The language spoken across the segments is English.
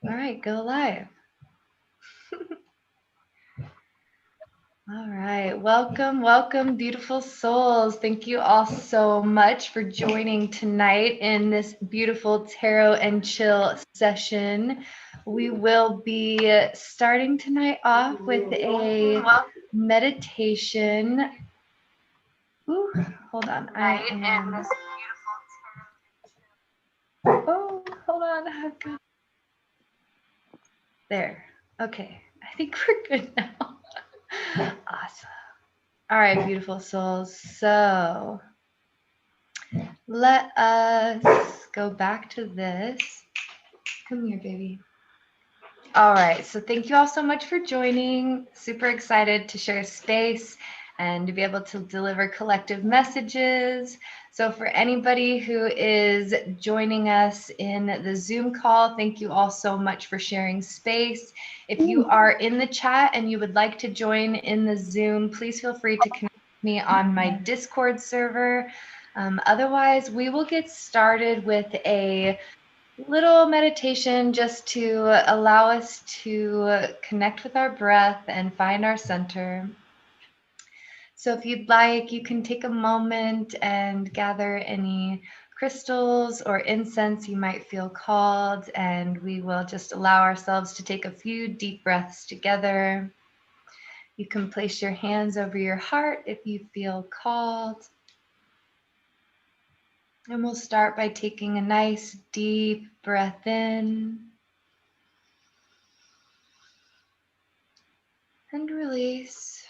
All right, go live. All right, welcome, beautiful souls. Thank you all so much for joining tonight in this beautiful tarot and chill session. We will be starting tonight off with a meditation. Ooh, hold on. Oh, hold on. There. Okay. I think we're good now. Awesome. All right, beautiful souls. So let us go back to this. Come here, baby. All right. So thank you all so much for joining. Super excited to share space and to be able to deliver collective messages. So for anybody who is joining us in the Zoom call, thank you all so much for sharing space. If you are in the chat and you would like to join in the Zoom, please feel free to connect with me on my Discord server. Otherwise, we will get started with a little meditation just to allow us to connect with our breath and find our center. So if you'd like, you can take a moment and gather any crystals or incense you might feel called, and we will just allow ourselves to take a few deep breaths together. You can place your hands over your heart if you feel called. And we'll start by taking a nice deep breath in and release.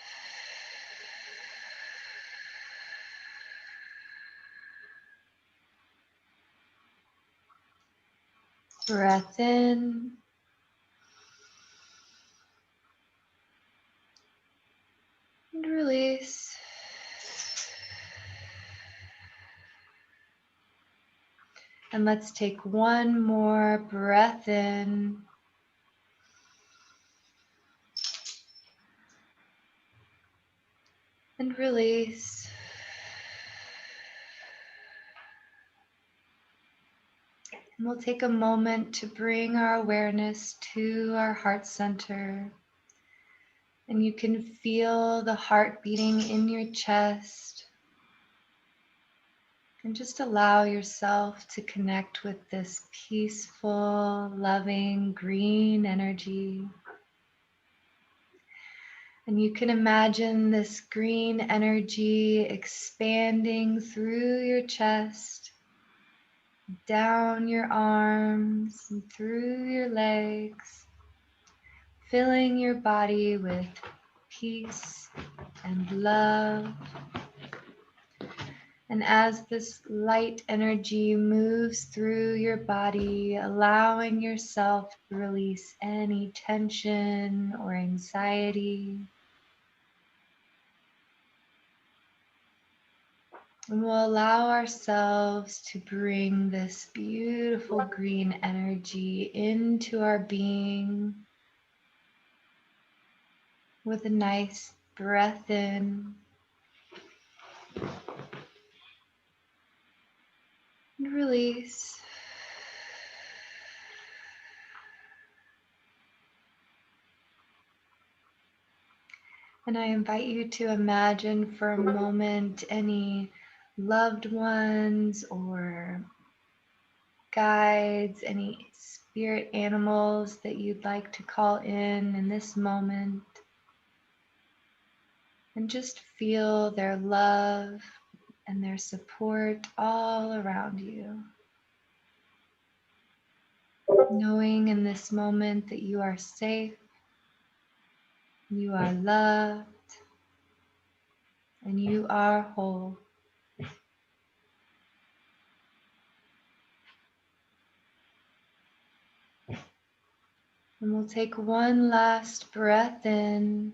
Breath in and release. And let's take one more breath in. And release. And we'll take a moment to bring our awareness to our heart center. And you can feel the heart beating in your chest. And just allow yourself to connect with this peaceful, loving, green energy. And you can imagine this green energy expanding through your chest, down your arms, and through your legs, filling your body with peace and love. And as this light energy moves through your body, allowing yourself to release any tension or anxiety. And we'll allow ourselves to bring this beautiful green energy into our being with a nice breath in and release. And I invite you to imagine for a moment any loved ones or guides, any spirit animals that you'd like to call in this moment. And just feel their love and their support all around you. Knowing in this moment that you are safe, you are loved, and you are whole. And we'll take one last breath in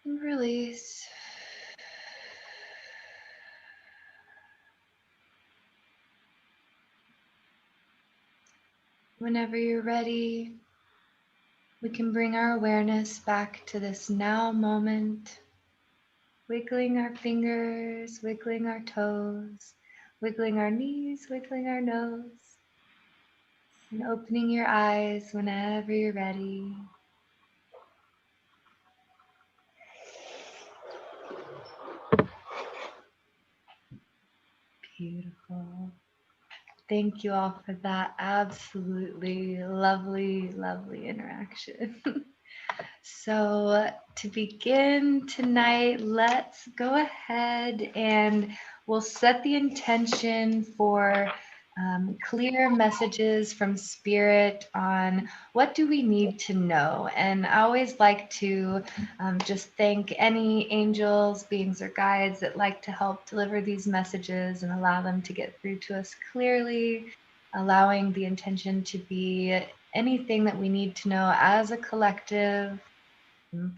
and release. Whenever you're ready, we can bring our awareness back to this now moment, wiggling our fingers, wiggling our toes, wiggling our knees, wiggling our nose, and opening your eyes whenever you're ready. Beautiful. Thank you all for that absolutely lovely, lovely interaction. So, to begin tonight, let's go ahead and we'll set the intention for clear messages from Spirit on what do we need to know. And I always like to just thank any angels, beings, or guides that like to help deliver these messages and allow them to get through to us clearly, allowing the intention to be anything that we need to know as a collective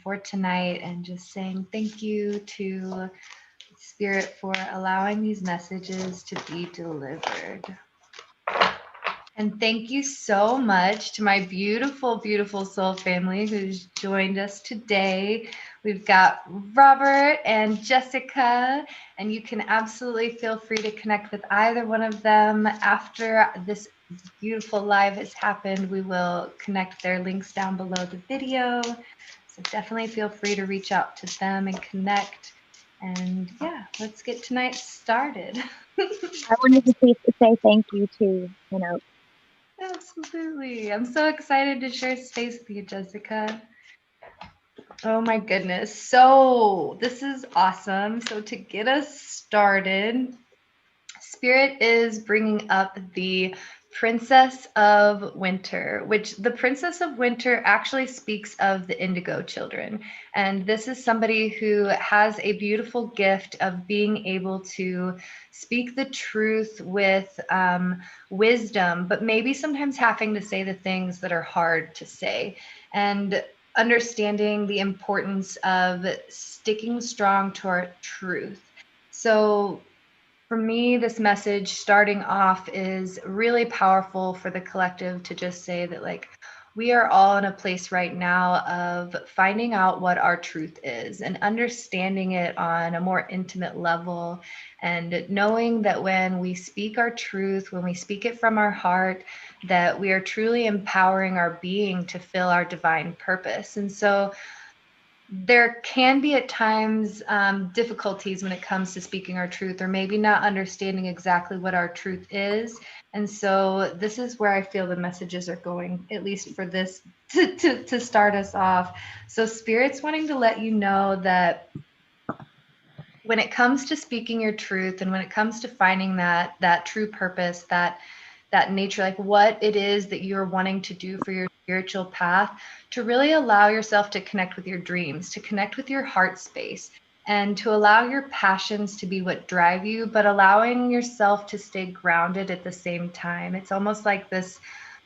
for tonight, and just saying thank you to Spirit for allowing these messages to be delivered. And thank you so much to my beautiful, beautiful soul family who's joined us today. We've got Robert and Jessica, and you can absolutely feel free to connect with either one of them after this beautiful live has happened. We will connect their links down below the video. So definitely feel free to reach out to them and connect. And yeah, let's get tonight started. I wanted to say thank you to, Absolutely. I'm so excited to share space with you, Jessica. Oh my goodness. So this is awesome. So to get us started, Spirit is bringing up the Princess of Winter, which the Princess of Winter actually speaks of the Indigo children. And this is somebody who has a beautiful gift of being able to speak the truth with wisdom, but maybe sometimes having to say the things that are hard to say. And understanding the importance of sticking strong to our truth. So for me, this message starting off is really powerful for the collective to just say that, like, we are all in a place right now of finding out what our truth is and understanding it on a more intimate level, and knowing that when we speak our truth, when we speak it from our heart, that we are truly empowering our being to fill our divine purpose. And so there can be at times difficulties when it comes to speaking our truth, or maybe not understanding exactly what our truth is. And so this is where I feel the messages are going, at least for this to start us off. So Spirit's wanting to let you know that when it comes to speaking your truth, and when it comes to finding that true purpose, that nature, like what it is that you're wanting to do for your spiritual path, to really allow yourself to connect with your dreams, to connect with your heart space, and to allow your passions to be what drive you, but allowing yourself to stay grounded at the same time. It's almost like this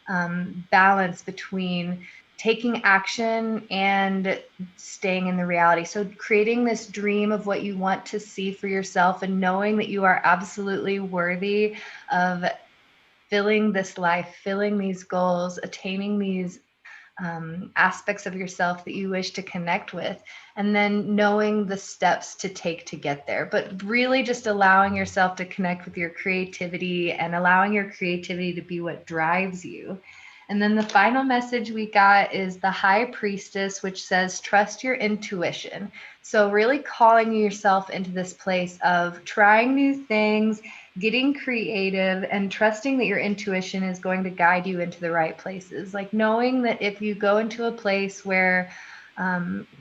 balance between taking action and staying in the reality. So creating this dream of what you want to see for yourself, and knowing that you are absolutely worthy of filling this life, filling these goals, attaining these aspects of yourself that you wish to connect with, and then knowing the steps to take to get there. But really just allowing yourself to connect with your creativity and allowing your creativity to be what drives you. And then the final message we got is the High Priestess, which says, trust your intuition. So really calling yourself into this place of trying new things, getting creative, and trusting that your intuition is going to guide you into the right places. Like knowing that if you go into a place where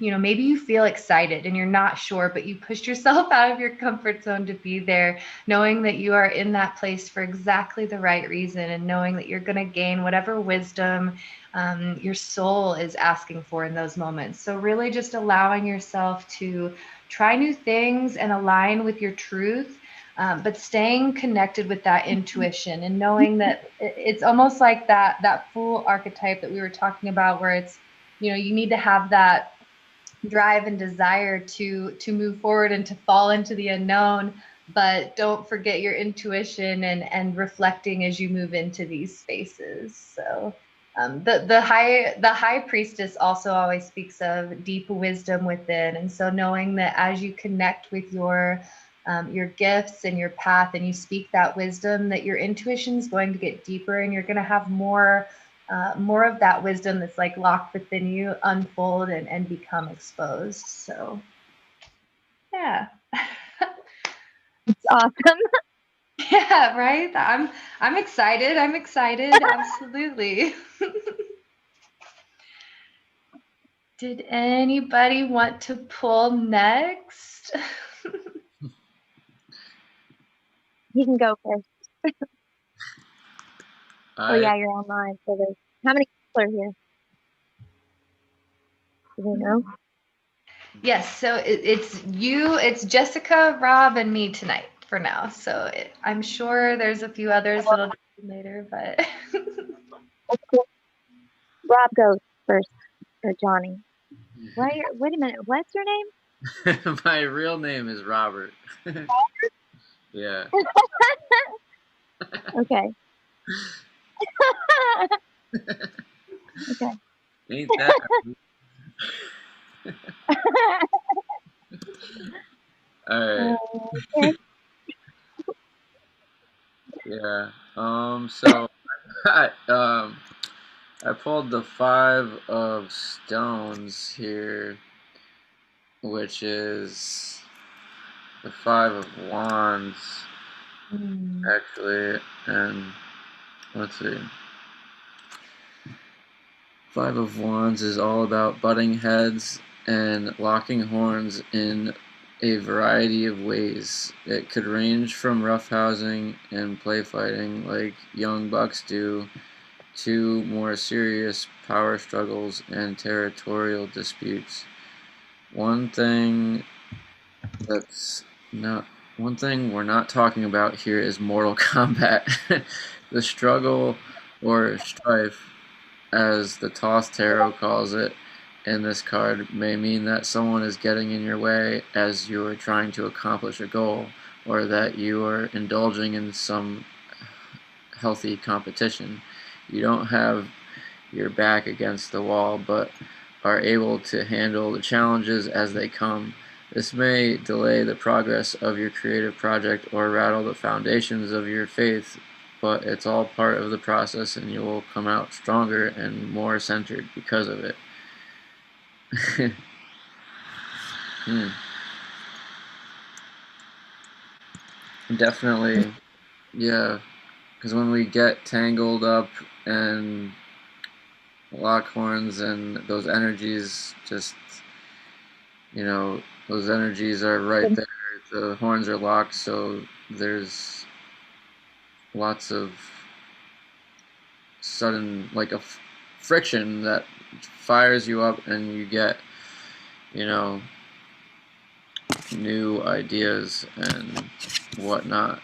maybe you feel excited and you're not sure, but you pushed yourself out of your comfort zone to be there, knowing that you are in that place for exactly the right reason, and knowing that you're going to gain whatever wisdom your soul is asking for in those moments. So really just allowing yourself to try new things and align with your truth, but staying connected with that intuition, and knowing that it's almost like that fool archetype that we were talking about, where it's, you need to have that drive and desire to move forward and to fall into the unknown, but don't forget your intuition and reflecting as you move into these spaces. So the high priestess also always speaks of deep wisdom within, and so knowing that as you connect with your your gifts and your path, and you speak that wisdom, that your intuition is going to get deeper, and you're going to have more of that wisdom that's like locked within you unfold and become exposed. So yeah. It's awesome. Yeah, right. I'm excited. I'm excited. Absolutely. Did anybody want to pull next? You can go first. Oh yeah, you're online. So there's how many people are here? Do you know? Yes, so it's you, it's Jessica, Rob, and me tonight for now. So I'm sure there's a few others that'll join later, but That's cool. Rob goes first, or Johnny. Wait a minute. What's your name? My real name is Robert. Yeah. Okay. Okay. Ain't that? All right. Okay. Yeah. So I pulled the 5 of stones here, which is the 5 of wands, actually, and let's see. 5 of wands is all about butting heads and locking horns in a variety of ways. It could range from roughhousing and play fighting like young bucks do to more serious power struggles and territorial disputes. One thing we're not talking about here is Mortal Kombat. The struggle or strife, as the Toth Tarot calls it, in this card may mean that someone is getting in your way as you are trying to accomplish a goal, or that you are indulging in some healthy competition. You don't have your back against the wall, but are able to handle the challenges as they come. This may delay the progress of your creative project or rattle the foundations of your faith, but it's all part of the process, and you will come out stronger and more centered because of it. Definitely, yeah, because when we get tangled up and lock horns and those energies just, those energies are right there. The horns are locked, so there's lots of sudden, like a friction that fires you up, and you get, new ideas and whatnot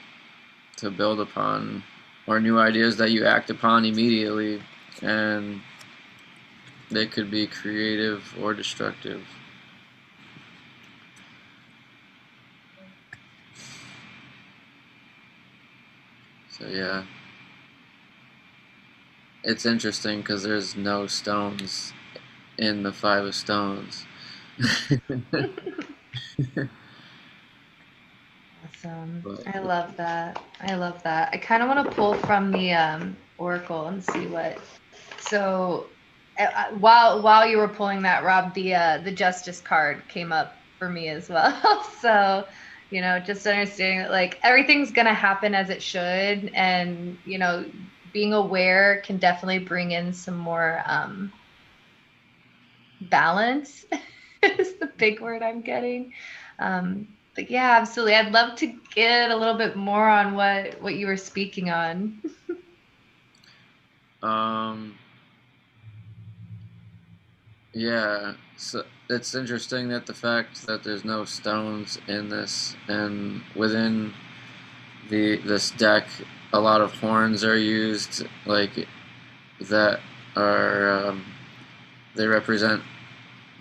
to build upon, or new ideas that you act upon immediately, and they could be creative or destructive. So yeah, it's interesting because there's no stones in the 5 of stones. Awesome. I love that. I love that. I kind of want to pull from the oracle and see what. So, while you were pulling that, Rob, the justice card came up for me as well. So, just understanding that like everything's gonna happen as it should, and being aware can definitely bring in some more balance. Is the big word I'm getting. But yeah, absolutely. I'd love to get a little bit more on what you were speaking on. Yeah, so it's interesting that the fact that there's no stones in this, and within this deck, a lot of horns are used, like that are they represent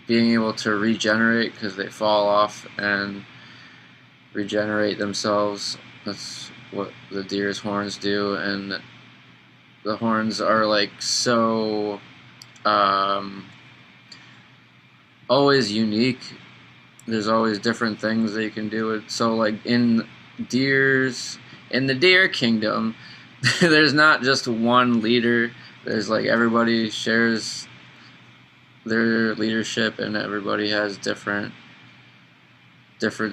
being able to regenerate because they fall off and regenerate themselves. That's what the deer's horns do, and the horns are like so always unique there's always different things that you can do with. So like in the deer kingdom, there's not just one leader. There's like everybody shares their leadership, and everybody has different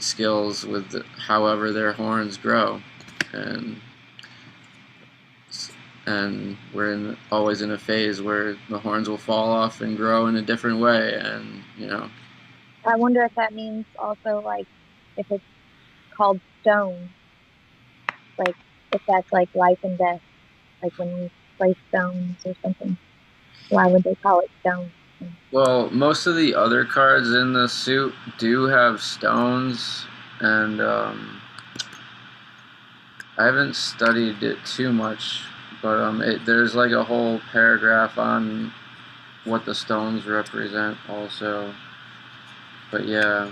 skills with however their horns grow, and we're always in a phase where the horns will fall off and grow in a different way, and I wonder if that means also like if it's called stone, like if that's like life and death, like when we play stones or something. Why would they call it stone? Well, most of the other cards in the suit do have stones, and I haven't studied it too much, but there's like a whole paragraph on what the stones represent also. But yeah.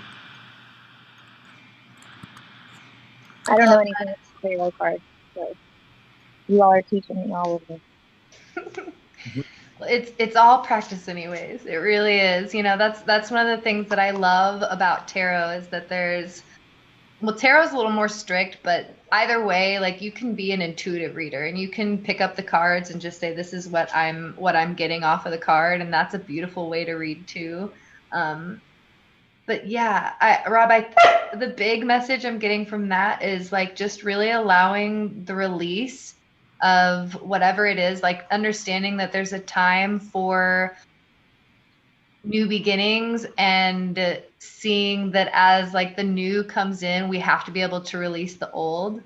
I don't know anything about tarot cards, so you all are teaching me all of this. It's all practice anyways. It really is. That's one of the things that I love about tarot is that tarot's a little more strict, but either way, like you can be an intuitive reader and you can pick up the cards and just say, this is what I'm getting off of the card. And that's a beautiful way to read too. But yeah, Rob, the big message I'm getting from that is like just really allowing the release of whatever it is, like understanding that there's a time for new beginnings and seeing that as like the new comes in, we have to be able to release the old.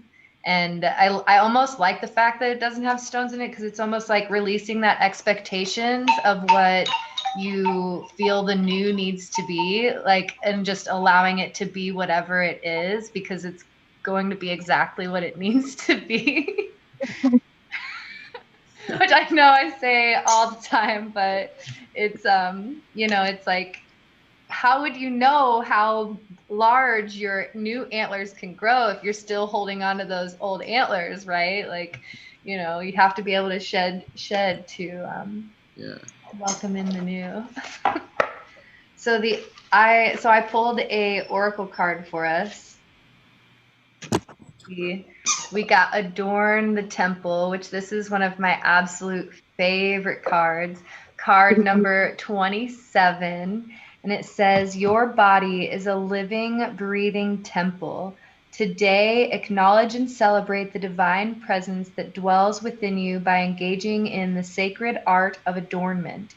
And I almost like the fact that it doesn't have stones in it because it's almost like releasing that expectations of what you feel the new needs to be, like, and just allowing it to be whatever it is because it's going to be exactly what it needs to be. Which I know I say all the time, but it's it's like, how would you know how large your new antlers can grow if you're still holding on to those old antlers, right? Like, you have to be able to shed to welcome in the new. So I pulled a oracle card for us. We got Adorn the Temple, which this is one of my absolute favorite cards. Card number 27. And it says, your body is a living, breathing temple. Today, acknowledge and celebrate the divine presence that dwells within you by engaging in the sacred art of adornment.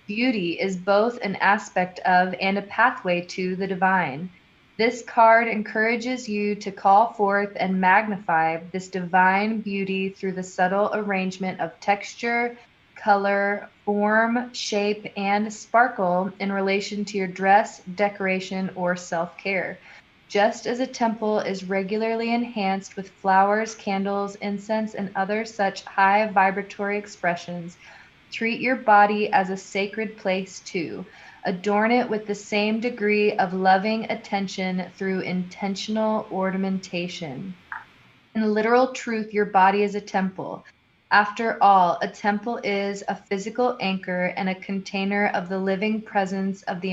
Beauty is both an aspect of and a pathway to the divine. This card encourages you to call forth and magnify this divine beauty through the subtle arrangement of texture, color, form, shape, and sparkle in relation to your dress, decoration, or self-care. Just as a temple is regularly enhanced with flowers, candles, incense, and other such high vibratory expressions, treat your body as a sacred place too. Adorn it with the same degree of loving attention through intentional ornamentation. In literal truth, your body is a temple. After all, a temple is a physical anchor and a container of the living presence of the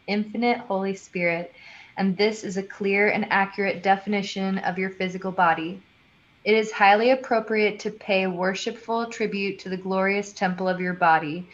infinite Holy Spirit, and this is a clear and accurate definition of your physical body. It is highly appropriate to pay worshipful tribute to the glorious temple of your body,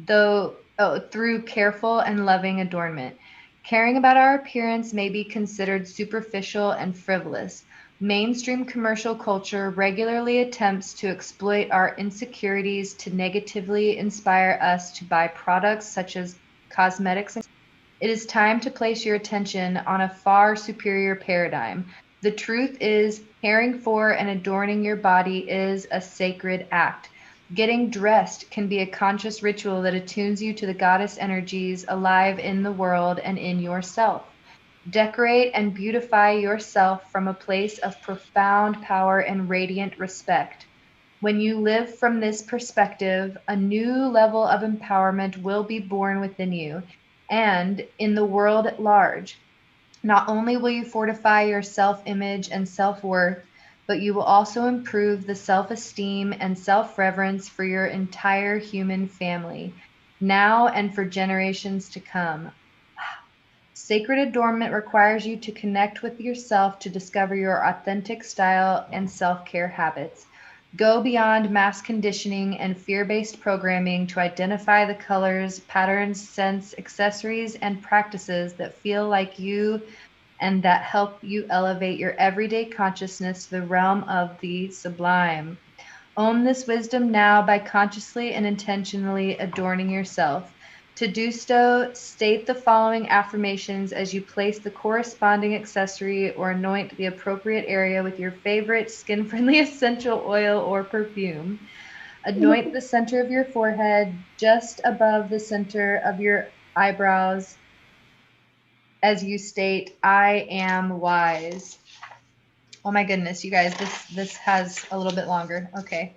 through careful and loving adornment. Caring about our appearance may be considered superficial and frivolous. Mainstream commercial culture regularly attempts to exploit our insecurities to negatively inspire us to buy products such as cosmetics. It is time to place your attention on a far superior paradigm. The truth is, caring for and adorning your body is a sacred act. Getting dressed can be a conscious ritual that attunes you to the goddess energies alive in the world and in yourself. Decorate and beautify yourself from a place of profound power and radiant respect. When you live from this perspective, a new level of empowerment will be born within you and in the world at large. Not only will you fortify your self-image and self-worth, but you will also improve the self-esteem and self-reverence for your entire human family, now and for generations to come. Sacred adornment requires you to connect with yourself to discover your authentic style and self-care habits. Go beyond mass conditioning and fear-based programming to identify the colors, patterns, scents, accessories, and practices that feel like you and that help you elevate your everyday consciousness to the realm of the sublime. Own this wisdom now by consciously and intentionally adorning yourself. To do so, state the following affirmations as you place the corresponding accessory or anoint the appropriate area with your favorite skin-friendly essential oil or perfume. Anoint the center of your forehead, just above the center of your eyebrows, as you state, I am wise. Oh my goodness, you guys, this has a little bit longer. Okay.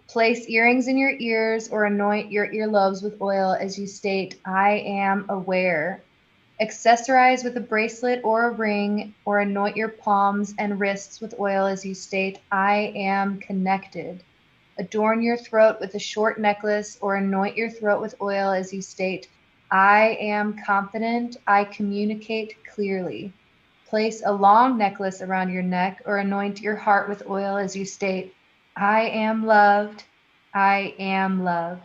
Place earrings in your ears or anoint your earlobes with oil as you state, I am aware. Accessorize with a bracelet or a ring or anoint your palms and wrists with oil as you state, I am connected. Adorn your throat with a short necklace or anoint your throat with oil as you state, I am confident, I communicate clearly. Place a long necklace around your neck or anoint your heart with oil as you state, I am loved, I am love.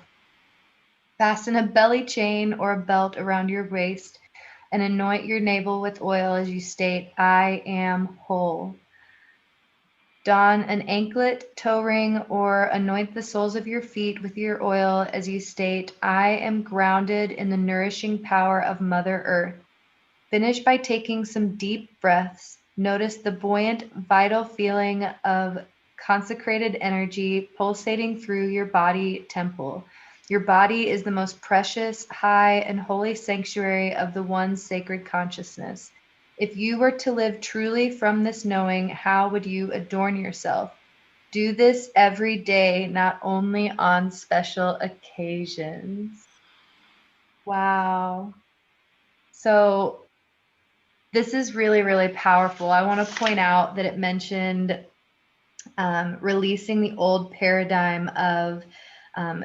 Fasten a belly chain or a belt around your waist and anoint your navel with oil as you state, I am whole. Don an anklet, toe ring, or anoint the soles of your feet with your oil as you state, I am grounded in the nourishing power of Mother Earth. Finish by taking some deep breaths. Notice the buoyant, vital feeling of consecrated energy pulsating through your body temple. Your body is the most precious, high, and holy sanctuary of the One's sacred consciousness. If you were to live truly from this knowing, how would you adorn yourself? Do this every day, not only on special occasions. Wow. So this is really, really powerful. I want to point out that it mentioned releasing the old paradigm of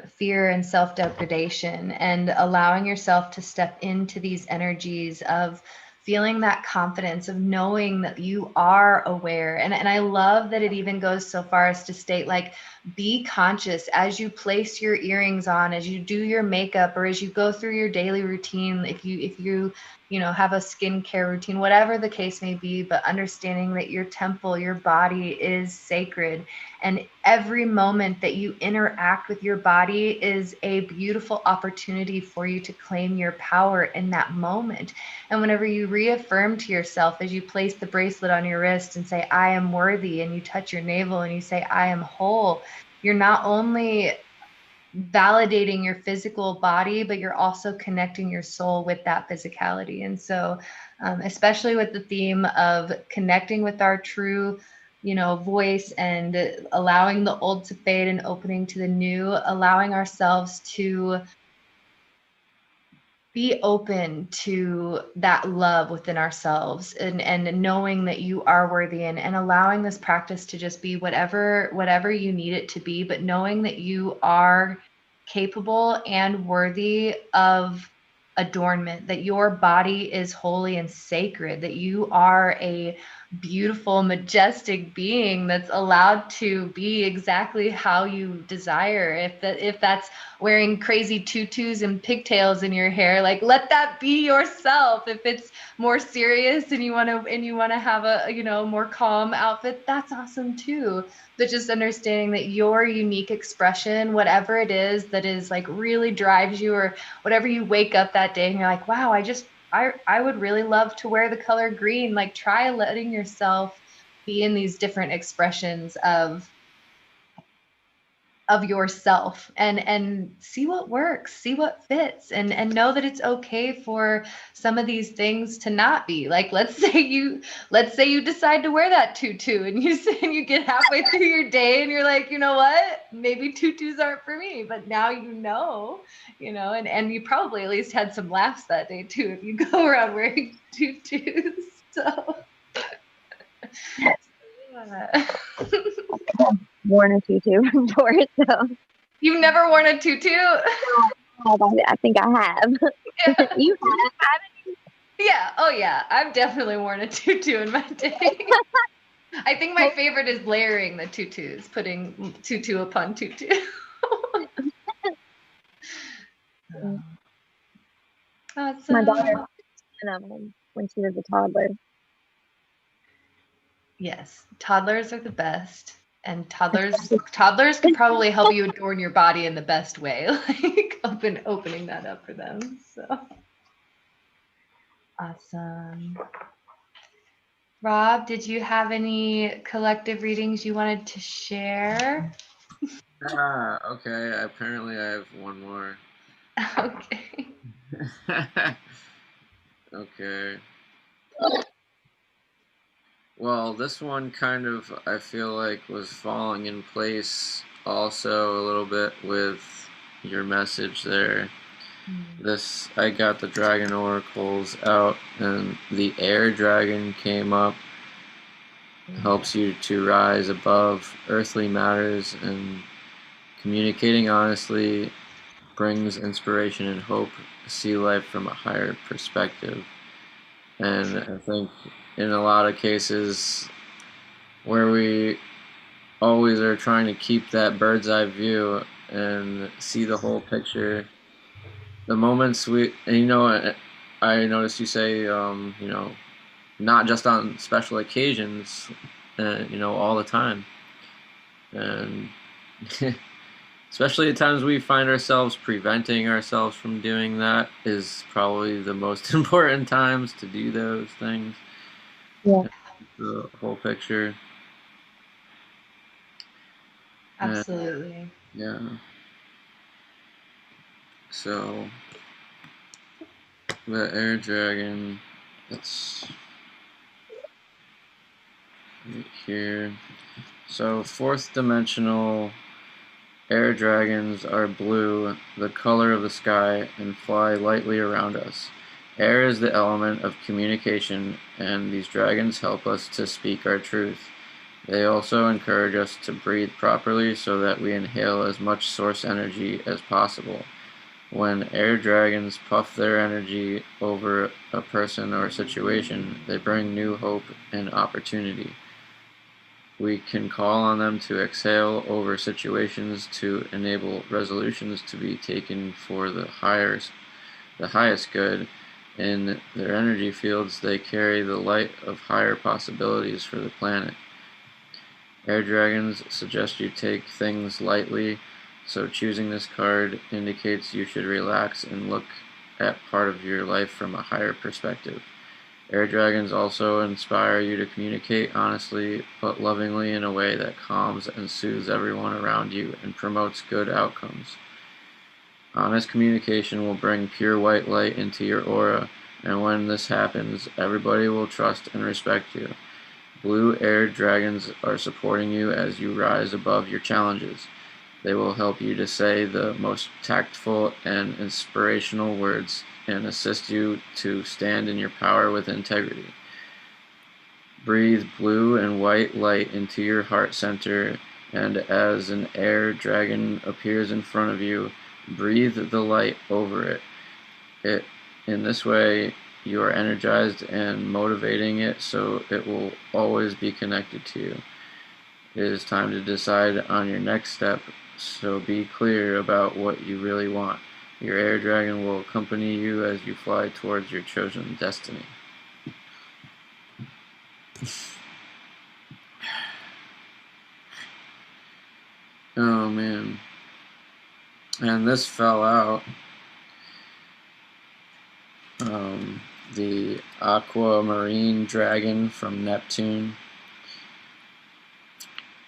fear and self-degradation and allowing yourself to step into these energies of feeling that confidence of knowing that you are aware. And I love that it even goes so far as to state, like, be conscious as you place your earrings on, as you do your makeup, or as you go through your daily routine. If you know, have a skincare routine, whatever the case may be, but understanding that your temple, your body is sacred. And every moment that you interact with your body is a beautiful opportunity for you to claim your power in that moment. And whenever you reaffirm to yourself, as you place the bracelet on your wrist and say, I am worthy, and you touch your navel and you say, I am whole, you're not only validating your physical body, but you're also connecting your soul with that physicality. And so, especially with the theme of connecting with our true, voice and allowing the old to fade and opening to the new, allowing ourselves to be open to that love within ourselves and knowing that you are worthy, and allowing this practice to just be whatever you need it to be, but knowing that you are capable and worthy of adornment, that your body is holy and sacred, that you are a beautiful, majestic being that's allowed to be exactly how you desire. If that's wearing crazy tutus and pigtails in your hair, like, let that be yourself. If it's more serious and you want to have a more calm outfit, that's awesome too. But just understanding that your unique expression, whatever it is that is like really drives you, or whatever you wake up that day and you're like, wow, I would really love to wear the color green. Like, try letting yourself be in these different expressions of yourself, and see what works, see what fits, and know that it's okay for some of these things to not be. Like, let's say you decide to wear that tutu, and you get halfway through your day and you're like, you know what, maybe tutus aren't for me. But now and you probably at least had some laughs that day too if you go around wearing tutus. So yeah. Worn a tutu before, so You've never worn a tutu? I think I have. Yeah. You have? Yeah. Oh, yeah. I've definitely worn a tutu in my day. I think my favorite is layering the tutus, putting tutu upon tutu. Awesome. My daughter when she was a toddler. Yes, toddlers are the best, and toddlers can probably help you adorn your body in the best way, like opening that up for them. So awesome. Rob, did you have any collective readings you wanted to share? Okay. Apparently, I have one more. Okay. Okay. Well, this one kind of, I feel like, was falling in place also a little bit with your message there. This, I got the dragon oracles out, and the air dragon came up. Helps you to rise above earthly matters, and communicating honestly brings inspiration and hope to see life from a higher perspective. And I think in a lot of cases where we always are trying to keep that bird's eye view and see the whole picture, the moments I noticed you say, not just on special occasions, all the time. And especially at times we find ourselves preventing ourselves from doing that is probably the most important times to do those things. Yeah. The whole picture. Absolutely. Yeah. So the air dragon, that's right here. So fourth dimensional air dragons are blue, the color of the sky, and fly lightly around us. Air is the element of communication, and these dragons help us to speak our truth. They also encourage us to breathe properly so that we inhale as much source energy as possible. When air dragons puff their energy over a person or situation, they bring new hope and opportunity. We can call on them to exhale over situations to enable resolutions to be taken for the highest good. In their energy fields, they carry the light of higher possibilities for the planet. Air dragons suggest you take things lightly, so choosing this card indicates you should relax and look at part of your life from a higher perspective. Air dragons also inspire you to communicate honestly but lovingly in a way that calms and soothes everyone around you and promotes good outcomes. Honest communication will bring pure white light into your aura, and when this happens, everybody will trust and respect you. Blue air dragons are supporting you as you rise above your challenges. They will help you to say the most tactful and inspirational words and assist you to stand in your power with integrity. Breathe blue and white light into your heart center, and as an air dragon appears in front of you, breathe the light over it. In this way, you are energized and motivating it, so it will always be connected to you. It is time to decide on your next step, so be clear about what you really want. Your air dragon will accompany you as you fly towards your chosen destiny. Oh man. And this fell out. The aquamarine dragon from Neptune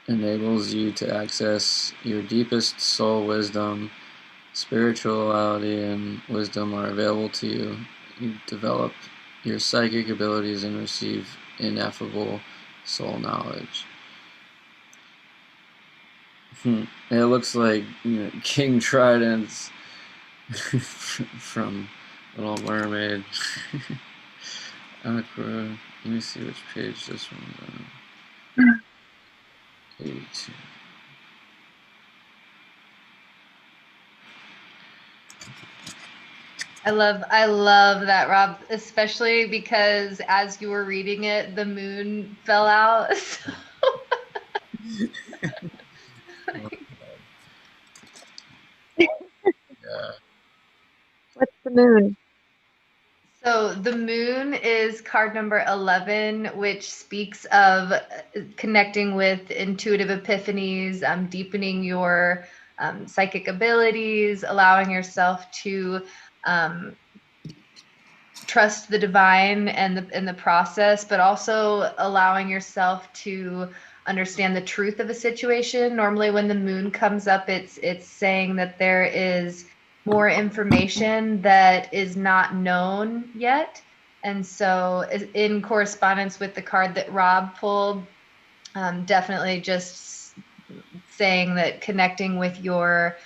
enables you to access your deepest soul wisdom. Spirituality and wisdom are available to you. You develop your psychic abilities and receive ineffable soul knowledge. It looks like King Trident's from Little Mermaid. Aqua. Let me see which page this one's on. 82. I love that, Rob, especially because as you were reading it, the moon fell out. Yeah. What's the moon? So the moon is card number 11, which speaks of connecting with intuitive epiphanies, deepening your psychic abilities, allowing yourself to um, trust the divine and the process, but also allowing yourself to understand the truth of a situation. Normally, when the moon comes up, it's saying that there is more information that is not known yet. And so, in correspondence with the card that Rob pulled, definitely just saying that connecting with your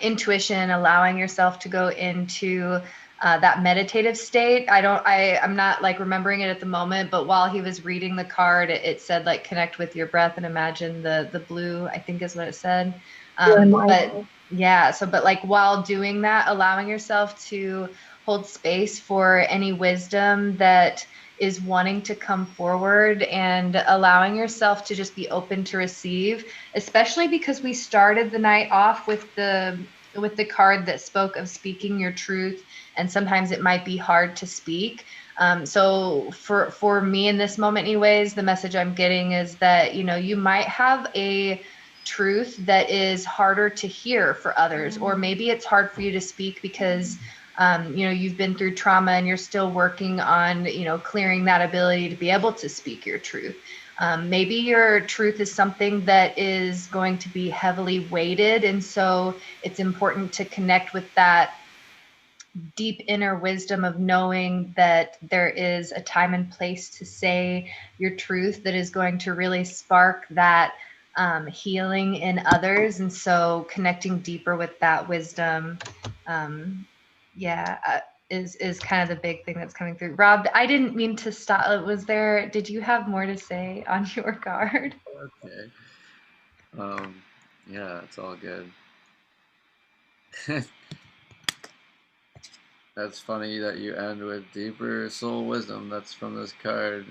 intuition, allowing yourself to go into that meditative state. I'm not like remembering it at the moment, but while he was reading the card, it said like connect with your breath and imagine the blue, I think is what it said. But yeah, but like while doing that, allowing yourself to hold space for any wisdom that is wanting to come forward and allowing yourself to just be open to receive, especially because we started the night off with the card that spoke of speaking your truth, and sometimes it might be hard to speak. So for me in this moment, anyways, the message I'm getting is that you might have a truth that is harder to hear for others, or maybe it's hard for you to speak because you've been through trauma and you're still working on clearing that ability to be able to speak your truth. Maybe your truth is something that is going to be heavily weighted, and so it's important to connect with that deep inner wisdom of knowing that there is a time and place to say your truth that is going to really spark that healing in others. And so connecting deeper with that wisdom, yeah, is kind of the big thing that's coming through. Rob, I didn't mean to stop. Did you have more to say on your card? Okay. Yeah, it's all good. That's funny that you end with deeper soul wisdom. That's from this card.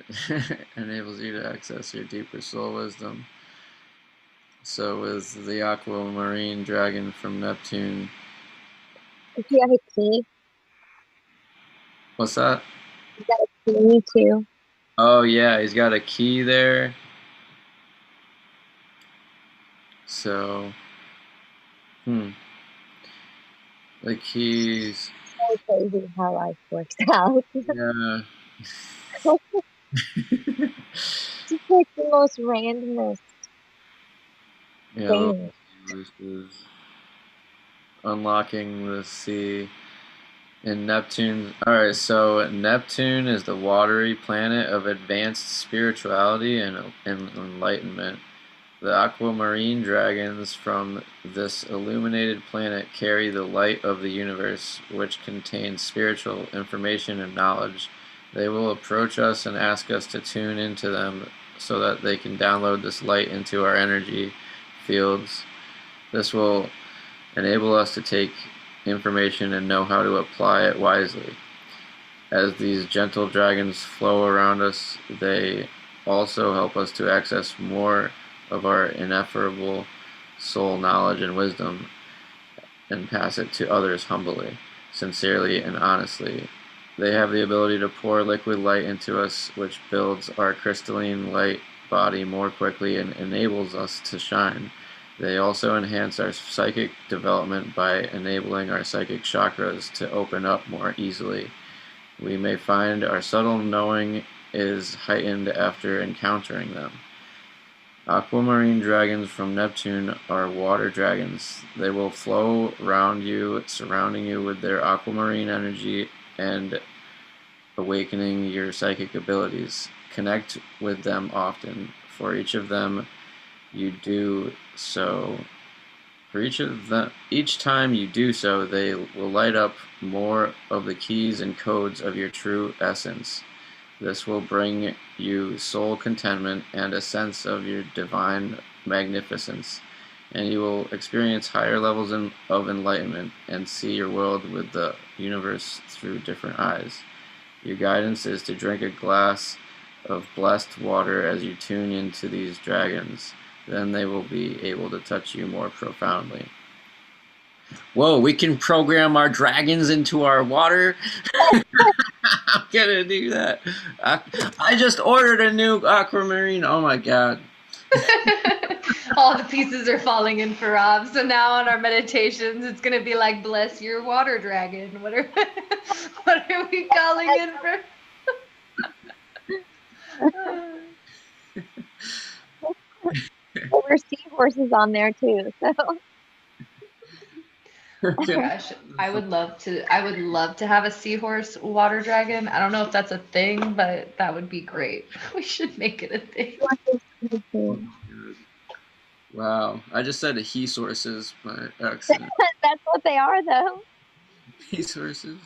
Enables you to access your deeper soul wisdom. So is the aquamarine dragon from Neptune. Does he have a key? What's that? He's got a key too. Oh yeah, he's got a key there. So, the keys. So crazy how life works out. Yeah. Just like the most randomest Yeah, thing. this is unlocking the sea. In Neptune. Alright, so Neptune is the watery planet of advanced spirituality and enlightenment. The aquamarine dragons from this illuminated planet carry the light of the universe, which contains spiritual information and knowledge. They will approach us and ask us to tune into them so that they can download this light into our energy fields. This will enable us to take information and know how to apply it wisely. As these gentle dragons flow around us, they also help us to access more of our ineffable soul knowledge and wisdom and pass it to others humbly, sincerely, and honestly. They have the ability to pour liquid light into us, which builds our crystalline light body more quickly and enables us to shine. They also enhance our psychic development by enabling our psychic chakras to open up more easily. We may find our subtle knowing is heightened after encountering them. Aquamarine dragons from Neptune are water dragons. They will flow around you, surrounding you with their aquamarine energy and awakening your psychic abilities. Connect with them often. For each of them you do so, each time you do so, they will light up more of the keys and codes of your true essence. This will bring you soul contentment and a sense of your divine magnificence, and you will experience higher levels of enlightenment and see your world with the universe through different eyes. Your guidance is to drink a glass of blessed water as you tune into these dragons. Then they will be able to touch you more profoundly. Whoa, we can program our dragons into our water? I'm gonna do that. I just ordered a new aquamarine. Oh my god. All the pieces are falling in for Rob. So now on our meditations, it's gonna be like, bless your water dragon. What are we calling in for? There were seahorses on there too, so. Gosh, I would love to have a seahorse water dragon. I don't know if that's a thing, but that would be great. We should make it a thing. Wow, I just said he sources by accident. That's what they are, though. He sources.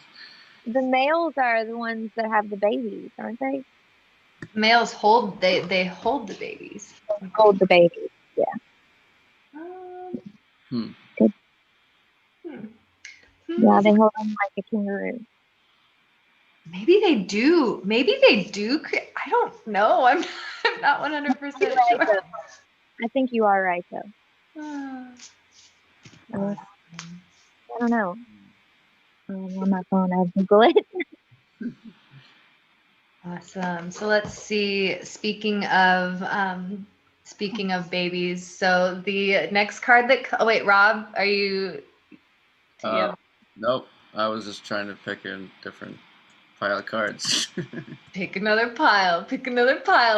The males are the ones that have the babies, aren't they? Males hold they hold the babies. Hold the babies, yeah. Good. Yeah, they hold them like a kangaroo. Maybe they do. I don't know. I'm not 100% sure. I think you are right, though. I don't know. On my phone, I'll Google it. Awesome. So let's see. Speaking of babies, so the next card that wait, Rob, are you? Nope. I was just trying to pick a different pile of cards. Pick another pile.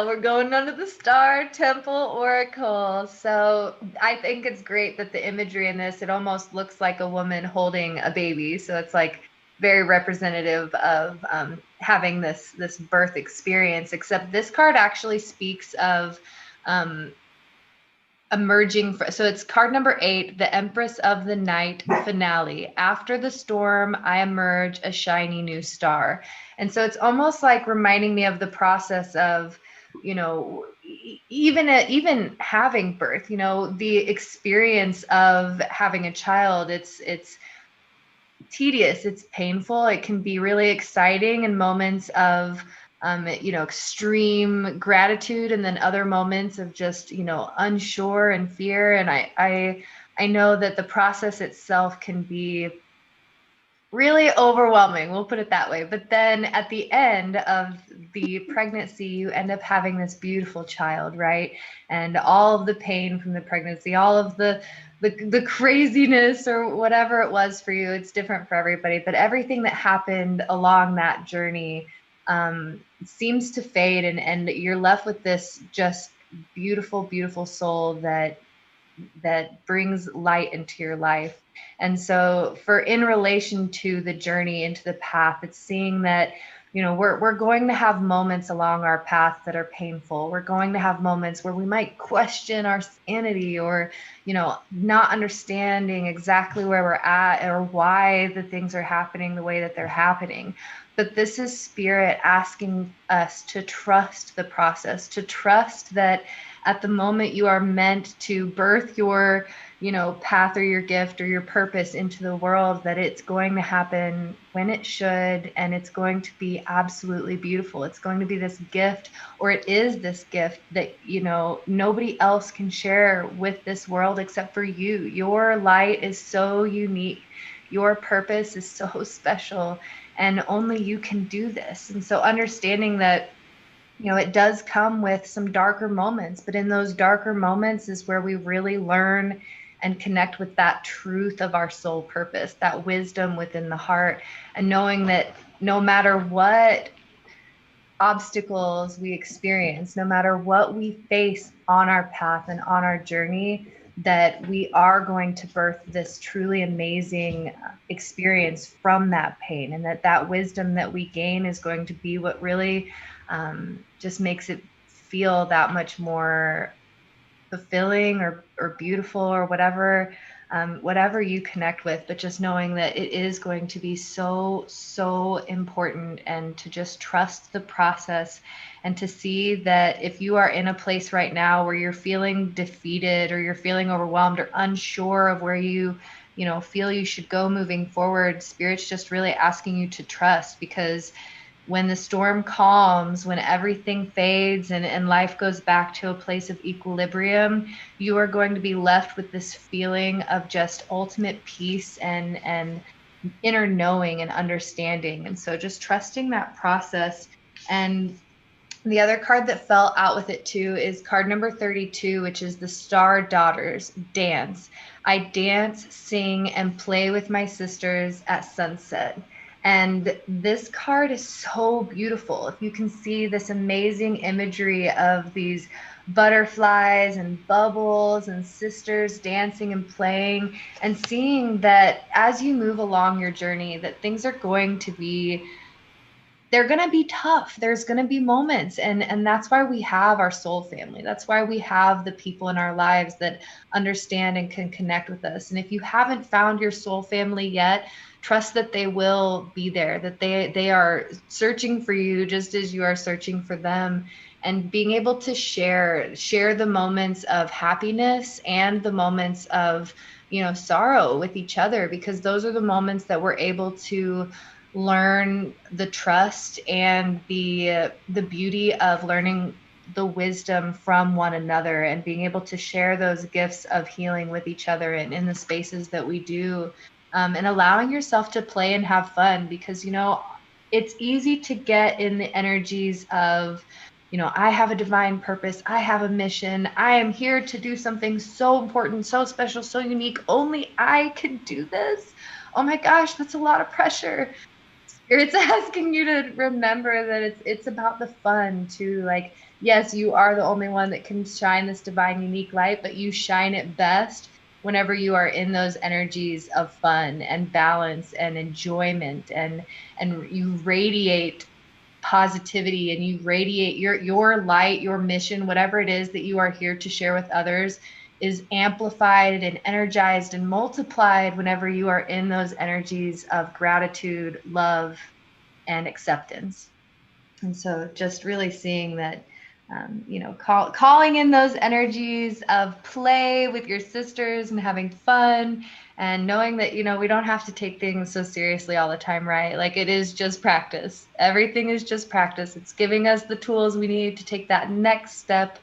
We're going under the Star Temple Oracle. So I think it's great that the imagery in this, it almost looks like a woman holding a baby. So it's like very representative of having this birth experience, except this card actually speaks of emerging. So it's card number 8, the Empress of the Night finale. After the storm, I emerge a shiny new star. And so it's almost like reminding me of the process of, you know, even having birth, you know, the experience of having a child. It's tedious, it's painful, it can be really exciting in moments of extreme gratitude, and then other moments of just, unsure and fear. And I know that the process itself can be really overwhelming, we'll put it that way. But then at the end of the pregnancy, you end up having this beautiful child, right? And all of the pain from the pregnancy, all of the craziness or whatever it was for you, it's different for everybody, but everything that happened along that journey seems to fade, and you're left with this just beautiful, beautiful soul that brings light into your life. And so in relation to the journey into the path, it's seeing that, we're going to have moments along our path that are painful. We're going to have moments where we might question our sanity, or, not understanding exactly where we're at or why the things are happening the way that they're happening. But this is Spirit asking us to trust the process, to trust that at the moment you are meant to birth your, path or your gift or your purpose into the world, that it's going to happen when it should, and it's going to be absolutely beautiful. It's going to be this gift, or it is this gift that, nobody else can share with this world except for you. Your light is so unique. Your purpose is so special, and only you can do this. And so understanding that, it does come with some darker moments, but in those darker moments is where we really learn and connect with that truth of our soul purpose, that wisdom within the heart, and knowing that no matter what obstacles we experience, no matter what we face on our path and on our journey, that we are going to birth this truly amazing experience from that pain, and that wisdom that we gain is going to be what really just makes it feel that much more fulfilling or beautiful, or whatever whatever you connect with, but just knowing that it is going to be so, so important, and to just trust the process, and to see that if you are in a place right now where you're feeling defeated, or you're feeling overwhelmed, or unsure of where you feel you should go moving forward, Spirit's just really asking you to trust, because when the storm calms, when everything fades, and life goes back to a place of equilibrium, you are going to be left with this feeling of just ultimate peace and inner knowing and understanding. And so just trusting that process. And the other card that fell out with it too is card number 32, which is the Star Daughters Dance. I dance, sing, and play with my sisters at sunset. And this card is so beautiful. If you can see this amazing imagery of these butterflies and bubbles and sisters dancing and playing, and seeing that as you move along your journey, that things are going to be, they're going to be tough. There's going to be moments, and that's why we have our soul family. That's why we have the people in our lives that understand and can connect with us. And if you haven't found your soul family yet, trust that they will be there, that they are searching for you just as you are searching for them. And being able to share the moments of happiness and the moments of sorrow with each other, because those are the moments that we're able to learn the trust and the beauty of learning the wisdom from one another, and being able to share those gifts of healing with each other, and in the spaces that we do, and allowing yourself to play and have fun, because it's easy to get in the energies of I have a divine purpose, I have a mission, I am here to do something so important, so special, so unique, only I can do this. Oh my gosh, that's a lot of pressure. It's asking you to remember that it's about the fun too. Like, yes, you are the only one that can shine this divine, unique light, but you shine it best whenever you are in those energies of fun and balance and enjoyment, and you radiate positivity, and you radiate your light, your mission, whatever it is that you are here to share with others, is amplified and energized and multiplied whenever you are in those energies of gratitude, love, and acceptance. And so just really seeing that, calling in those energies of play with your sisters and having fun, and knowing that, we don't have to take things so seriously all the time, right? Like, it is just practice. Everything is just practice. It's giving us the tools we need to take that next step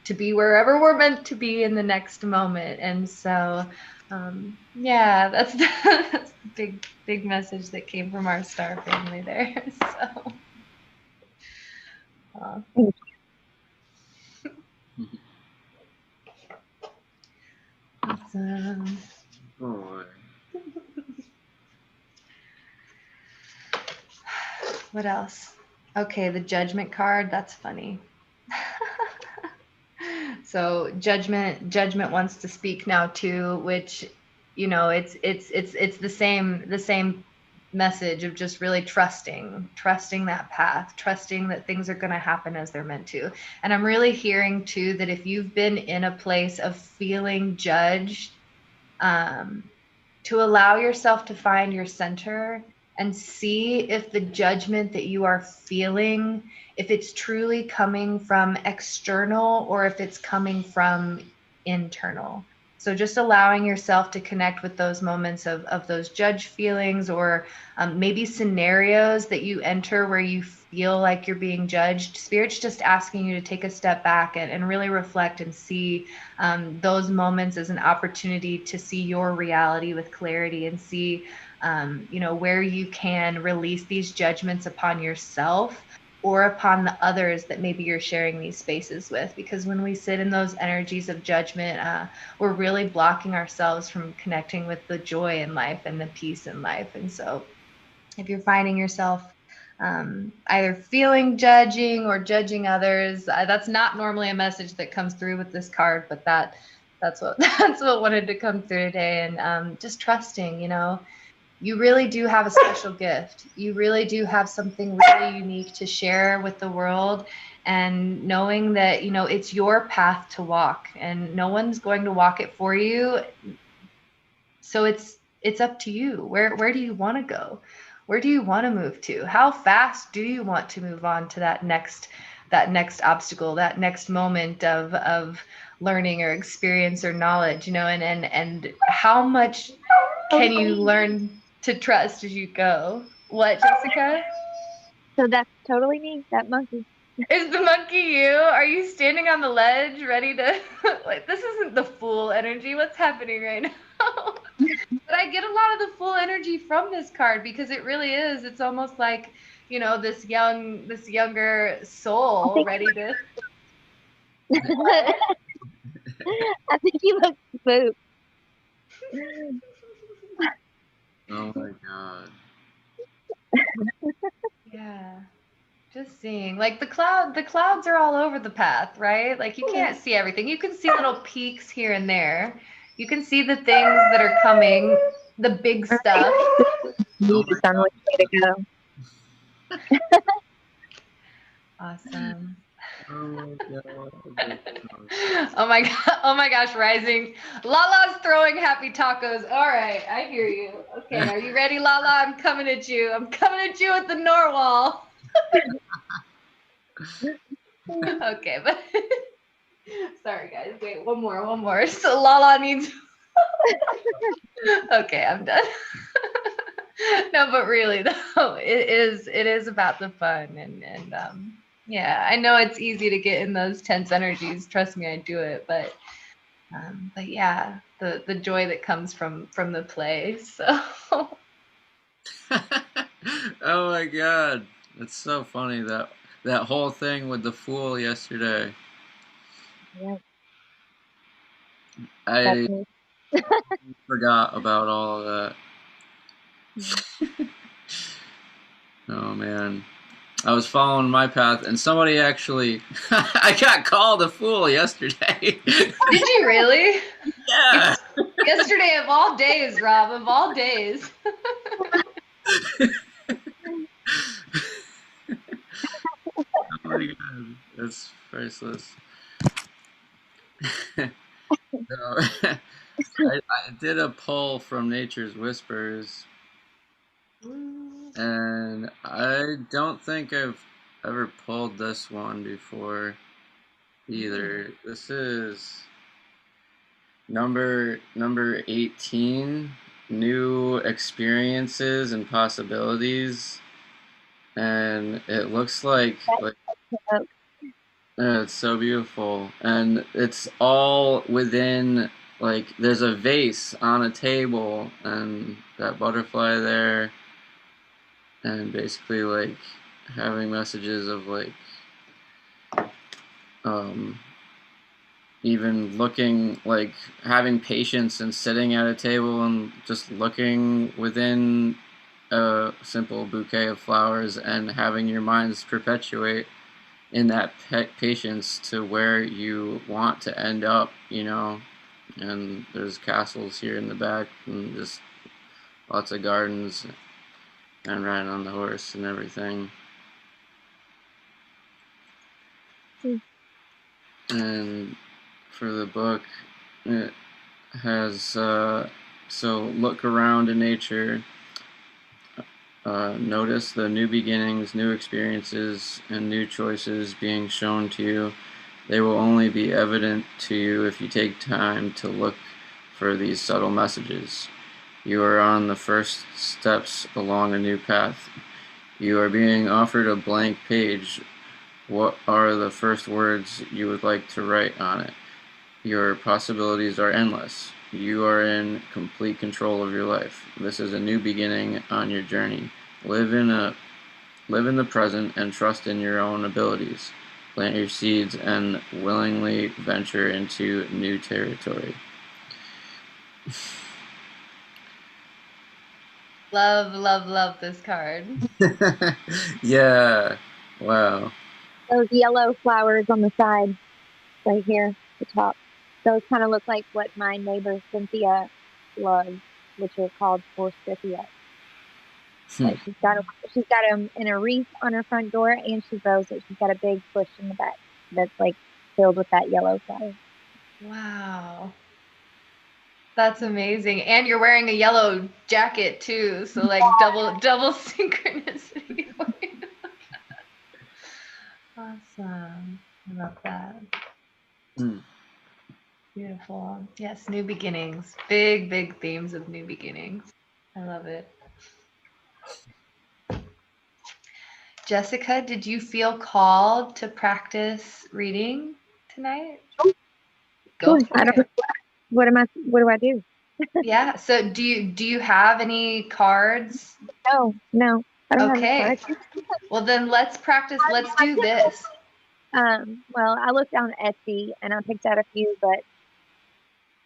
to be wherever we're meant to be in the next moment. And so, yeah, that's that's the big message that came from our star family there. So, awesome. Boy. What else? Okay, the Judgment card. That's funny. So judgment wants to speak now too, which it's the same message of just really trusting that path, trusting that things are going to happen as they're meant to. And I'm really hearing too that if you've been in a place of feeling judged, to allow yourself to find your center and see if the judgment that you are feeling, if it's truly coming from external or if it's coming from internal. So just allowing yourself to connect with those moments of those judge feelings, or maybe scenarios that you enter where you feel like you're being judged. Spirit's just asking you to take a step back and really reflect and see those moments as an opportunity to see your reality with clarity, and see where you can release these judgments upon yourself or upon the others that maybe you're sharing these spaces with. Because when we sit in those energies of judgment, we're really blocking ourselves from connecting with the joy in life and the peace in life. And so if you're finding yourself either feeling judging or judging others, that's not normally a message that comes through with this card, but that's what wanted to come through today. And just trusting, you really do have a special gift. You really do have something really unique to share with the world, and knowing that, it's your path to walk, and no one's going to walk it for you. So it's up to you. Where do you want to go? Where do you want to move to? How fast do you want to move on to that next obstacle, that next moment of learning or experience or knowledge, and how much can you learn to trust as you go? What, Jessica? So that's totally me, that monkey. Is the monkey you? Are you standing on the ledge ready to like, this isn't the fool energy. What's happening right now? But I get a lot of the full energy from this card because it really is. It's almost like, this younger soul ready to. I think you look spooked. Oh my God. Yeah. Just seeing, like the clouds are all over the path, right? Like you can't see everything. You can see little peaks here and there. You can see the things that are coming, the big stuff. You just on which way to go. Awesome. Oh my God. Oh my gosh, Rising. Lala's throwing happy tacos. All right, I hear you. Okay, are you ready, Lala? I'm coming at you. I'm coming at you with the Norwal. Okay, but sorry guys. Wait, one more. So Lala needs. Okay, I'm done. No, but really though, it is about the fun and yeah, I know it's easy to get in those tense energies. Trust me, I do it, but yeah, the joy that comes from the play. So Oh my God. It's so funny that whole thing with the fool yesterday. Yeah, I that's me. forgot about all of that. Oh man. I was following my path and somebody actually I got called a fool yesterday. did you really? Yeah. Yesterday of all days, Rob, of all days. Oh my God. That's priceless. So, I did a poll from Nature's Whispers, and I don't think I've ever pulled this one before either. This is number 18, new experiences and possibilities, and it looks like it's so beautiful, and it's all within, like there's a vase on a table and that butterfly there, and basically like having messages of like even looking, like having patience and sitting at a table and just looking within a simple bouquet of flowers and having your minds perpetuate in that patience to where you want to end up, and there's castles here in the back and just lots of gardens and riding on the horse and everything. And for the book, it has so look around in nature, notice the new beginnings, new experiences, and new choices being shown to you. They will only be evident to you if you take time to look for these subtle messages. You are on the first steps along a new path. You are being offered a blank page. What are the first words you would like to write on it? Your possibilities are endless. You are in complete control of your life. This is a new beginning on your journey. Live in the present and trust in your own abilities. Plant your seeds and willingly venture into new territory. Love this card. Yeah. Wow. Those yellow flowers on the side, right here, the top. Those kind of look like what my neighbor Cynthia loves, which are called forsythia. Like she's got them in a wreath on her front door, and she grows it. She's got a big bush in the back that's like filled with that yellow flower. Wow. That's amazing. And you're wearing a yellow jacket too, so like double synchronicity. Awesome. I love that. Mm. Beautiful. Yes, new beginnings. Big themes of new beginnings. I love it. Jessica, did you feel called to practice reading tonight? Go Sure. for I it. don't. What do I do? Yeah. So do you have any cards? No, I don't have any Okay. cards. Well then let's practice. Let's do this. Well, I looked on Etsy and I picked out a few, but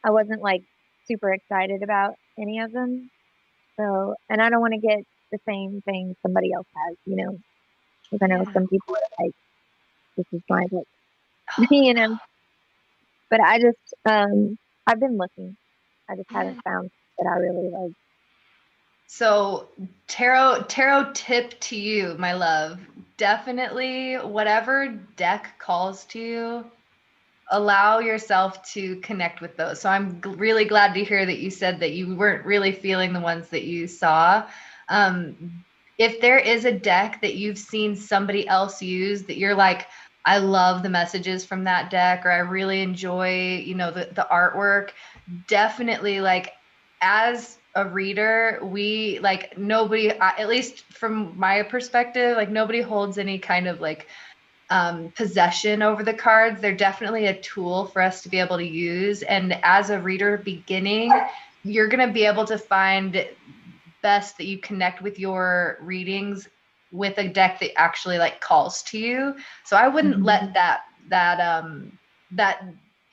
I wasn't like super excited about any of them. So, and I don't want to get the same thing somebody else has, because I know Yeah. some people are like, this is my book, you know. But I've been looking. I just Yeah. haven't found that I really like. So tarot tip to you, my love. Definitely whatever deck calls to you, allow yourself to connect with those. So I'm really glad to hear that you said that you weren't really feeling the ones that you saw. If there is a deck that you've seen somebody else use that you're like, I love the messages from that deck, or I really enjoy, the artwork, definitely like as a reader, we like nobody, at least from my perspective, like nobody holds any kind of like possession over the cards. They're definitely a tool for us to be able to use. And as a reader beginning, you're going to be able to find best that you connect with your readings with a deck that actually like calls to you. So I wouldn't let that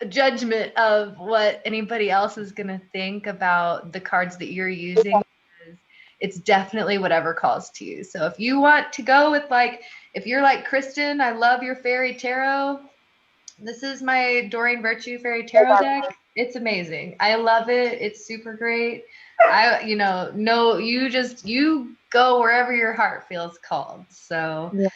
judgment of what anybody else is going to think about the cards that you're using. It's definitely whatever calls to you. So if you want to go with like, if you're like Kristen, I love your fairy tarot. This is my Doreen Virtue fairy tarot deck. It's amazing. I love it. It's super great. No, you go wherever your heart feels called. So, Yeah.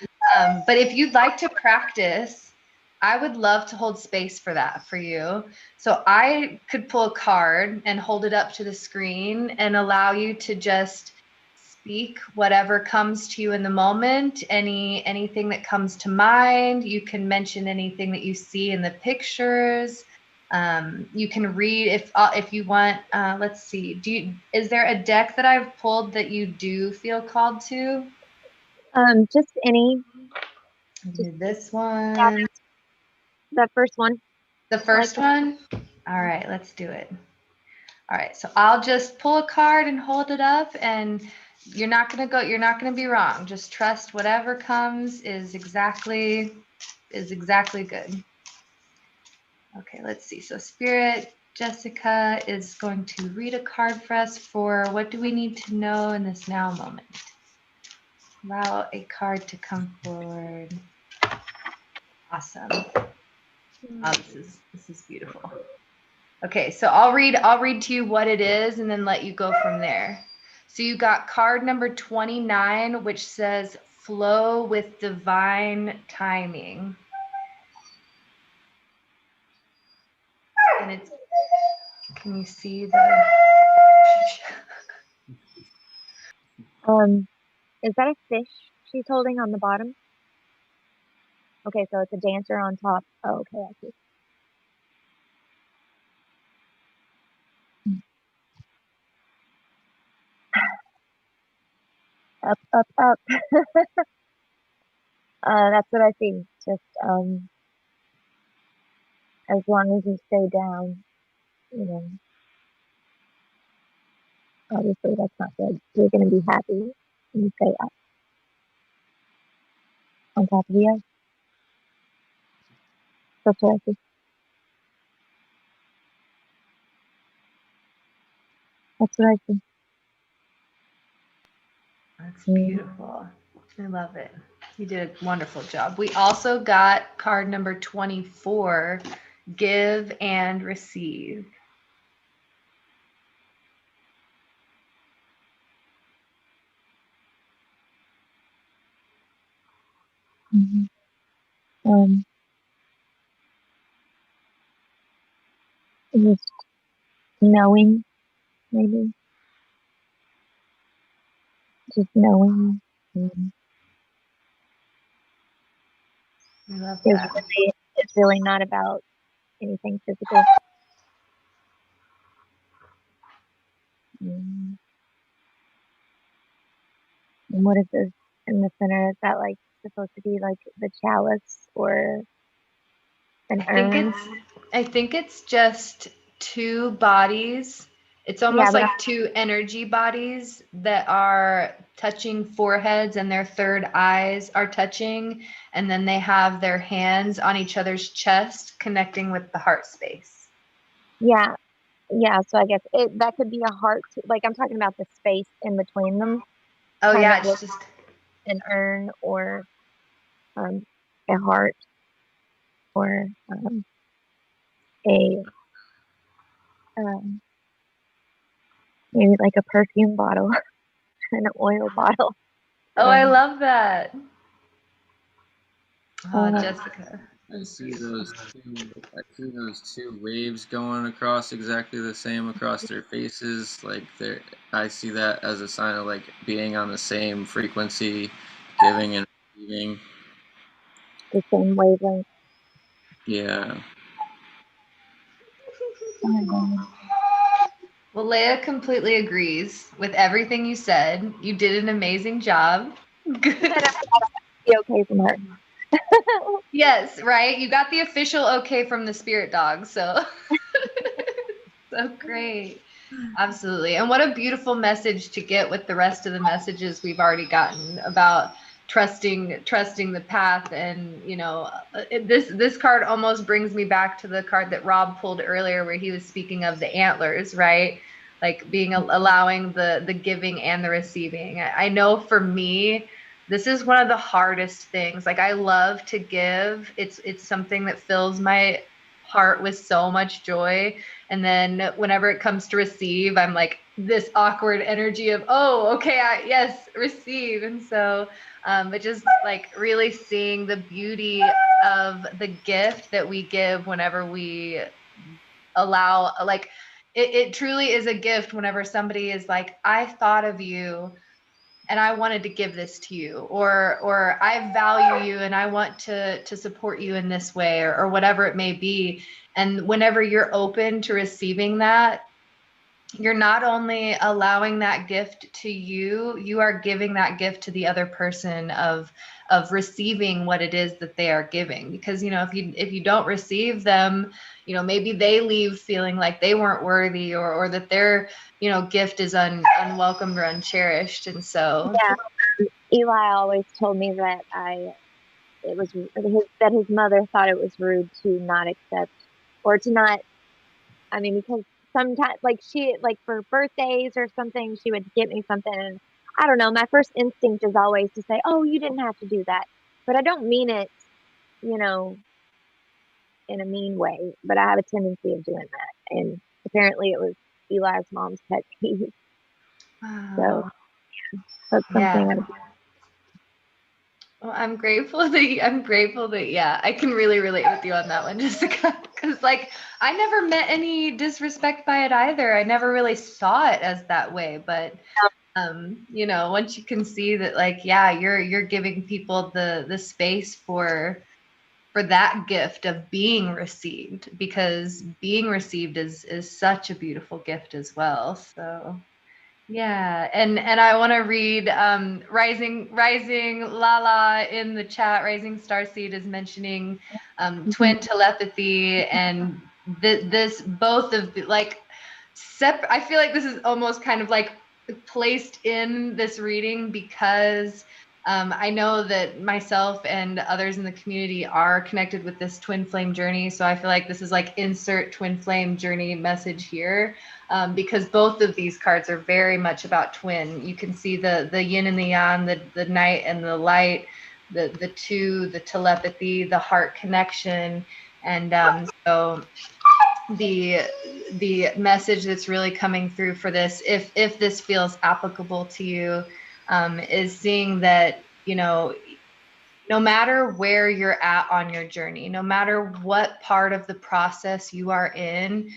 but if you'd like to practice, I would love to hold space for that for you. So I could pull a card and hold it up to the screen and allow you to just speak whatever comes to you in the moment, anything that comes to mind. You can mention anything that you see in the pictures. You can read if you want. Let's see. Is there a deck that I've pulled that you do feel called to? Just any, just Do this yeah, one. that first one. The I like first the one? All right, let's do it. All right, so I'll just pull a card and hold it up, and you're not gonna be wrong. Just trust whatever comes is exactly good. Okay, let's see. So Spirit, Jessica is going to read a card for us for what do we need to know in this now moment. Allow a card to come forward. Awesome. Oh, this is beautiful. Okay, so I'll read to you what it is and then let you go from there. So you got card number 29, which says flow with divine timing. And it's, can you see the Is that a fish she's holding on the bottom? Okay, so it's a dancer on top. Oh, okay, I see. Up, up, up. That's what I see. Just as long as you stay down, you know, obviously that's not good. You're gonna be happy when you stay up on top of the earth. That's what I see. That's what I see. That's beautiful. I love it. You did a wonderful job. We also got card number 24, give and receive. Mm-hmm. Just knowing, maybe just knowing. I love that. It's really not about anything physical. And what is this in the center? Is that like supposed to be like the chalice or an urn? I think it's just two bodies. It's Yeah, almost but like two energy bodies that are touching foreheads, and their third eyes are touching, and then they have their hands on each other's chest connecting with the heart space. yeah, yeah. So I guess that could be a heart. Like I'm talking about the space in between them, Oh kind yeah, of it's like just an urn or um, a heart or a um, maybe like a perfume bottle and an oil bottle. oh, I love that. Oh, Uh, Jessica. I see those two. I see those two waves going across exactly the same across their faces. Like they're. I see that as a sign of like being on the same frequency, giving and receiving. the same wavelength. Yeah. Oh my God. Well, Leia completely agrees with everything you said. You did an amazing job. Good. Be okay from her. Yes, right. You got the official okay from the spirit dog. So, so great. Absolutely. And what a beautiful message to get with the rest of the messages we've already gotten about trusting the path. And this card almost brings me back to the card that Rob pulled earlier where he was speaking of the antlers, right? Like being allowing the giving and the receiving. I know for me, this is one of the hardest things. Like I love to give. It's something that fills my heart with so much joy. And then whenever it comes to receive, I'm like this awkward energy of, oh, okay, yes, receive. And so, but just like really seeing the beauty of the gift that we give whenever we allow, like, it truly is a gift whenever somebody is like, I thought of you and I wanted to give this to you, or I value you and I want to support you in this way, or whatever it may be. And whenever you're open to receiving that, you're not only allowing that gift to you, you are giving that gift to the other person of receiving what it is that they are giving. Because if you don't receive them, maybe they leave feeling like they weren't worthy, or that their gift is unwelcomed or uncherished. And so Yeah. Eli always told me that that his mother thought it was rude to not accept or to not. I mean, because sometimes like for birthdays or something, she would get me something, and I don't know. My first instinct is always to say, "Oh, you didn't have to do that," but I don't mean it, you know, in a mean way. But I have a tendency of doing that, and apparently it was Eli's mom's pet peeve. So wow. that's something. Yeah. Well, I'm grateful that yeah, I can really relate with you on that one, Jessica. Because like I never met any disrespect by it either. I never really saw it as that way. But once you can see that, like, yeah, you're giving people the space for that gift of being received, because being received is such a beautiful gift as well. So yeah, and I want to read Rising Lala in the chat. Rising Starseed is mentioning twin telepathy, and this both of like I feel like this is almost kind of like placed in this reading because I know that myself and others in the community are connected with this twin flame journey. So I feel like this is like insert twin flame journey message here, because both of these cards are very much about twin. You can see the yin and the yang, the night and the light, the two, the telepathy, the heart connection. And so the message that's really coming through for this, if this feels applicable to you, is seeing that no matter where you're at on your journey, no matter what part of the process you are in,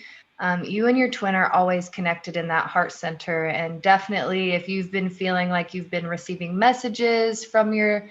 You and your twin are always connected in that heart center. And definitely, if you've been feeling like you've been receiving messages from your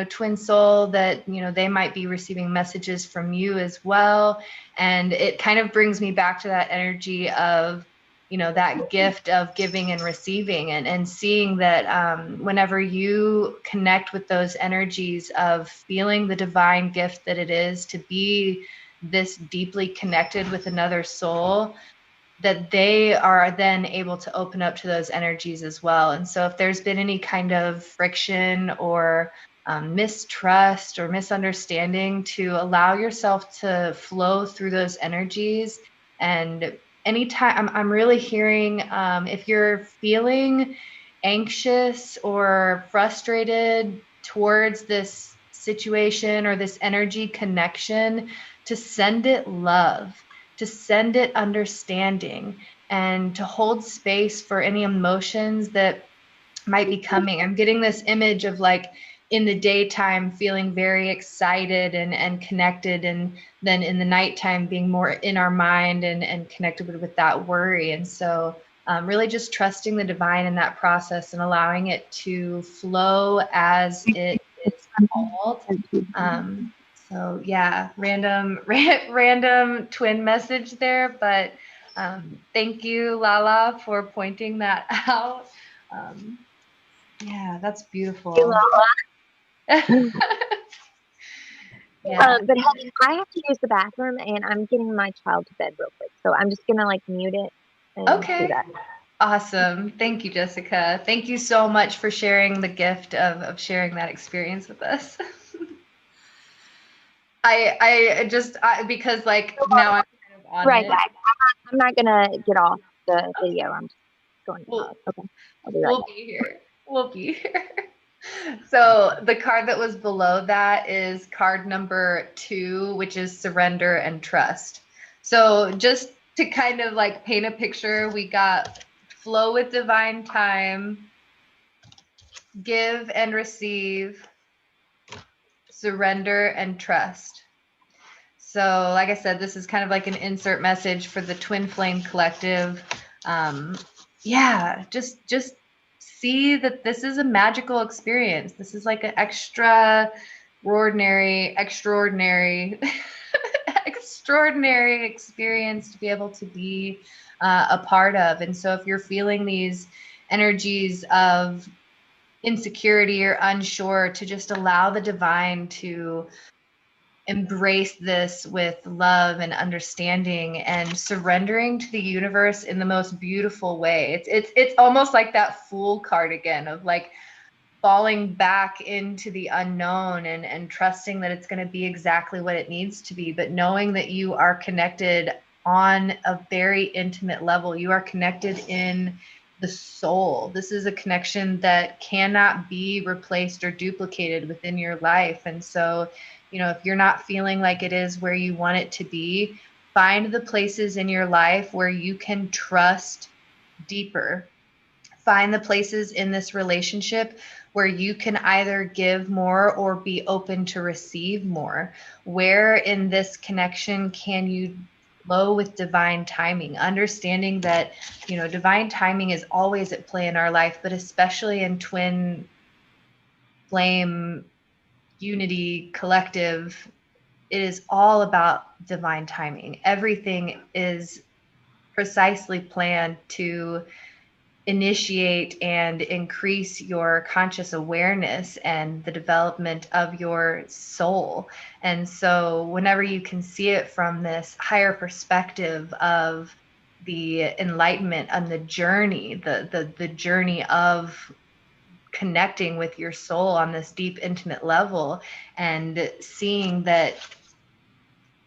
twin soul, that they might be receiving messages from you as well. And it kind of brings me back to that energy of that gift of giving and receiving, and seeing that whenever you connect with those energies of feeling the divine gift that it is to be this deeply connected with another soul, that they are then able to open up to those energies as well. And so if there's been any kind of friction or mistrust or misunderstanding, to allow yourself to flow through those energies. And anytime, I'm really hearing, if you're feeling anxious or frustrated towards this situation or this energy connection, to send it love, to send it understanding, and to hold space for any emotions that might be coming. I'm getting this image of like in the daytime feeling very excited and connected, and then in the nighttime being more in our mind and connected with that worry. And so really just trusting the divine in that process and allowing it to flow as it is called. So yeah, random twin message there, but thank you, Lala, for pointing that out. Yeah, that's beautiful. Yeah. But Helen, I have to use the bathroom, and I'm getting my child to bed real quick, so I'm just gonna like mute it and do that. Awesome. Thank you, Jessica. Thank you so much for sharing the gift of sharing that experience with us. Because like now I'm kind of on right. it. I'm not gonna get off the video. I'm just going to pause. Okay. I'll be right back. We'll be here. So the card that was below that is card number 2, which is surrender and trust. So just to kind of like paint a picture, we got flow with divine time, give and receive, surrender and trust. So like I said, this is kind of like an insert message for the Twin Flame Collective. Just see that this is a magical experience. This is like an extraordinary extraordinary experience to be able to be a part of. And so if you're feeling these energies of insecurity or unsure, to just allow the divine to embrace this with love and understanding and surrendering to the universe in the most beautiful way. It's almost like that Fool card again, of like falling back into the unknown and trusting that it's going to be exactly what it needs to be, but knowing that you are connected on a very intimate level. You are connected in the soul. This is a connection that cannot be replaced or duplicated within your life. And so if you're not feeling like it is where you want it to be, find the places in your life where you can trust deeper. Find the places in this relationship where you can either give more or be open to receive more. Where in this connection can you flow with divine timing, understanding that, divine timing is always at play in our life, but especially in twin flame unity collective, it is all about divine timing. Everything is precisely planned to initiate and increase your conscious awareness and the development of your soul. And so whenever you can see it from this higher perspective of the enlightenment and the journey, the journey of connecting with your soul on this deep, intimate level, and seeing that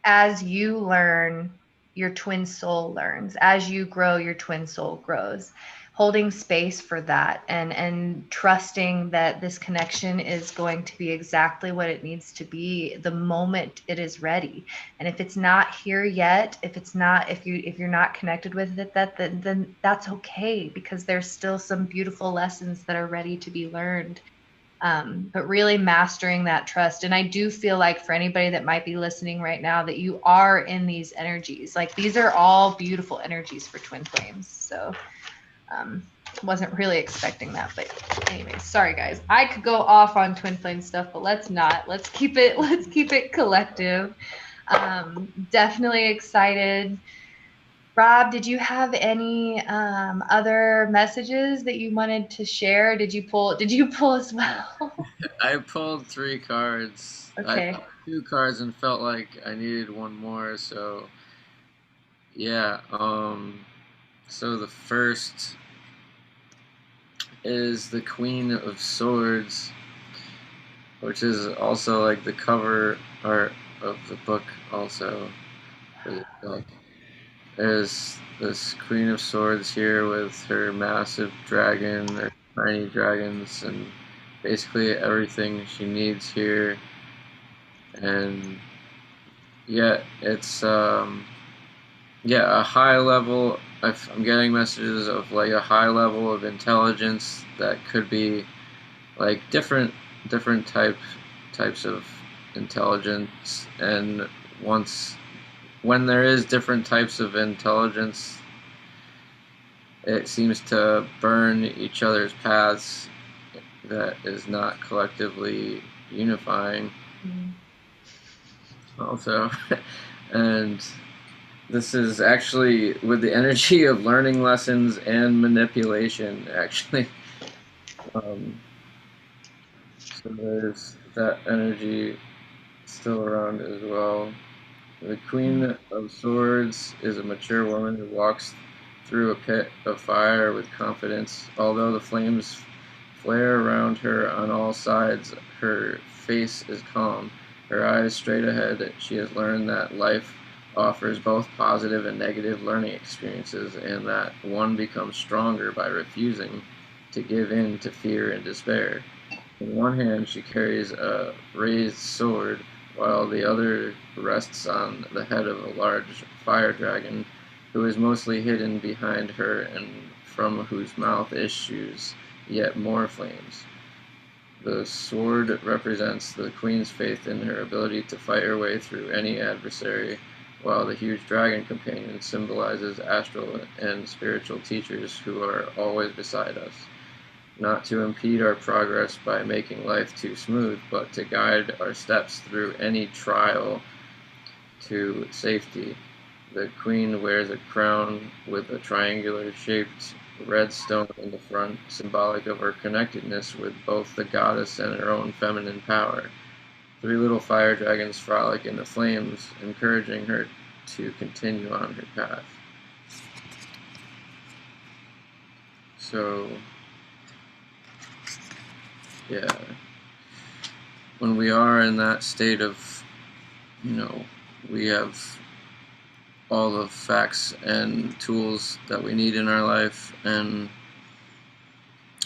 as you learn, your twin soul learns. As you grow, your twin soul grows. Holding space for that and trusting that this connection is going to be exactly what it needs to be the moment it is ready. And if it's not here yet, if you're not connected with it, then that's okay, because there's still some beautiful lessons that are ready to be learned. But really mastering that trust. And I do feel like for anybody that might be listening right now, that you are in these energies. Like these are all beautiful energies for twin flames. So wasn't really expecting that, but anyways, sorry guys. I could go off on twin flame stuff, but let's not. Let's keep it collective. Definitely excited. Rob, did you have any other messages that you wanted to share? Did you pull as well? I pulled 3 cards. Okay. I pulled 2 cards and felt like I needed one more. So yeah. So the first is the Queen of Swords, which is also like the cover art of the book. Also, for the book. There's this Queen of Swords here with her massive dragon, or tiny dragons, and basically everything she needs here. And yeah, it's a high level. I'm getting messages of like a high level of intelligence that could be like different types of intelligence, and when there is different types of intelligence, it seems to burn each other's paths. That is not collectively unifying. Also, and this is actually with the energy of learning lessons and manipulation, actually. So there's that energy still around as well. The Queen of Swords is a mature woman who walks through a pit of fire with confidence. Although the flames flare around her on all sides, her face is calm, her eyes straight ahead. She has learned that life offers both positive and negative learning experiences, and that one becomes stronger by refusing to give in to fear and despair. In one hand, she carries a raised sword, while the other rests on the head of a large fire dragon, who is mostly hidden behind her and from whose mouth issues yet more flames. The sword represents the queen's faith in her ability to fight her way through any adversary, while the huge dragon companion symbolizes astral and spiritual teachers who are always beside us, not to impede our progress by making life too smooth, but to guide our steps through any trial to safety. The queen wears a crown with a triangular-shaped red stone in the front, symbolic of her connectedness with both the goddess and her own feminine power. 3 little fire dragons frolic in the flames, encouraging her to continue on her path. So, yeah, when we are in that state of, we have all the facts and tools that we need in our life, and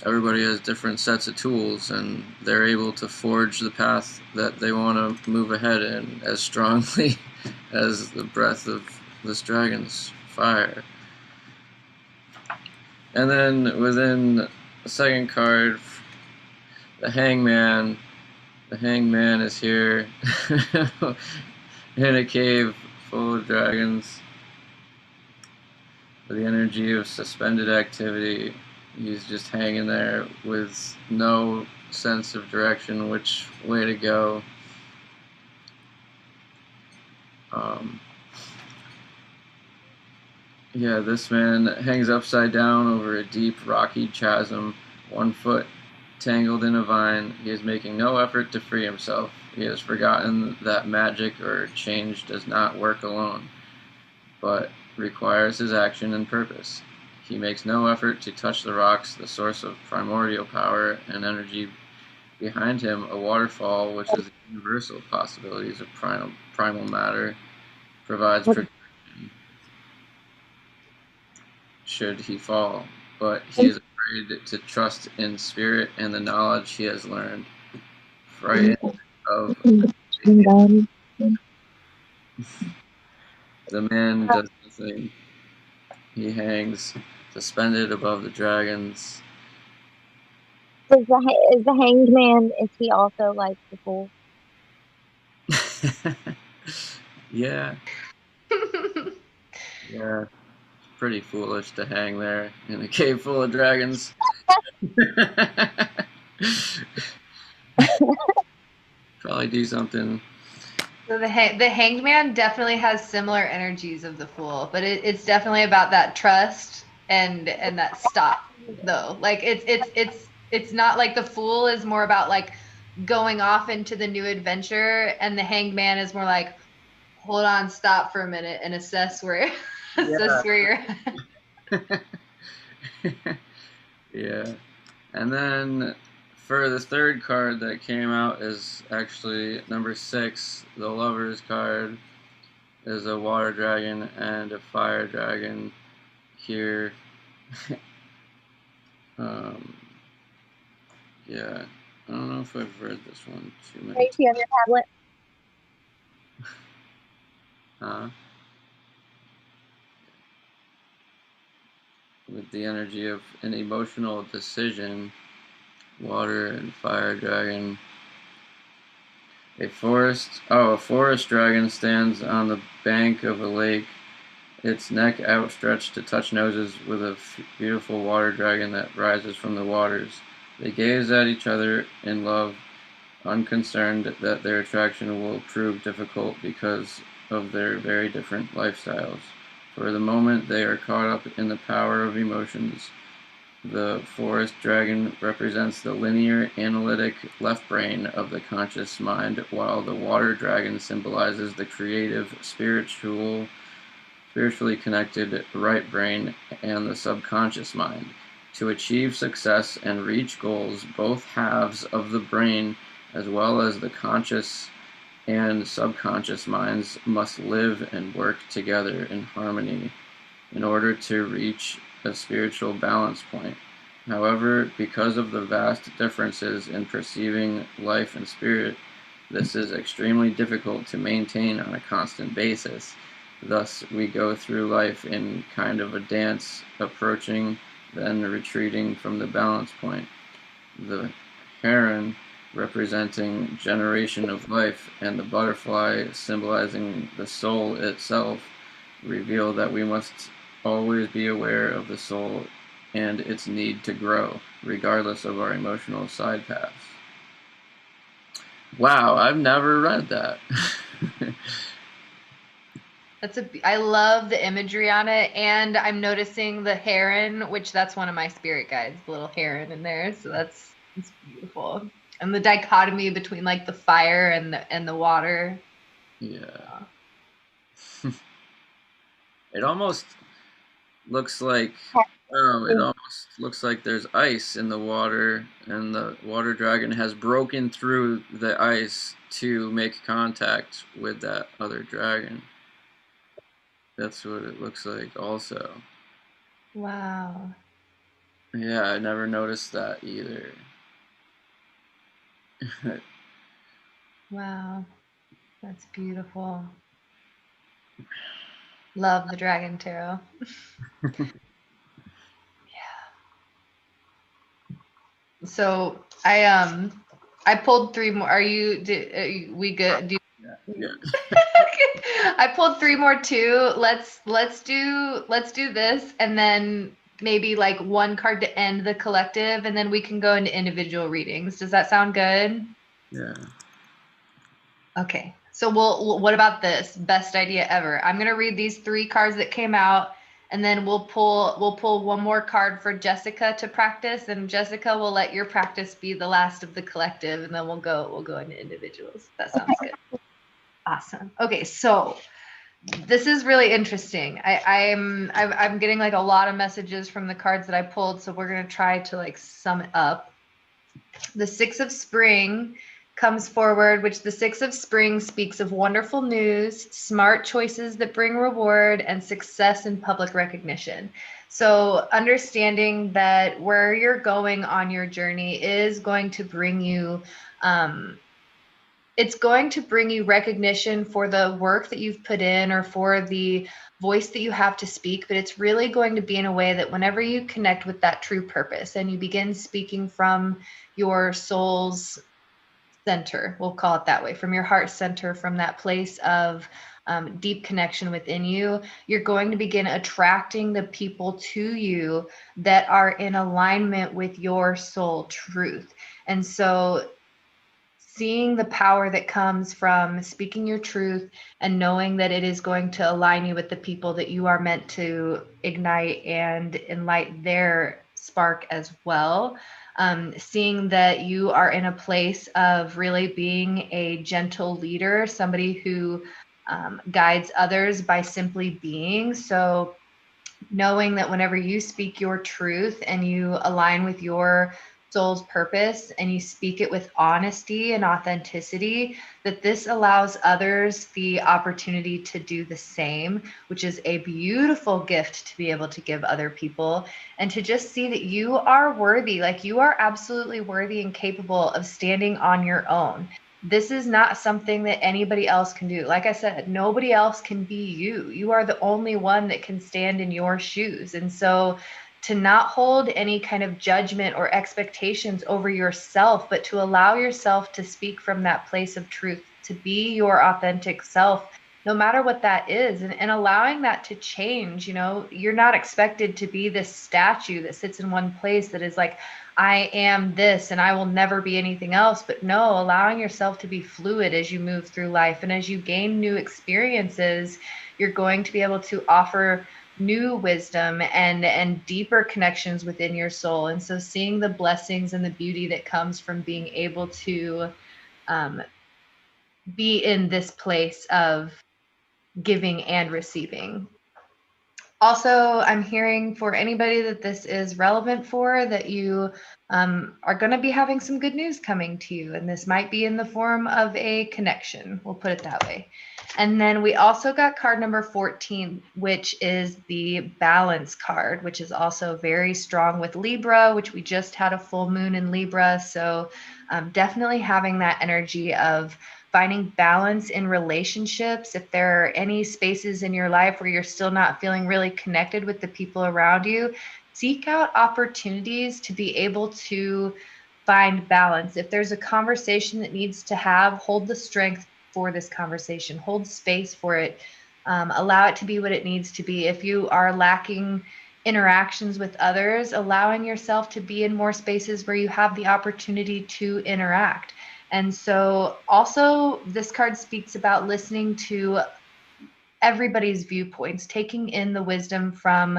everybody has different sets of tools, and they're able to forge the path that they want to move ahead in as strongly as the breath of this dragon's fire. And then within the second card, the Hangman. The Hangman is here in a cave full of dragons. With the energy of suspended activity, he's just hanging there with no sense of direction, which way to go. This man hangs upside down over a deep, rocky chasm, 1 foot tangled in a vine. He is making no effort to free himself. He has forgotten that magic or change does not work alone, but requires his action and purpose. He makes no effort to touch the rocks, the source of primordial power and energy. Behind him, a waterfall, which is the universal possibilities of primal matter, provides protection should he fall, but he is afraid to trust in spirit and the knowledge he has learned. Frightened of the man does nothing. He hangs suspended above the dragons. Is the hanged man, is he also like the fool? Yeah, yeah. It's pretty foolish to hang there in a cave full of dragons. Probably do something. So the hanged man definitely has similar energies of the fool, but it's definitely about that trust and that stop though. Like it's not like the fool is more about like going off into the new adventure, and the hanged man is more like hold on, stop for a minute and assess where assess where you're at. Yeah. And then for the third card that came out is actually number 6, the Lover's card. Is a water dragon and a fire dragon here. Yeah, I don't know if I've read this one too many Right, do you have your tablet? times. With the energy of an emotional decision, water and fire dragon. A forest dragon stands on the bank of a lake, its neck outstretched to touch noses with a beautiful water dragon that rises from the waters. They gaze at each other in love, unconcerned that their attraction will prove difficult because of their very different lifestyles. For the moment, they are caught up in the power of emotions. The forest dragon represents the linear, analytic left brain of the conscious mind, while the water dragon symbolizes the creative, spiritually connected right brain and the subconscious mind. To achieve success and reach goals, both halves of the brain, as well as the conscious and subconscious minds, must live and work together in harmony in order to reach a spiritual balance point. However, because of the vast differences in perceiving life and spirit, this is extremely difficult to maintain on a constant basis. Thus, we go through life in kind of a dance, approaching, then retreating from the balance point. The heron, representing generation of life, and the butterfly, symbolizing the soul itself, reveal that we must always be aware of the soul and its need to grow, regardless of our emotional side paths. Wow, I've never read that. I love the imagery on it, and I'm noticing the heron, which that's one of my spirit guides, the little heron in there. So it's beautiful, and the dichotomy between like the fire and the water. Yeah. It almost looks like it almost looks like there's ice in the water, and the water dragon has broken through the ice to make contact with that other dragon. That's what it looks like also. Wow. Yeah, I never noticed that either. Wow. That's beautiful. Love the Dragon Tarot. Yeah. So I pulled 3 more. Are we good? Yeah. I pulled 3 more too. Let's do this, and then maybe like 1 card to end the collective, and then we can go into individual readings. Does that sound good? Yeah. Okay. So what about this? Best idea ever. I'm gonna read these 3 cards that came out, and then we'll pull 1 more card for Jessica to practice, and Jessica will let your practice be the last of the collective, and then we'll go into individuals. That sounds good. Awesome. Okay, so this is really interesting. I'm getting like a lot of messages from the cards that I pulled, so we're gonna try to like sum it up. The 6 of Spring comes forward, which the 6 of Spring speaks of wonderful news, smart choices that bring reward, and success and public recognition. So understanding that where you're going on your journey is going to bring you it's going to bring you recognition for the work that you've put in or for the voice that you have to speak, but it's really going to be in a way that whenever you connect with that true purpose and you begin speaking from your soul's center, we'll call it that way, from your heart center, from that place of deep connection within you, you're going to begin attracting the people to you that are in alignment with your soul truth. And so seeing the power that comes from speaking your truth and knowing that it is going to align you with the people that you are meant to ignite and enlighten their spark as well. Seeing that you are in a place of really being a gentle leader, somebody who guides others by simply being. So knowing that whenever you speak your truth and you align with your soul's purpose and you speak it with honesty and authenticity, that this allows others the opportunity to do the same, which is a beautiful gift to be able to give other people, and to just see that you are worthy, like you are absolutely worthy and capable of standing on your own. This is not something that anybody else can do. Like I said, nobody else can be you. You are the only one that can stand in your shoes. And so to not hold any kind of judgment or expectations over yourself, but to allow yourself to speak from that place of truth, to be your authentic self, no matter what that is, and allowing that to change. You know, you're not expected to be this statue that sits in one place that is like, I am this and I will never be anything else. But no, allowing yourself to be fluid as you move through life. And as you gain new experiences, you're going to be able to offer new wisdom and deeper connections within your soul. And so seeing the blessings and the beauty that comes from being able to be in this place of giving and receiving. Also, I'm hearing for anybody that this is relevant for, that you are going to be having some good news coming to you. And this might be in the form of a connection. We'll put it that way. And then we also got card number 14, which is the balance card, which is also very strong with Libra, which we just had a full moon in Libra. So definitely having that energy of finding balance in relationships. If there are any spaces in your life where you're still not feeling really connected with the people around you, seek out opportunities to be able to find balance. If there's a conversation that needs to have, hold the strength for this conversation, hold space for it, allow it to be what it needs to be. If you are lacking interactions with others, allowing yourself to be in more spaces where you have the opportunity to interact. And so also this card speaks about listening to everybody's viewpoints, taking in the wisdom from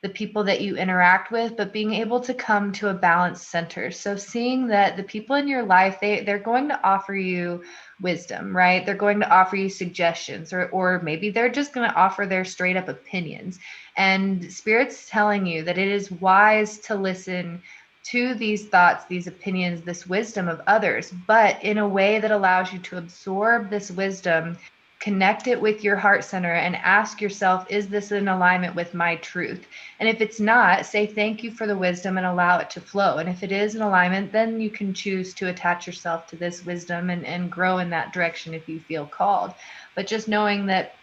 the people that you interact with, but being able to come to a balanced center. So seeing that the people in your life, they're going to offer you wisdom, right? They're going to offer you suggestions, or maybe they're just going to offer their straight up opinions. And Spirit's telling you that it is wise to listen to these thoughts, these opinions, this wisdom of others, but in a way that allows you to absorb this wisdom, connect it with your heart center, and ask yourself, is this in alignment with my truth? And if it's not, say thank you for the wisdom and allow it to flow. And if it is in alignment, then you can choose to attach yourself to this wisdom and grow in that direction if you feel called. But just knowing that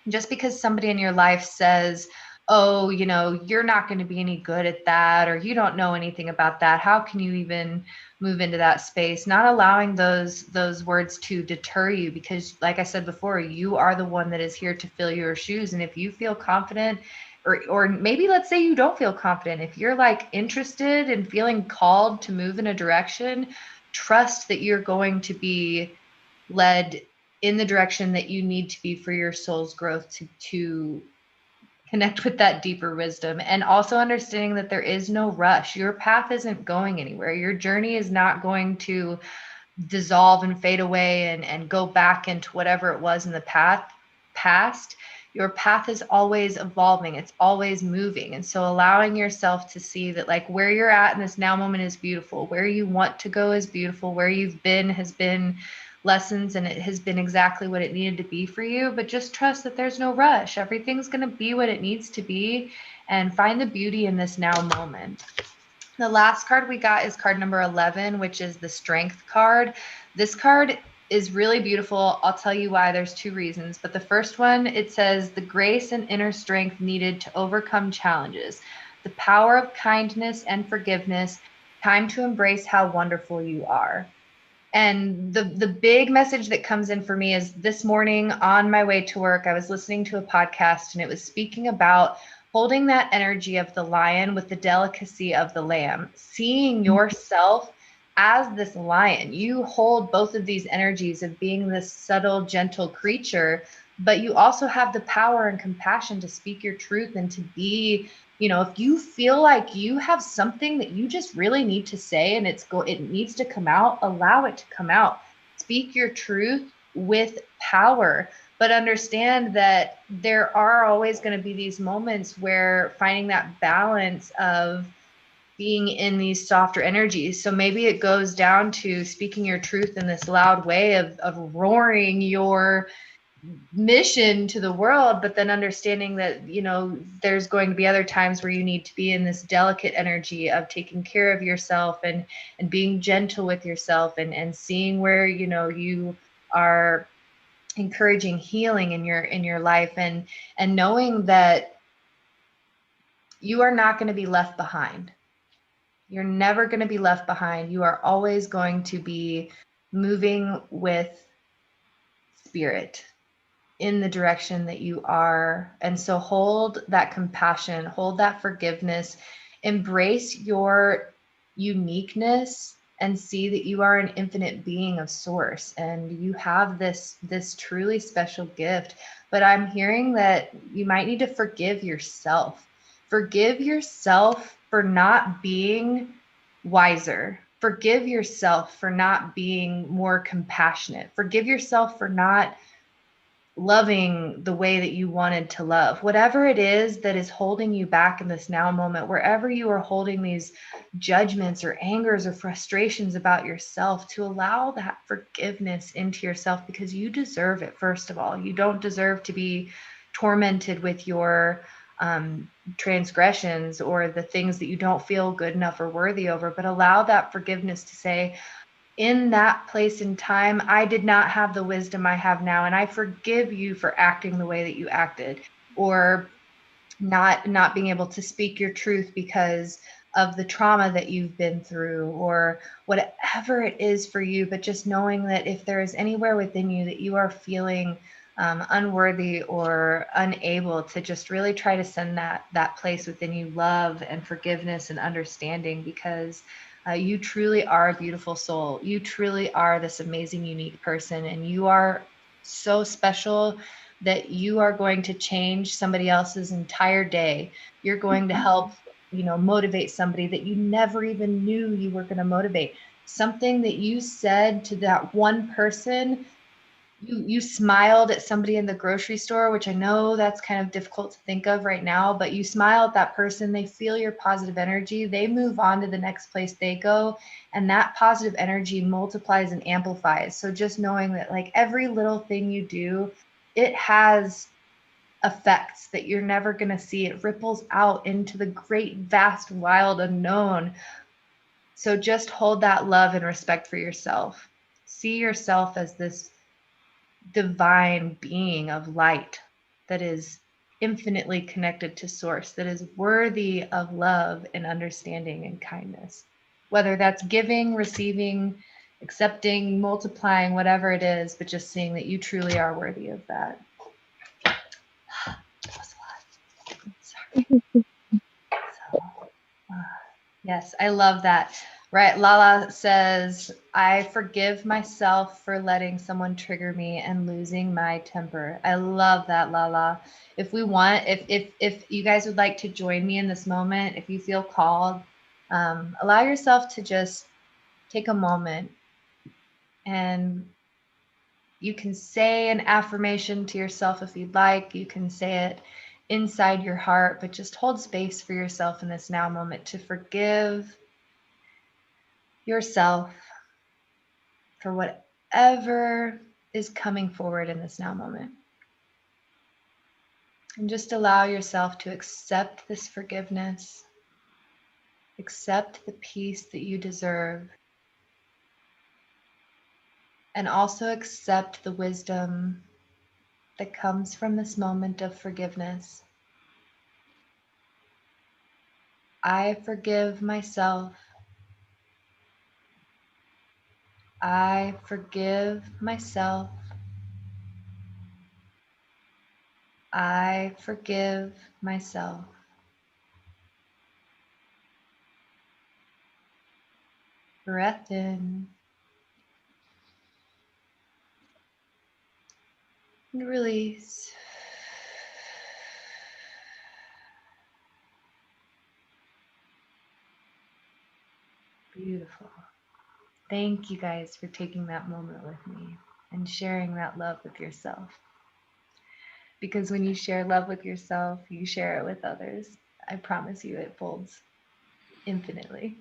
just because somebody in your life says, oh, you know, you're not going to be any good at that, or you don't know anything about that, how can you even move into that space? Not allowing those words to deter you, because like I said before, you are the one that is here to fill your shoes. And if you feel confident, or maybe let's say you don't feel confident, if you're like interested and feeling called to move in a direction, trust that you're going to be led in the direction that you need to be for your soul's growth, to connect with that deeper wisdom. And also understanding that there is no rush. Your path isn't going anywhere. Your journey is not going to dissolve and fade away and go back into whatever it was in the past. Your path is always evolving. It's always moving. And so allowing yourself to see that, like, where you're at in this now moment is beautiful. Where you want to go is beautiful. Where you've been has been lessons, and it has been exactly what it needed to be for you. But just trust that there's no rush. Everything's going to be what it needs to be, and find the beauty in this now moment. The last card we got is card number 11, which is the Strength card. This card is really beautiful. I'll tell you why. There's two reasons. But the first one, it says the grace and inner strength needed to overcome challenges, the power of kindness and forgiveness, time to embrace how wonderful you are. And the big message that comes in for me is this morning on my way to work, I was listening to a podcast and it was speaking about holding that energy of the lion with the delicacy of the lamb, seeing yourself as this lion. You hold both of these energies of being this subtle, gentle creature, but you also have the power and compassion to speak your truth and to be, if you feel like you have something that you just really need to say and it needs to come out, allow it to come out. Speak your truth with power, but understand that there are always going to be these moments where finding that balance of being in these softer energies. So maybe it goes down to speaking your truth in this loud way of roaring your mission to the world, but then understanding that there's going to be other times where you need to be in this delicate energy of taking care of yourself and being gentle with yourself and seeing where you are encouraging healing in your life and knowing that you are not going to be left behind. You're never going to be left behind. You are always going to be moving with spirit in the direction that you are. And so hold that compassion, hold that forgiveness, embrace your uniqueness and see that you are an infinite being of source and you have this truly special gift. But I'm hearing that you might need to forgive yourself. Forgive yourself for not being wiser. Forgive yourself for not being more compassionate. Forgive yourself for not loving the way that you wanted to love. Whatever it is that is holding you back in this now moment, wherever you are holding these judgments or angers or frustrations about yourself, to allow that forgiveness into yourself because you deserve it. First of all, you don't deserve to be tormented with your transgressions or the things that you don't feel good enough or worthy over, but allow that forgiveness to say, in that place in time, I did not have the wisdom I have now, and I forgive you for acting the way that you acted, or not being able to speak your truth because of the trauma that you've been through, or whatever it is for you. But just knowing that if there is anywhere within you that you are feeling unworthy or unable, to just really try to send that place within you love and forgiveness and understanding, because you truly are a beautiful soul. You truly are this amazing, unique person, and you are so special that you are going to change somebody else's entire day. You're going to help, motivate somebody that you never even knew you were going to motivate. Something that you said to that one person, you smiled at somebody in the grocery store, which I know that's kind of difficult to think of right now, but you smile at that person, they feel your positive energy, they move on to the next place they go, and that positive energy multiplies and amplifies. So just knowing that like every little thing you do, it has effects that you're never going to see. It ripples out into the great, vast, wild unknown. So just hold that love and respect for yourself. See yourself as this divine being of light that is infinitely connected to source, that is worthy of love and understanding and kindness. Whether that's giving, receiving, accepting, multiplying, whatever it is, but just seeing that you truly are worthy of that. That was a lot. Sorry. Yes, I love that. Right. Lala says, I forgive myself for letting someone trigger me and losing my temper. I love that, Lala. If we want, if you guys would like to join me in this moment, if you feel called, allow yourself to just take a moment, and you can say an affirmation to yourself if you'd like. You can say it inside your heart, but just hold space for yourself in this now moment to forgive yourself for whatever is coming forward in this now moment. And just allow yourself to accept this forgiveness, accept the peace that you deserve, and also accept the wisdom that comes from this moment of forgiveness. I forgive myself. I forgive myself. I forgive myself. Breath in and release. Beautiful. Thank you guys for taking that moment with me and sharing that love with yourself. Because when you share love with yourself, you share it with others. I promise you it folds infinitely.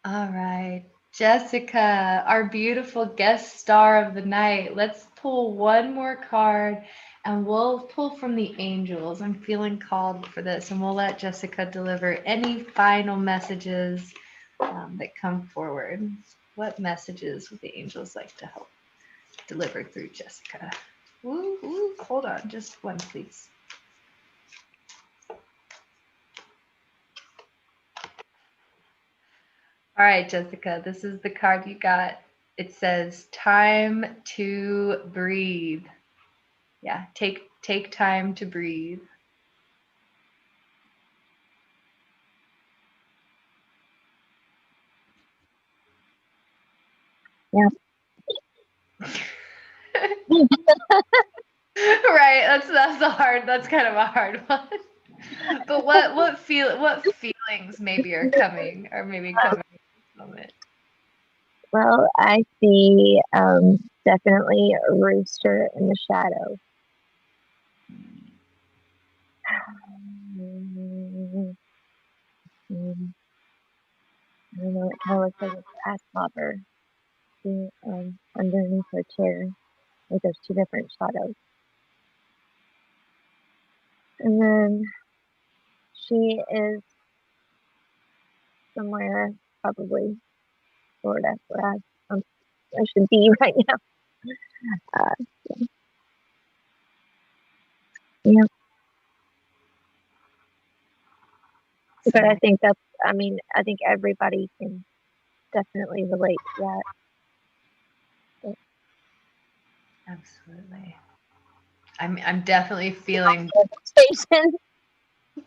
All right, Jessica, our beautiful guest star of the night. Let's pull one more card and we'll pull from the angels. I'm feeling called for this, and we'll let Jessica deliver any final messages that come forward. What messages would the angels like to help deliver through Jessica? Ooh, hold on, just one, please. All right, Jessica, this is the card you got. It says time to breathe. Yeah, take time to breathe. Yeah. Right, that's kind of a hard one. But what feelings maybe are coming at this moment? Well, I see definitely a rooster in the shadow. I don't know, it kind of looks like a grasshopper underneath her chair. Like there's two different shadows. And then she is somewhere, probably Florida, where I should be right now. Yeah. But I think I think everybody can definitely relate to that. Absolutely. I'm definitely feeling Vacation.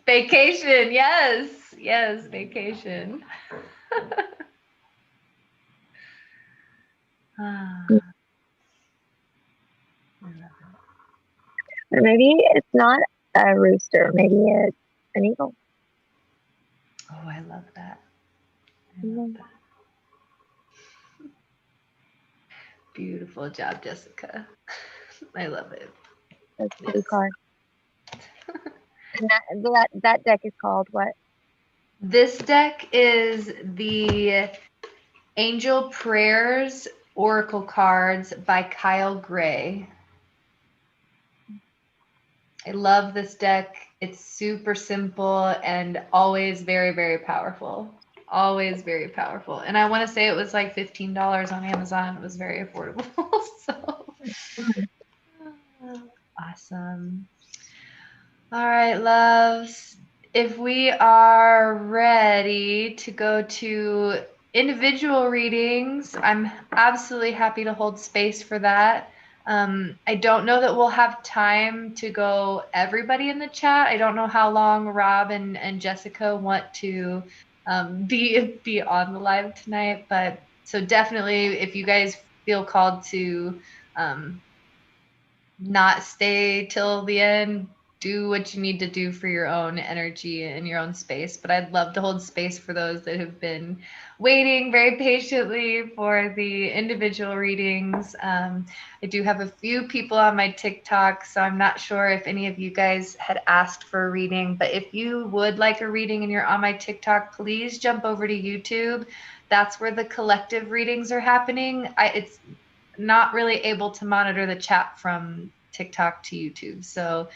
vacation. Yes, vacation. Ah, I love it. Or maybe it's not a rooster, maybe it's an eagle. Oh, I love that. I love that. Beautiful job, Jessica. I love it. That's a pretty card. And that deck is called what? This deck is the Angel Prayers Oracle cards by Kyle Gray. I love this deck. It's super simple and always very, very powerful. Always very powerful. And I want to say it was like $15 on Amazon. It was very affordable. So awesome. All right, loves. If we are ready to go to individual readings, I'm absolutely happy to hold space for that. I don't know that we'll have time to go everybody in the chat. I don't know how long Rob and Jessica want to be on the live tonight, but so definitely if you guys feel called to not stay till the end, do what you need to do for your own energy and your own space. But I'd love to hold space for those that have been waiting very patiently for the individual readings. I do have a few people on my TikTok, so I'm not sure if any of you guys had asked for a reading, but if you would like a reading and you're on my TikTok, please jump over to YouTube. That's where the collective readings are happening. It's not really able to monitor the chat from TikTok to YouTube. So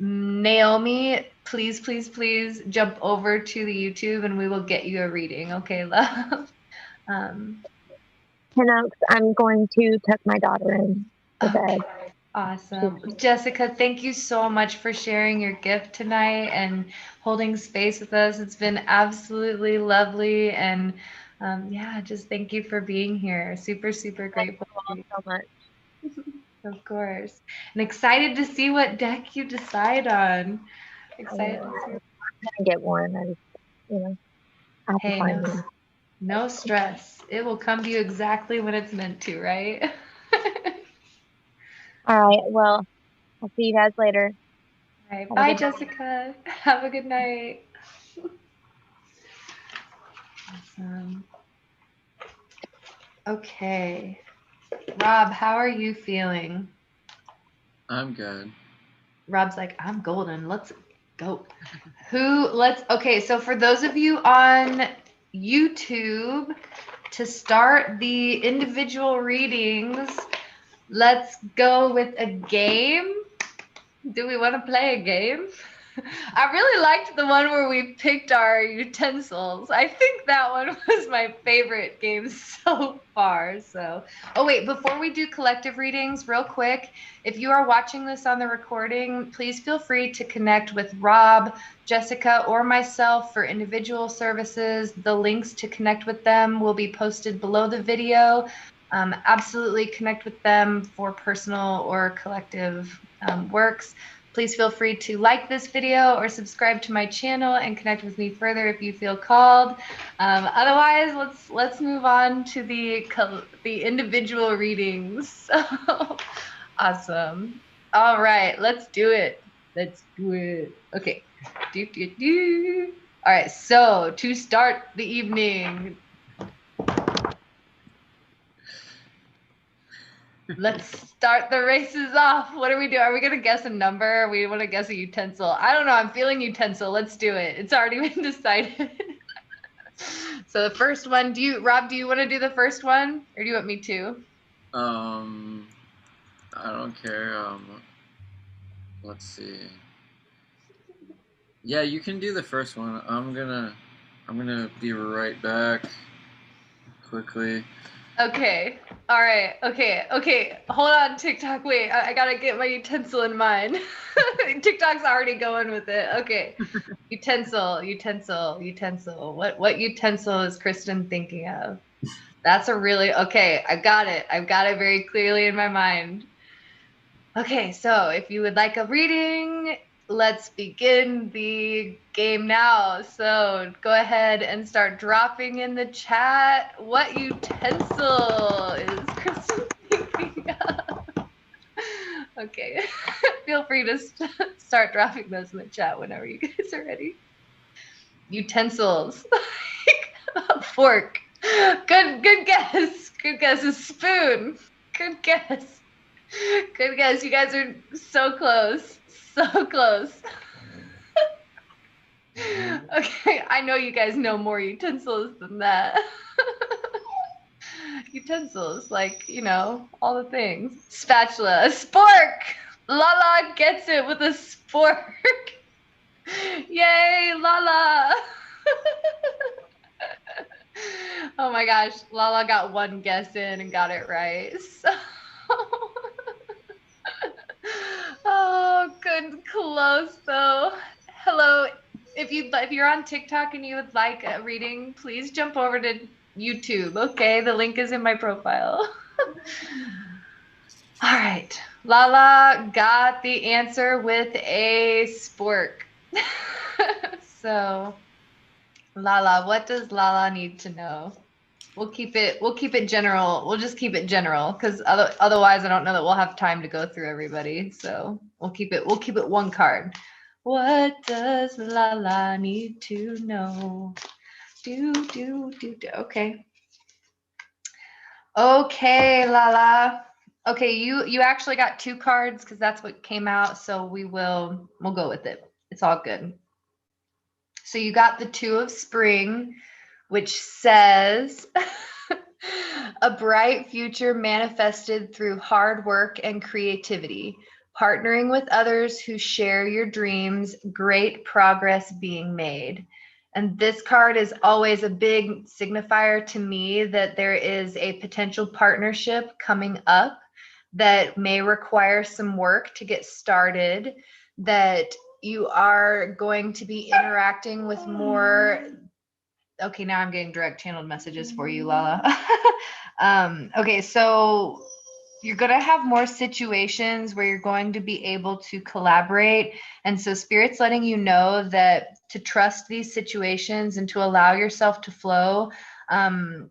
Naomi, please, please, please jump over to the YouTube and we will get you a reading. Okay, love. 10 Oaks, I'm going to tuck my daughter in the bed. Awesome. Jessica, thank you so much for sharing your gift tonight and holding space with us. It's been absolutely lovely. And yeah, just thank you for being here. Super, super grateful. Thank you all so much. Of course. And excited to see what deck you decide on. Excited to see. I'm gonna get one. I just, I have to Hey, find one. no stress. It will come to you exactly when it's meant to, right? All right. Well, I'll see you guys later. All right. Have a Bye, good night. Jessica. Have a good night. Awesome. Okay. Rob, how are you feeling? I'm good. Rob's like, I'm golden. Let's go. Okay, so for those of you on YouTube, to start the individual readings, let's go with a game. Do we want to play a game? I really liked the one where we picked our utensils. I think that one was my favorite game so far. So, oh wait, before we do collective readings, real quick, if you are watching this on the recording, please feel free to connect with Rob, Jessica, or myself for individual services. The links to connect with them will be posted below the video. Absolutely connect with them for personal or collective works. Please feel free to like this video or subscribe to my channel and connect with me further if you feel called. Otherwise, let's move on to the individual readings. So, awesome. All right, let's do it. Let's do it. Okay. All right, so to start the evening, let's start the races off. What do we do? Are we going to guess a number? We want to guess a utensil. I don't know. I'm feeling utensil. Let's do it. It's already been decided. So the first one, Rob, do you want to do the first one or do you want me to? I don't care. Let's see. Yeah, you can do the first one. I'm gonna be right back quickly. Okay. All right. Okay. Hold on, TikTok. Wait, I gotta get my utensil in mind. TikTok's already going with it. Okay. Utensil. What utensil is Kristen thinking of? That's okay. I've got it very clearly in my mind. Okay, so if you would like a reading, let's begin the game now. So go ahead and start dropping in the chat what utensil is Kristen thinking of. Okay, feel free to start dropping those in the chat whenever you guys are ready. Utensils, a fork. Good guess. Good guess. A spoon. Good guess. Good guess. You guys are so close. So close. Okay, I know you guys know more utensils than that. Utensils, like, all the things. Spatula, a spork. Lala gets it with a spork. Yay, Lala. Oh my gosh, Lala got one guess in and got it right. So... Oh, good, close though. Hello, if you're on TikTok and you would like a reading, please jump over to YouTube. Okay, the link is in my profile. All right, Lala got the answer with a spork. So, Lala, what does Lala need to know? We'll keep it general. We'll just keep it general because otherwise I don't know that we'll have time to go through everybody. So we'll keep it one card. What does Lala need to know? Okay. Okay, Lala. Okay, you actually got two cards because that's what came out. So we'll go with it. It's all good. So you got the Two of Spring, which says a bright future manifested through hard work and creativity. partnering with others who share your dreams, great progress being made. And this card is always a big signifier to me that there is a potential partnership coming up that may require some work to get started, that you are going to be interacting with more. Okay, now I'm getting direct channeled messages for you, Lala. Okay, so you're going to have more situations where you're going to be able to collaborate. And so Spirit's letting you know that to trust these situations and to allow yourself to flow. But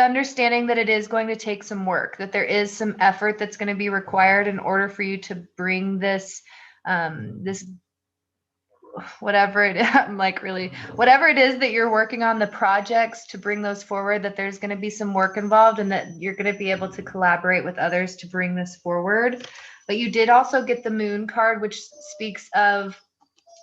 understanding that it is going to take some work, that there is some effort that's going to be required in order for you to bring this this whatever it I'm like really whatever it is that you're working on, the projects, to bring those forward, that there's going to be some work involved and that you're going to be able to collaborate with others to bring this forward. But you did also get the Moon card, which speaks of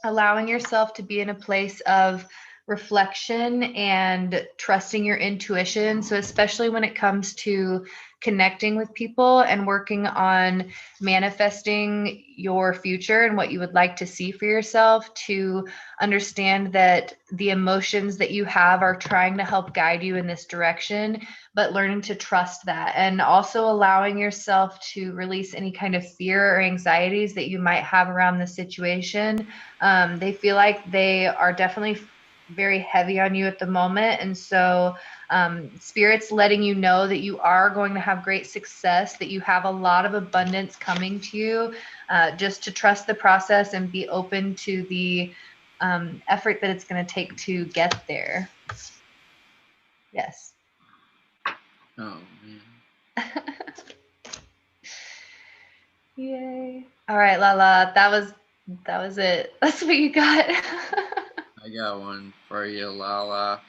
allowing yourself to be in a place of reflection and trusting your intuition. So especially when it comes to connecting with people and working on manifesting your future and what you would like to see for yourself, to understand that the emotions that you have are trying to help guide you in this direction, but learning to trust that, and also allowing yourself to release any kind of fear or anxieties that you might have around the situation. They feel like they are definitely very heavy on you at the moment. And so Spirit's letting you know that you are going to have great success, that you have a lot of abundance coming to you, just to trust the process and be open to the effort that it's going to take to get there. Yes. Oh, man. Yay. All right, Lala, that was it. That's what you got. I got one for you, Lala.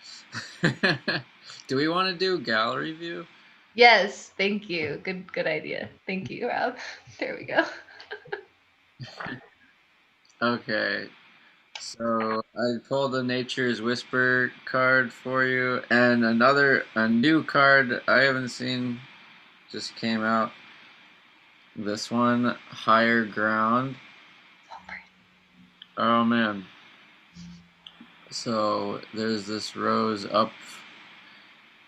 Do we want to do gallery view? Yes, thank you. Good idea. Thank you, Rob. There we go. Okay, so I pulled the Nature's Whisper card for you, and a new card I haven't seen just came out. This one, Higher Ground. Oh man. So there's this rose up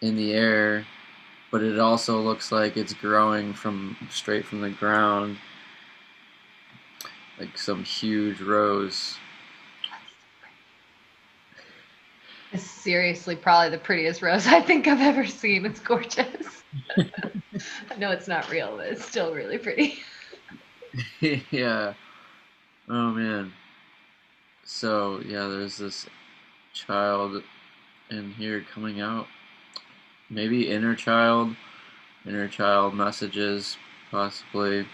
in the air, but it also looks like it's growing straight from the ground, like some huge rose. It's seriously probably the prettiest rose I think I've ever seen. It's gorgeous. I know it's not real, but it's still really pretty. Yeah. Oh man. So yeah, there's this child in here coming out. Maybe inner child messages, possibly.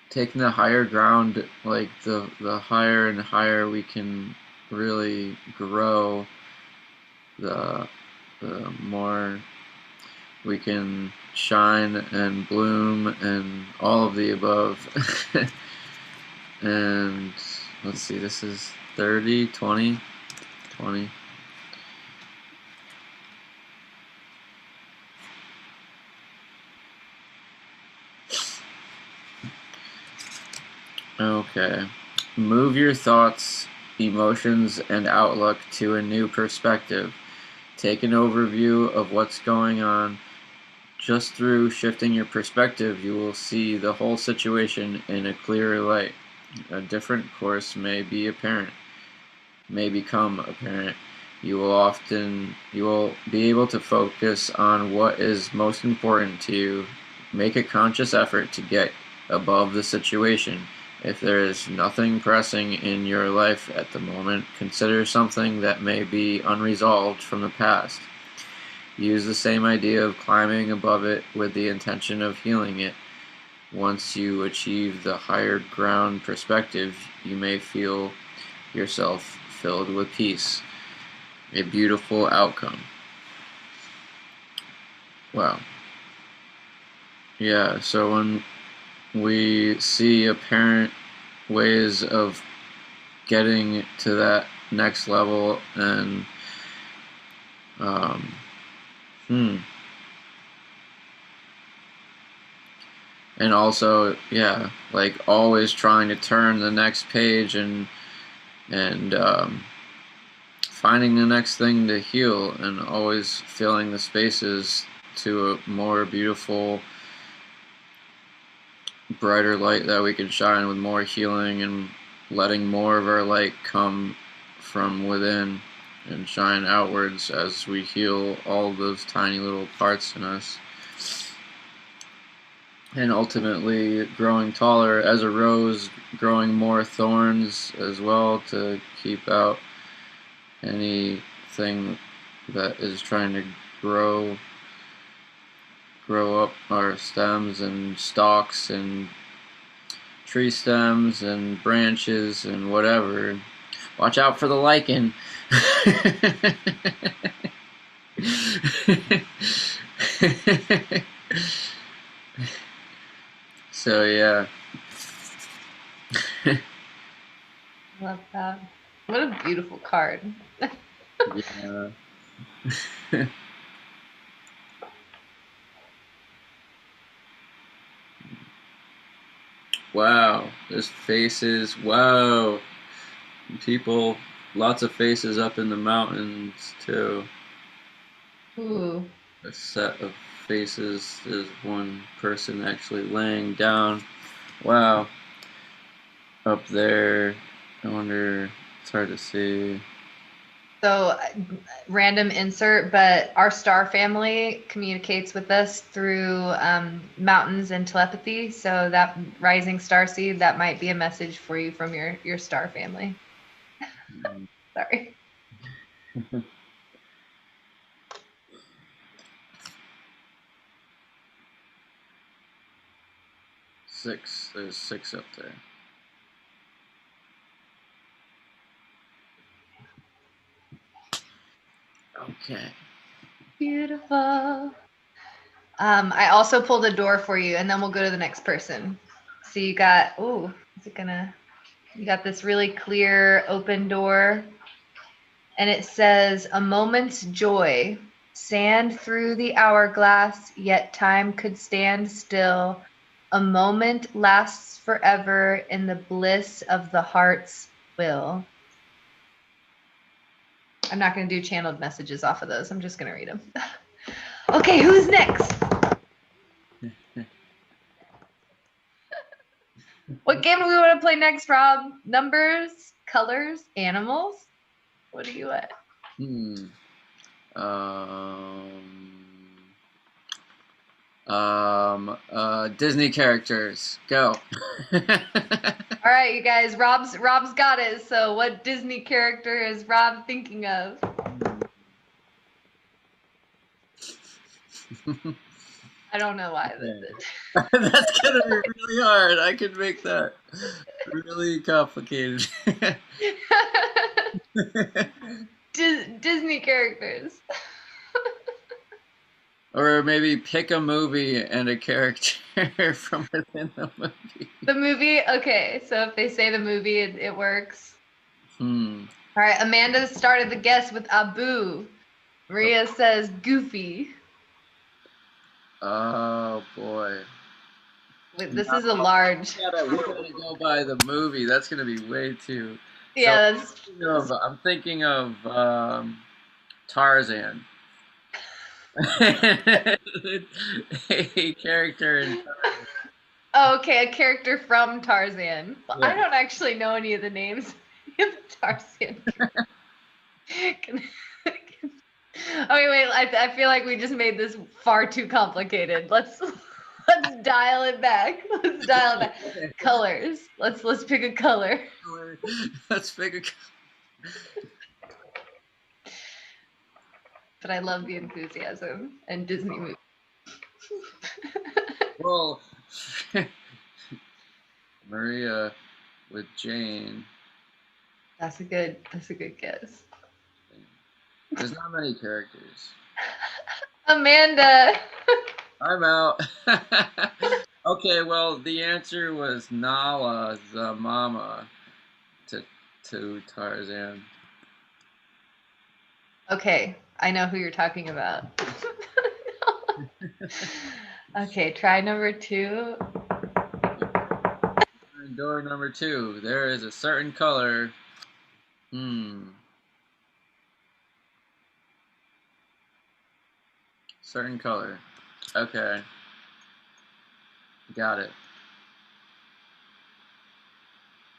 Taking the higher ground, like the higher and higher we can really grow, the more we can shine and bloom and all of the above. And let's see, this is 30, 20, 20. Okay. Move your thoughts, emotions, and outlook to a new perspective. Take an overview of what's going on. Just through shifting your perspective, you will see the whole situation in a clearer light. A different course may become apparent. You will be able to focus on what is most important to you. Make a conscious effort to get above the situation. If there is nothing pressing in your life at the moment, consider something that may be unresolved from the past. Use the same idea of climbing above it with the intention of healing it. Once you achieve the higher ground perspective, you may feel yourself filled with peace. A beautiful outcome. Wow. Yeah, so when we see apparent ways of getting to that next level, and and also, yeah, like always trying to turn the next page and finding the next thing to heal, and always filling the spaces to a more beautiful, brighter light that we can shine with more healing, and letting more of our light come from within and shine outwards as we heal all those tiny little parts in us. And ultimately growing taller as a rose, growing more thorns as well to keep out anything that is trying to grow up our stems and stalks and tree stems and branches and whatever. Watch out for the lichen. So yeah. Love that. What a beautiful card. Yeah. Wow, there's faces. Wow, people, lots of faces up in the mountains too. Ooh. A set of faces. There's one person actually laying down. Wow. Up there. I wonder, it's hard to see. So, random insert, but our star family communicates with us through mountains and telepathy. So that rising star seed, that might be a message for you from your star family. Sorry. 6. There's 6 up there. Okay. Beautiful. I also pulled a door for you, and then we'll go to the next person. So you got, you got this really clear open door, and it says, a moment's joy, sand through the hourglass, yet time could stand still. A moment lasts forever in the bliss of the heart's will. I'm not going to do channeled messages off of those. I'm just going to read them. Okay, who's next? What game do we want to play next, Rob? Numbers, colors, animals? What do you want? Disney characters. Go. All right, you guys. Rob's got it. So, what Disney character is Rob thinking of? I don't know why. That's gonna be really hard. I could make that really complicated. Disney characters. Or maybe pick a movie and a character from within the movie. The movie? Okay, so if they say the movie, it works. All right, Amanda started the guess with Abu. Maria says Goofy. Oh boy. This is a large. We gotta go by the movie. That's gonna be way too. Yeah, so I'm thinking of Tarzan. A character in Tarzan. Oh, okay, a character from Tarzan. Well, yeah. I don't actually know any of the names of Tarzan. Wait. I feel like we just made this far too complicated. Let's dial it back. Let's dial it back. Colors. Let's pick a color. Let's pick a color. But I love the enthusiasm and Disney movies. Well, Maria with Jane. That's a good guess. There's not many characters. Amanda. I'm out. Okay, well, the answer was Nala, the mama, to Tarzan. Okay, I know who you're talking about. Okay, try number 2. door number 2. There is a certain color. Certain color. Okay. Got it.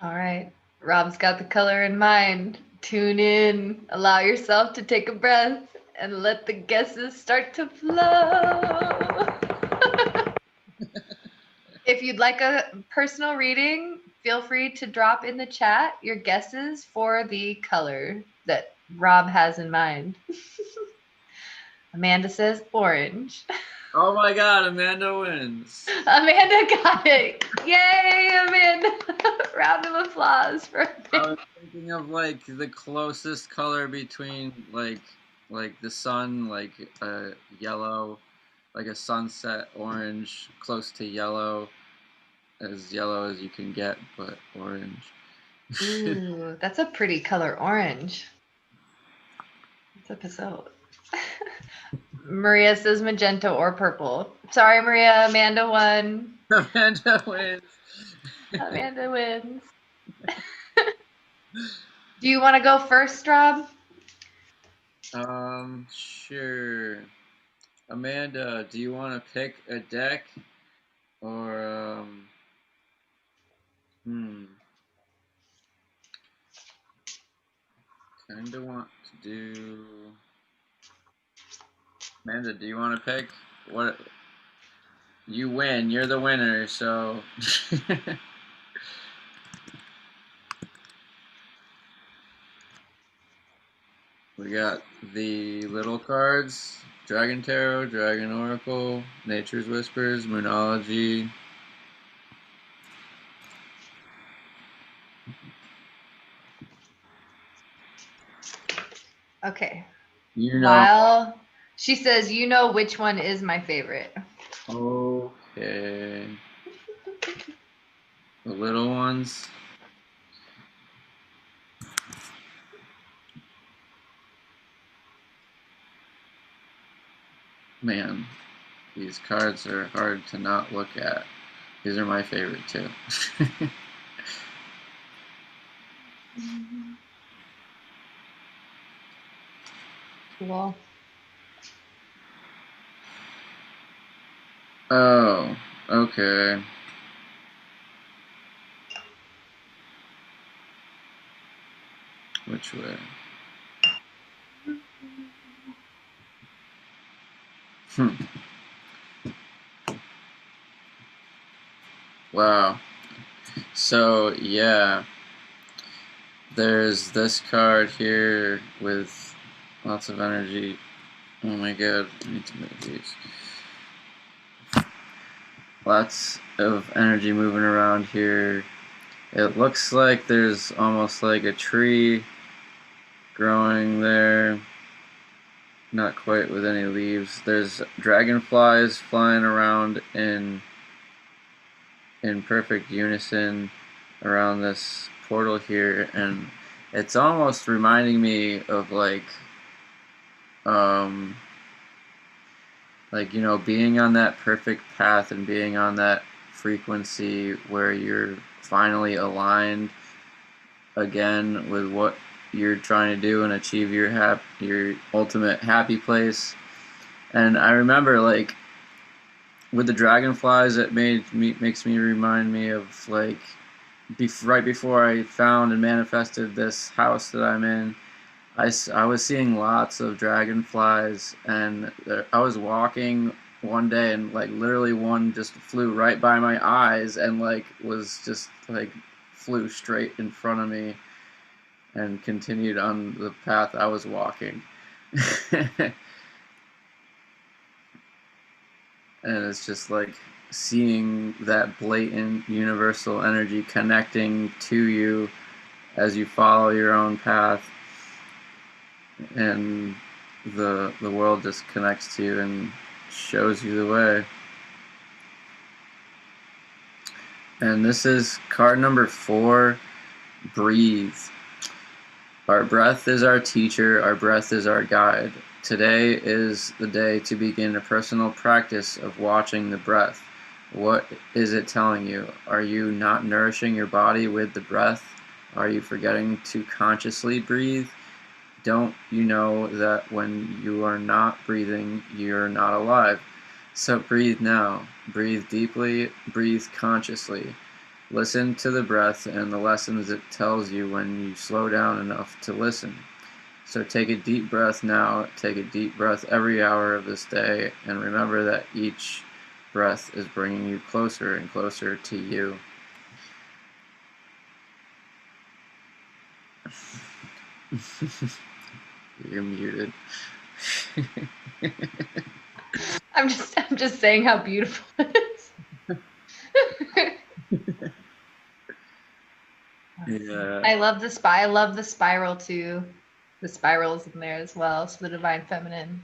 All right. Rob's got the color in mind. Tune in. Allow yourself to take a breath and let the guesses start to flow. If you'd like a personal reading, feel free to drop in the chat your guesses for the color that Rob has in mind. Amanda says orange. Oh my God, Amanda wins. Amanda got it. Yay, Amanda. Round of applause for I Amanda. was thinking of like the closest color between like the sun, like yellow, like a sunset orange, close to yellow as you can get, but orange. Ooh, that's a pretty color, orange. What's episode? Maria says magenta or purple. Sorry, Maria. Amanda won. Amanda wins. Amanda wins. Do you want to go first, Rob? Sure. Amanda, do you want to pick a deck or kind of want to do. Amanda, do you want to pick what? You win. You're the winner. So. We got the little cards: Dragon Tarot, Dragon Oracle, Nature's Whispers, Moonology. Okay. You know. While she says, you know which one is my favorite. Okay. The little ones. Man, these cards are hard to not look at. These are my favorite too. Cool. Oh, okay. Which way? Wow. So, yeah. There's this card here with lots of energy. Oh my god, I need to move these. Lots of energy moving around here. It looks like there's almost like a tree growing there. Not quite with any leaves. There's dragonflies flying around in perfect unison around this portal here, and it's almost reminding me of like you know, being on that perfect path and being on that frequency where you're finally aligned again with what you're trying to do and achieve your ultimate happy place. And I remember like with the dragonflies, it makes me remind me of like right before I found and manifested this house that I'm in. I was seeing lots of dragonflies, and I was walking one day, and like literally one just flew right by my eyes and like was just like flew straight in front of me and continued on the path I was walking. And it's just like seeing that blatant universal energy connecting to you as you follow your own path, and the world just connects to you and shows you the way. And this is card number 4, breathe. Our breath is our teacher, our breath is our guide. Today is the day to begin a personal practice of watching the breath. What is it telling you? Are you not nourishing your body with the breath? Are you forgetting to consciously breathe? Don't you know that when you are not breathing, you're not alive? So breathe now. Breathe deeply. Breathe consciously. Listen to the breath and the lessons it tells you when you slow down enough to listen. So take a deep breath now. Take a deep breath every hour of this day, and remember that each breath is bringing you closer and closer to you. You're muted. I'm just saying how beautiful it is. Yeah. I love the spiral too. The spirals in there as well. So the divine feminine.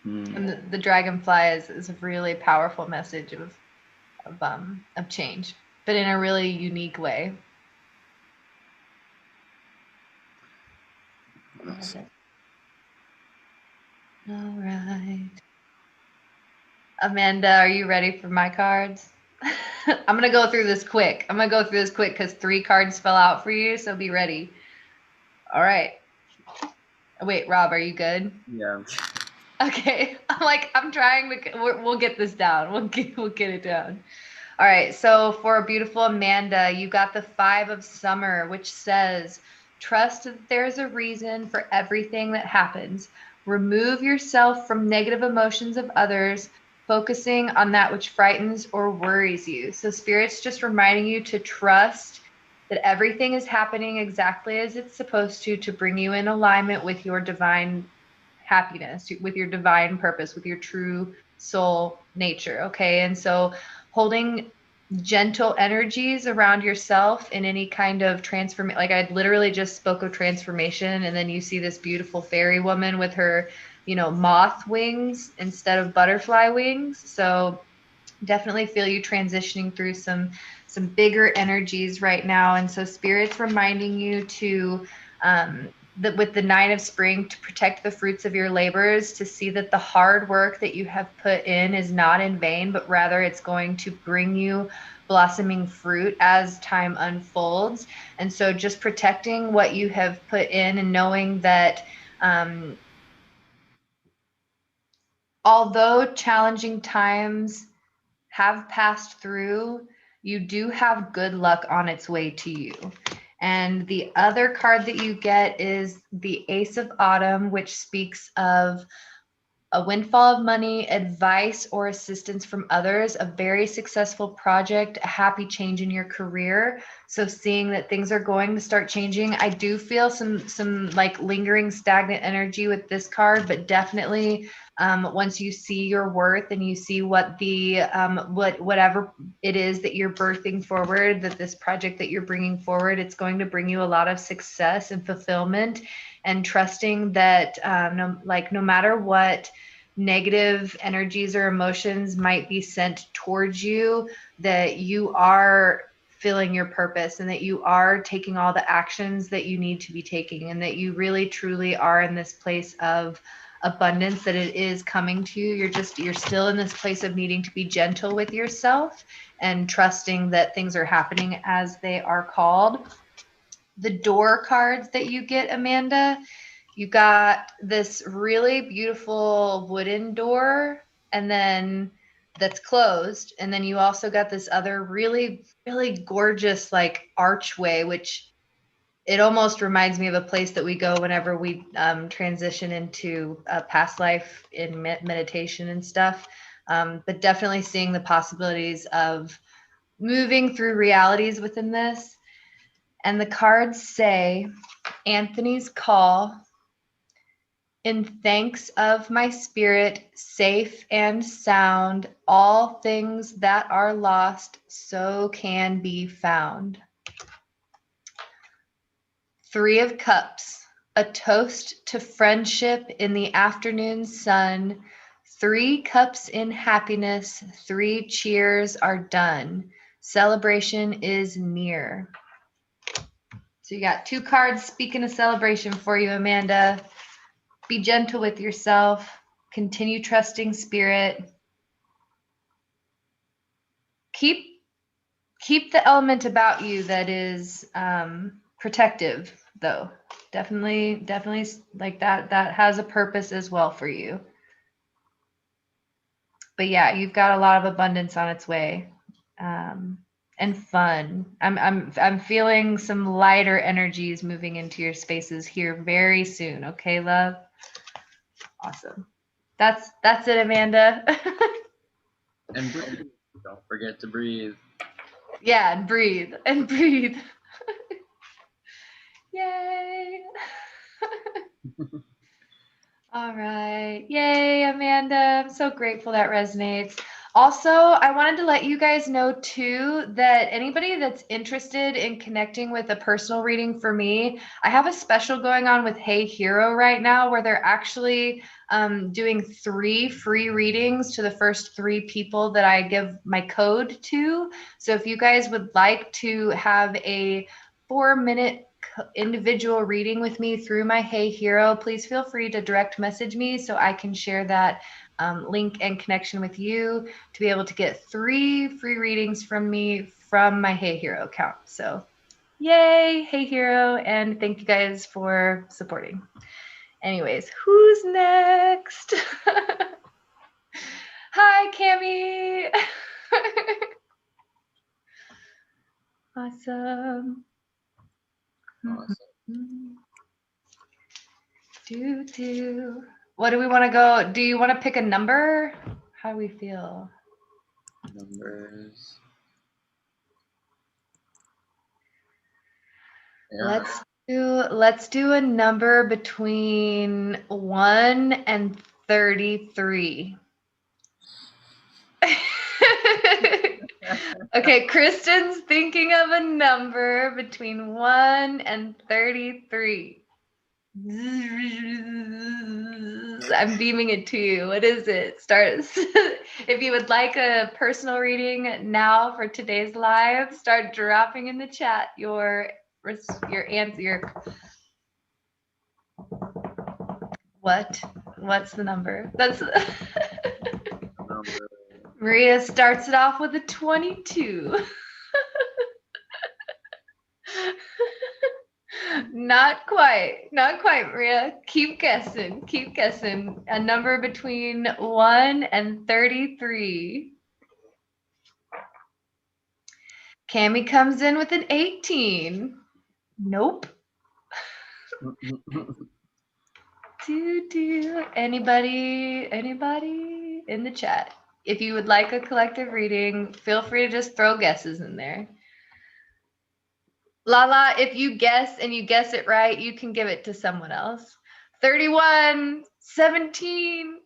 And the dragonfly is a really powerful message of change, but in a really unique way. Awesome. All right. Amanda, are you ready for my cards? I'm going to go through this quick. Because 3 cards fell out for you, so be ready. All right. Wait, Rob, are you good? Yeah. Okay. I'm trying to, we'll get this down. We'll get it down. All right. So for a beautiful Amanda, you got the 5 of Summer, which says, trust that there's a reason for everything that happens. Remove yourself from negative emotions of others, focusing on that which frightens or worries you. So Spirit's just reminding you to trust that everything is happening exactly as it's supposed to bring you in alignment with your divine happiness, with your divine purpose, with your true soul nature. Okay. And so holding gentle energies around yourself in any kind of transformation. Like I literally just spoke of transformation, and then you see this beautiful fairy woman with her, moth wings instead of butterfly wings. So definitely feel you transitioning through some bigger energies right now. And so Spirit's reminding you to that with the 9 of Spring, to protect the fruits of your labors, to see that the hard work that you have put in is not in vain, but rather it's going to bring you blossoming fruit as time unfolds. And so just protecting what you have put in, and knowing that although challenging times have passed through, you do have good luck on its way to you. And the other card that you get is the Ace of Autumn, which speaks of a windfall of money, advice, or assistance from others, a very successful project, a happy change in your career. So seeing that things are going to start changing. I do feel some like lingering stagnant energy with this card, but definitely once you see your worth and you see what the whatever it is that you're birthing forward, that this project that you're bringing forward, it's going to bring you a lot of success and fulfillment, and trusting that no matter what negative energies or emotions might be sent towards you, that you are filling your purpose, and that you are taking all the actions that you need to be taking, and that you really truly are in this place of abundance, that it is coming to you. You're still in this place of needing to be gentle with yourself and trusting that things are happening as they are called. The door cards that you get, Amanda, you got this really beautiful wooden door, and then that's closed. And then you also got this other really, really gorgeous like archway, which it almost reminds me of a place that we go whenever we transition into a past life in meditation and stuff. But definitely seeing the possibilities of moving through realities within this. And the cards say, Anthony's call, in thanks of my spirit, safe and sound, all things that are lost so can be found. 3 of Cups, a toast to friendship in the afternoon sun. 3 cups in happiness, 3 cheers are done. Celebration is near. So you got 2 cards speaking of celebration for you, Amanda. Be gentle with yourself. Continue trusting Spirit. keep the element about you that is protective, though. Definitely like that has a purpose as well for you. But yeah, you've got a lot of abundance on its way, and fun. I'm feeling some lighter energies moving into your spaces here very soon. Okay, love. Awesome. That's it, Amanda. And breathe. Don't forget to breathe. Yeah, and breathe and breathe. Yay. All right. Yay, Amanda. I'm so grateful that resonates. Also, I wanted to let you guys know too that anybody that's interested in connecting with a personal reading for me, I have a special going on with Hey Hero right now where they're actually doing 3 free readings to the first 3 people that I give my code to. So if you guys would like to have a 4-minute individual reading with me through my Hey Hero, please feel free to direct message me so I can share that link and connection with you to be able to get 3 free readings from me from my Hey Hero account. So yay, Hey Hero, and thank you guys for supporting. Anyways, who's next? Hi, Cami. Awesome. What do we want to go? Do you want to pick a number? How do we feel? Numbers. Yeah. Let's do a number between 1 and 33. Okay, Kristen's thinking of a number between 1 and 33. I'm beaming it to you. What is it? If you would like a personal reading now for today's live, start dropping in the chat your answer. What's the number? That's Maria starts it off with a 22. Not quite, Maria. Keep guessing. A number between 1 and 33. Cami comes in with an 18. Nope. Anybody in the chat? If you would like a collective reading, feel free to just throw guesses in there. Lala, if you guess and you guess it right, you can give it to someone else. 31, 17.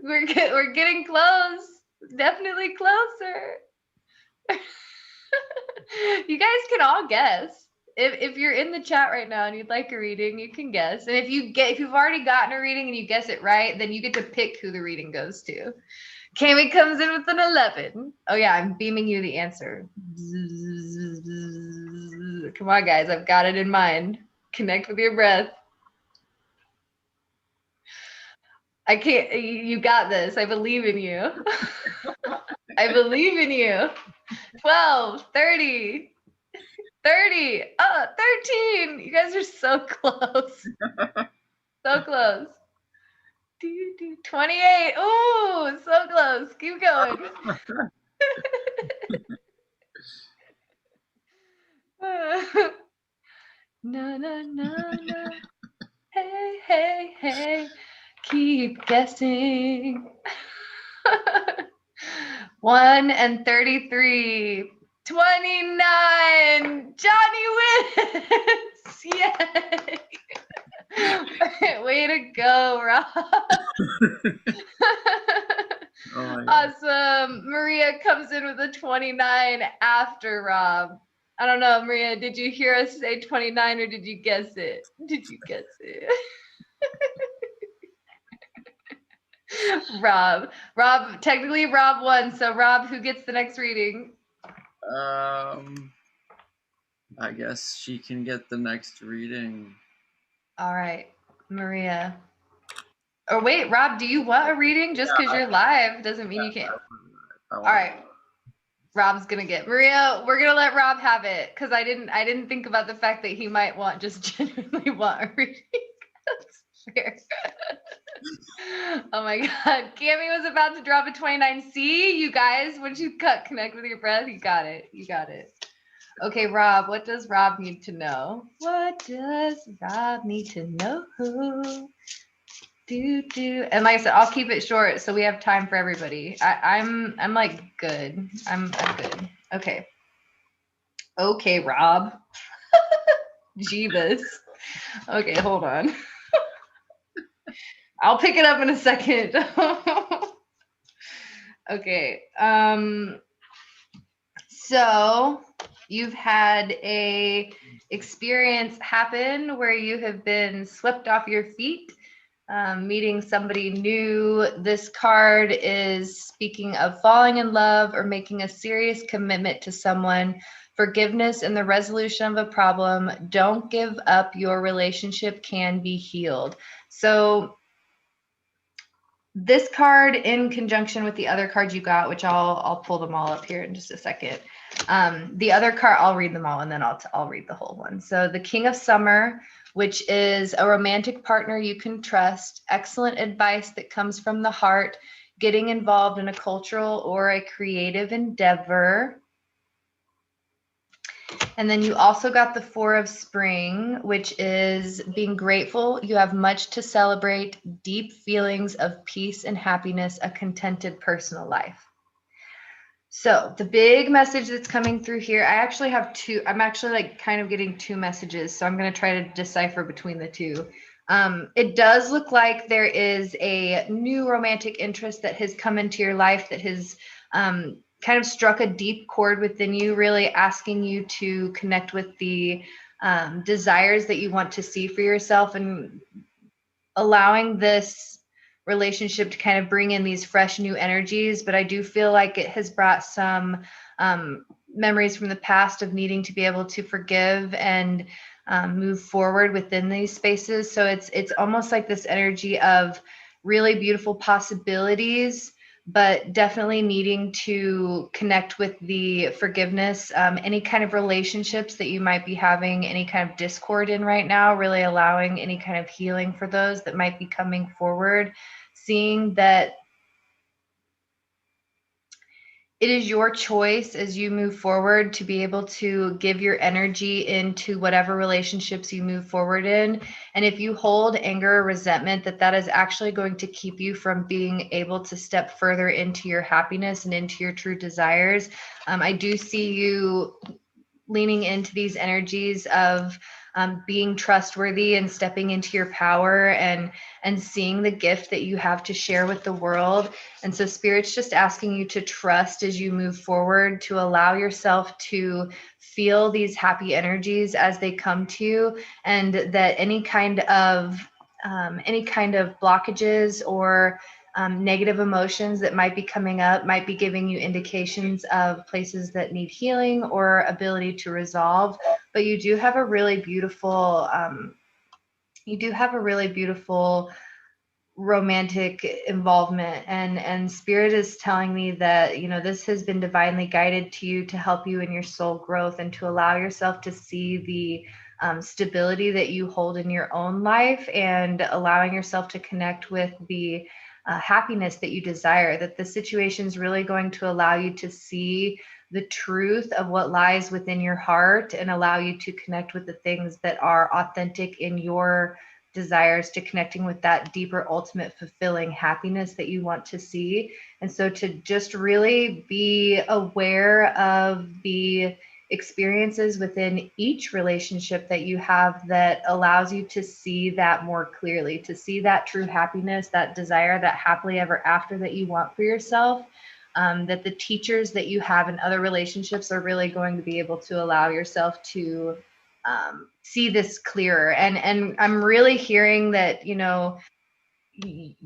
We're getting close. Definitely closer. You guys can all guess. If you're in the chat right now and you'd like a reading, you can guess. And if you've already gotten a reading and you guess it right, then you get to pick who the reading goes to. Cami comes in with an 11. Oh yeah, I'm beaming you the answer. Come on, guys, I've got it in mind. Connect with your breath. I can't. You got this. I believe in you. I believe in you. 12, 30. 30. 13. You guys are so close. So close. 28. Ooh, so close. Keep going. Na na na na. Hey, hey, hey. Keep guessing. 1 and 33. 29. Johnny wins. Yay. Way to go, Rob. Awesome. Maria comes in with a 29 after Rob. I don't know, Maria, did you hear us say 29 or did you guess it? Did you guess it? Rob, technically Rob won. So Rob, who gets the next reading? I guess she can get the next reading. All right, Maria. Or wait, Rob, do you want a reading? Just because you're live doesn't mean you can't. All right. Rob's gonna get Maria. We're gonna let Rob have it because I didn't think about the fact that he might genuinely want a reading. That's fair. Oh my God, Cami was about to drop a 29. See, you guys, once you connect with your breath, you got it. You got it. Okay, Rob. What does Rob need to know? What does Rob need to know? And like I said, I'll keep it short so we have time for everybody. I'm like good. I'm good. Okay. Okay, Rob. Jeebus. Okay, hold on. I'll pick it up in a second. Okay. So you've had a experience happen where you have been swept off your feet, meeting somebody new. This card is speaking of falling in love or making a serious commitment to someone, forgiveness and the resolution of a problem. Don't give up. Your relationship can be healed. So this card, in conjunction with the other cards you got, which I'll pull them all up here in just a second. The other card, I'll read them all, and then I'll read the whole one. So the King of Summer, which is a romantic partner you can trust, excellent advice that comes from the heart, getting involved in a cultural or a creative endeavor. And then you also got the Four of Spring, which is being grateful. You have much to celebrate, deep feelings of peace and happiness, a contented personal life. So the big message that's coming through here, I actually have two. I'm actually like kind of getting two messages. So I'm going to try to decipher between the two. It does look like there is a new romantic interest that has come into your life that has kind of struck a deep chord within you, really asking you to connect with the desires that you want to see for yourself and allowing this relationship to kind of bring in these fresh new energies. But I do feel like it has brought some memories from the past of needing to be able to forgive and move forward within these spaces. So it's almost like this energy of really beautiful possibilities, but definitely needing to connect with the forgiveness, any kind of relationships that you might be having any kind of discord in right now, really allowing any kind of healing for those that might be coming forward, seeing that it is your choice as you move forward to be able to give your energy into whatever relationships you move forward in. And if you hold anger or resentment, that is actually going to keep you from being able to step further into your happiness and into your true desires. I do see you leaning into these energies of being trustworthy and stepping into your power and seeing the gift that you have to share with the world. And so Spirit's just asking you to trust as you move forward, to allow yourself to feel these happy energies as they come to you, and that any kind of blockages or negative emotions that might be coming up might be giving you indications of places that need healing or ability to resolve. But you do have a really beautiful romantic involvement, and Spirit is telling me that, you know, this has been divinely guided to you to help you in your soul growth and to allow yourself to see the stability that you hold in your own life, and allowing yourself to connect with the happiness that you desire, that the situation is really going to allow you to see the truth of what lies within your heart and allow you to connect with the things that are authentic in your desires, to connecting with that deeper, ultimate, fulfilling happiness that you want to see. And so to just really be aware of the experiences within each relationship that you have that allows you to see that more clearly, to see that true happiness, that desire, that happily ever after that you want for yourself, that the teachers that you have in other relationships are really going to be able to allow yourself to see this clearer. And I'm really hearing that, you know,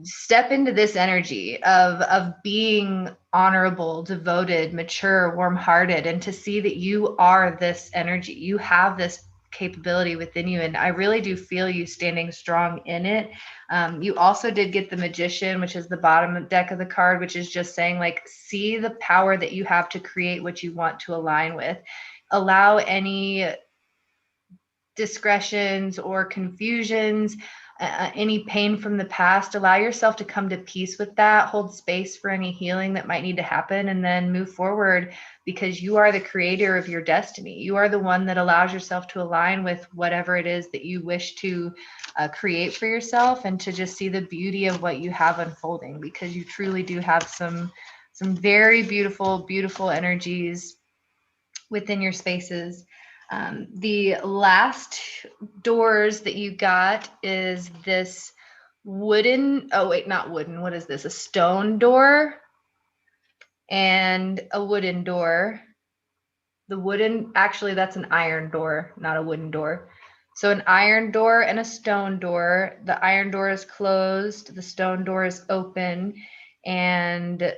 step into this energy of being honorable, devoted, mature, warm-hearted, and to see that you are this energy. You have this capability within you, and I really do feel you standing strong in it. You also did get the Magician, which is the bottom deck of the card, which is just saying, like, see the power that you have to create what you want to align with. Allow any discretions or confusions, any pain from the past, allow yourself to come to peace with that, hold space for any healing that might need to happen, and then move forward, because you are the creator of your destiny. You are the one that allows yourself to align with whatever it is that you wish to create for yourself, and to just see the beauty of what you have unfolding, because you truly do have some very beautiful, beautiful energies within your spaces. The last doors that you got is this wooden, oh wait, not wooden, what is this? A stone door and a wooden door. The wooden, actually that's an iron door, not a wooden door. So an iron door and a stone door. The iron door is closed, the stone door is open, and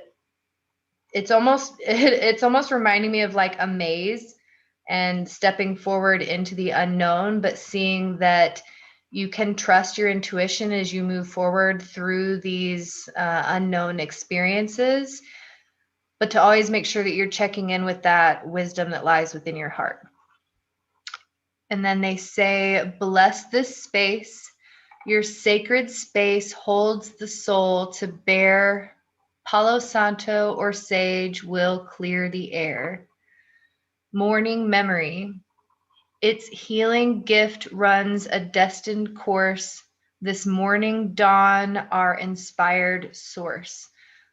it's almost reminding me of like a maze and stepping forward into the unknown, but seeing that you can trust your intuition as you move forward through these unknown experiences, but to always make sure that you're checking in with that wisdom that lies within your heart. And then they say, bless this space. Your sacred space holds the soul to bear. Palo Santo or sage will clear the air. Morning memory. Its healing gift runs a destined course. This morning dawn, our inspired source.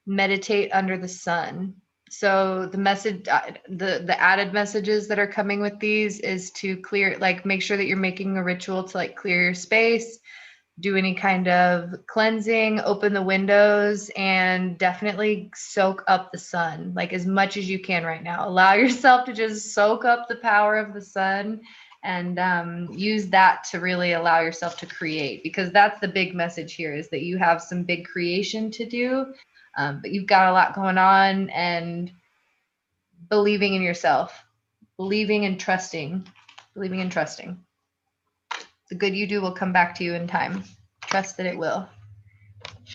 Meditate under the sun. So the message, the added messages that are coming with these is to clear, like, make sure that you're making a ritual to like clear your space, do any kind of cleansing, open the windows, and definitely soak up the sun, like as much as you can right now. Allow yourself to just soak up the power of the sun, and use that to really allow yourself to create, because that's the big message here, is that you have some big creation to do, but you've got a lot going on, and believing in yourself, believing and trusting. The good you do will come back to you in time. Trust that it will.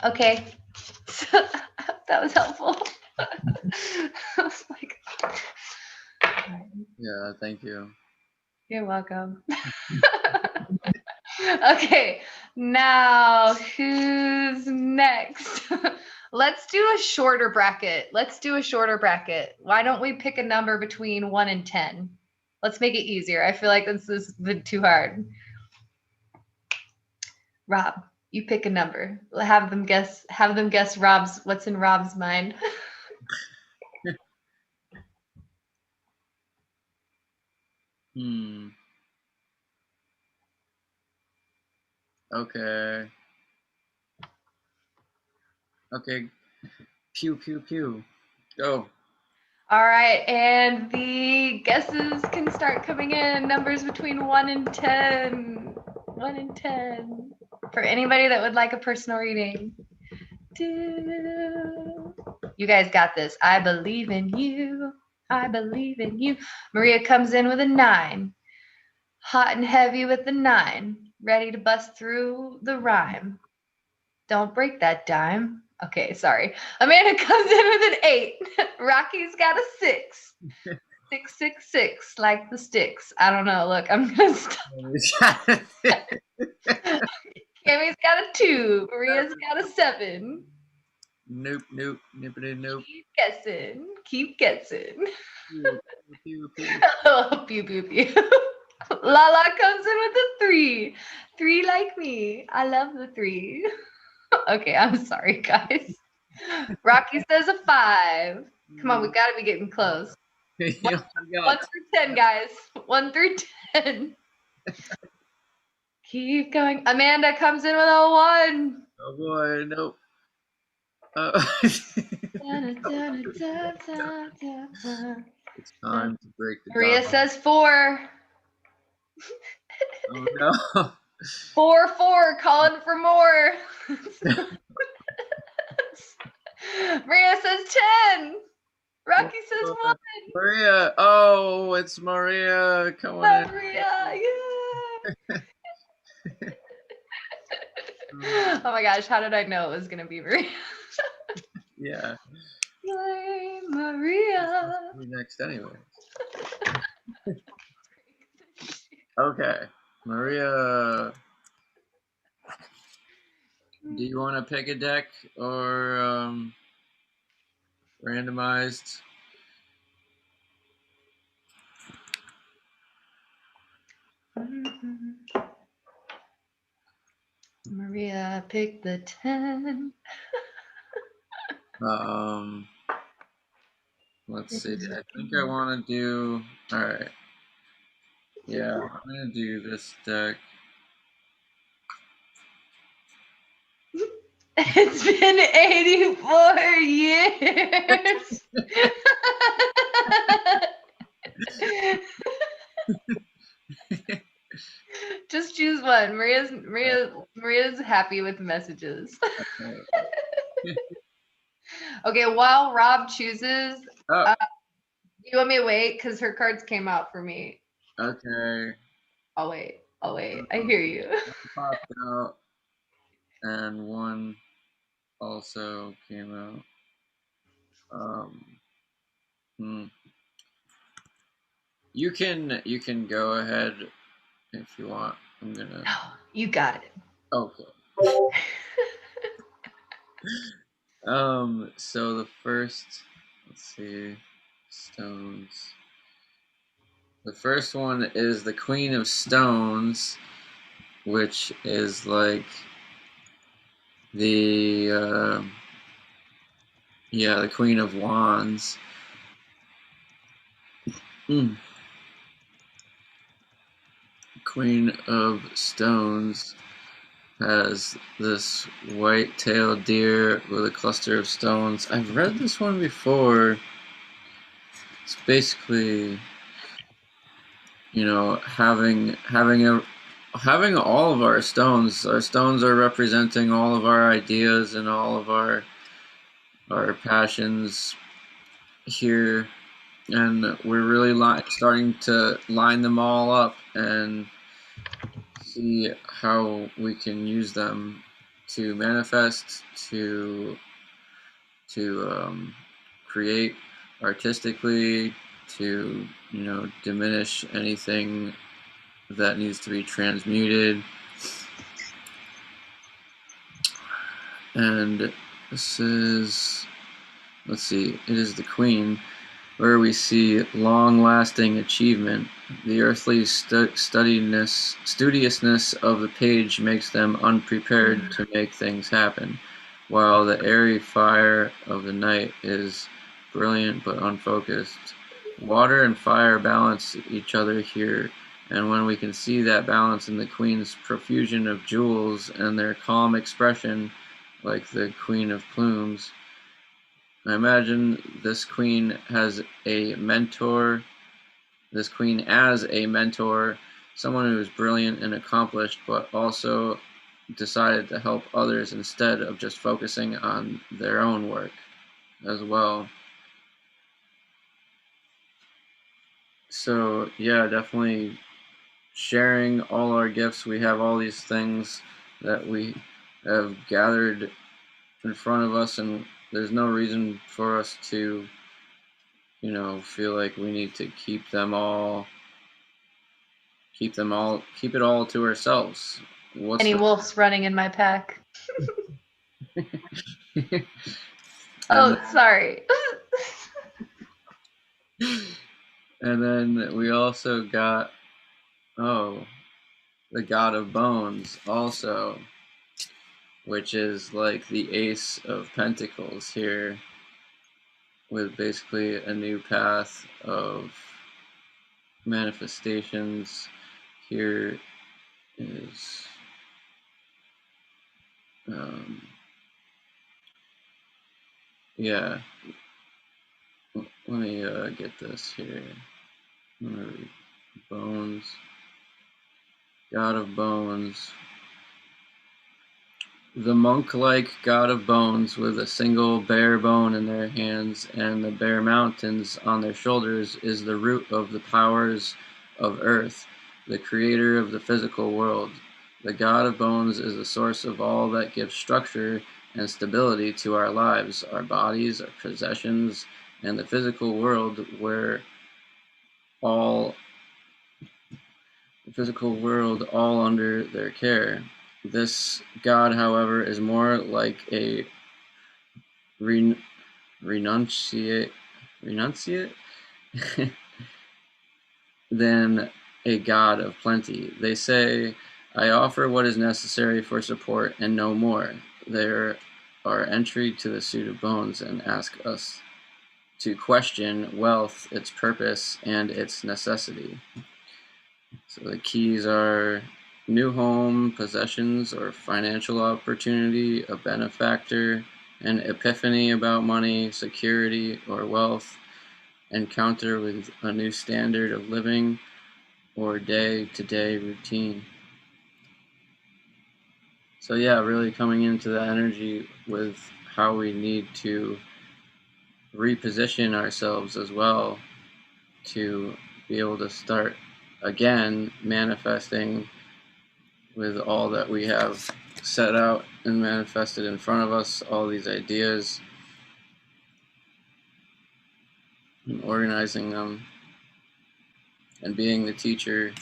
Okay. That was helpful. I was like, Yeah, thank you. you're welcome. Okay, now who's next? Let's do a shorter bracket. Why don't we pick a number between 1 and 10? Let's make it easier. I feel like this has been too hard. Rob, you pick a number. Have them guess what's in Rob's mind. Okay. Pew, pew, pew. Go. All right, and the guesses can start coming in. Numbers between 1 and 10. 1 and 10. For anybody that would like a personal reading. You guys got this. I believe in you. Maria comes in with a 9. Hot and heavy with the 9. Ready to bust through the rhyme. Don't break that dime. Okay, sorry. Amanda comes in with an 8. Rocky's got a 6. 666, like the sticks. I don't know. Look, I'm gonna stop. Cammy's got a 2. Maria's got a 7. Nope, nippity nope. Keep guessing. Pew, pew, pew. Oh, pew, pew, pew. Lala comes in with a 3. 3 like me. I love the 3. Okay, I'm sorry, guys. Rocky says a 5. Come on, we've got to be getting close. 1 through 10, guys. 1 through 10. Keep going. Amanda comes in with a 1. Oh boy, nope. It's time to break the Maria dime. says 4. Oh no. 4, calling for more. Maria says 10. Rocky says 1. Maria. Oh, it's Maria. Come on in. Maria, yeah. Oh my gosh, how did I know it was gonna be Maria? Yeah. Yay, Maria. Be next anyway. Okay, Maria. Do you want to pick a deck or randomized? Maria, pick the 10. Let's see. I think I want to do. All right. Yeah, I'm gonna do this deck. It's been 84 years. Just choose one. Maria's happy with messages. Okay, while Rob chooses, Oh, do you want me to wait? Because her cards came out for me. okay. I'll wait. I hear you. One popped out, and one also came out. Hmm. You can go ahead if you want. I'm gonna. No, you got it. Okay. So the first, let's see, stones. The first one is the Queen of Stones, which is like the the Queen of Wands. Queen of Stones has this white-tailed deer with a cluster of stones. I've read this one before. It's basically, having all of our stones. Our stones are representing all of our ideas and all of our passions here, and we're really starting to line them all up and see how we can use them to manifest, to create artistically, to diminish anything that needs to be transmuted. And this is, let's see, it is the Queen, where we see long-lasting achievement. The earthly studiousness of the page makes them unprepared to make things happen, while the airy fire of the night is brilliant but unfocused. Water and fire balance each other here, and when we can see that balance in the Queen's profusion of jewels and their calm expression, like the Queen of Plumes, I imagine this queen as a mentor, someone who is brilliant and accomplished, but also decided to help others instead of just focusing on their own work as well. So yeah, definitely sharing all our gifts. We have all these things that we have gathered in front of us, and there's no reason for us to feel like we need to keep it all to ourselves. Any wolves running in my pack? Oh, sorry. And then we also got the God of Bones also, which is like the Ace of Pentacles here, with basically a new path of manifestations. Here is yeah, let me get this here. Bones, God of Bones. The monk-like God of Bones, with a single bare bone in their hands and the bare mountains on their shoulders, is the root of the powers of earth, the creator of the physical world. The God of bones is the source of all that gives structure and stability to our lives, our bodies, our possessions, and the physical world all under their care. This God, however, is more like a renunciate than a God of plenty. They say, I offer what is necessary for support and no more. There are entry to the suit of bones and ask us to question wealth, its purpose, and its necessity. So the keys are new home, possessions, or financial opportunity, a benefactor, an epiphany about money, security, or wealth, encounter with a new standard of living, or day-to-day routine. So yeah, really coming into the energy with how we need to reposition ourselves as well to be able to start again manifesting with all that we have set out and manifested in front of us, all these ideas, and organizing them and being the teacher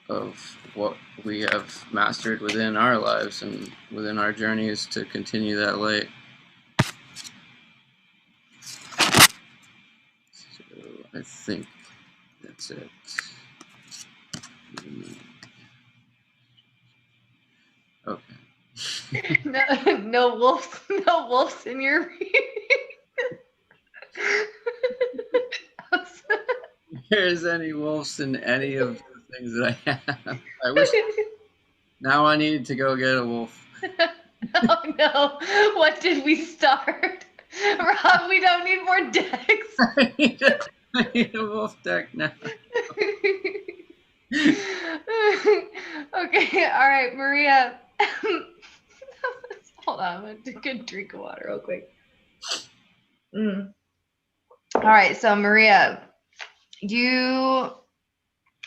of what we have mastered within our lives and within our journeys to continue that light. So I think that's it. Okay. No wolves in your If there's any wolves in any of the things that I have, I wish. Now I need to go get a wolf. Oh no, what did we start? Rob, we don't need more decks. I need a wolf deck now. Okay, all right, Maria. Hold on, I'm gonna take a good drink of water real quick. All right, so Maria, you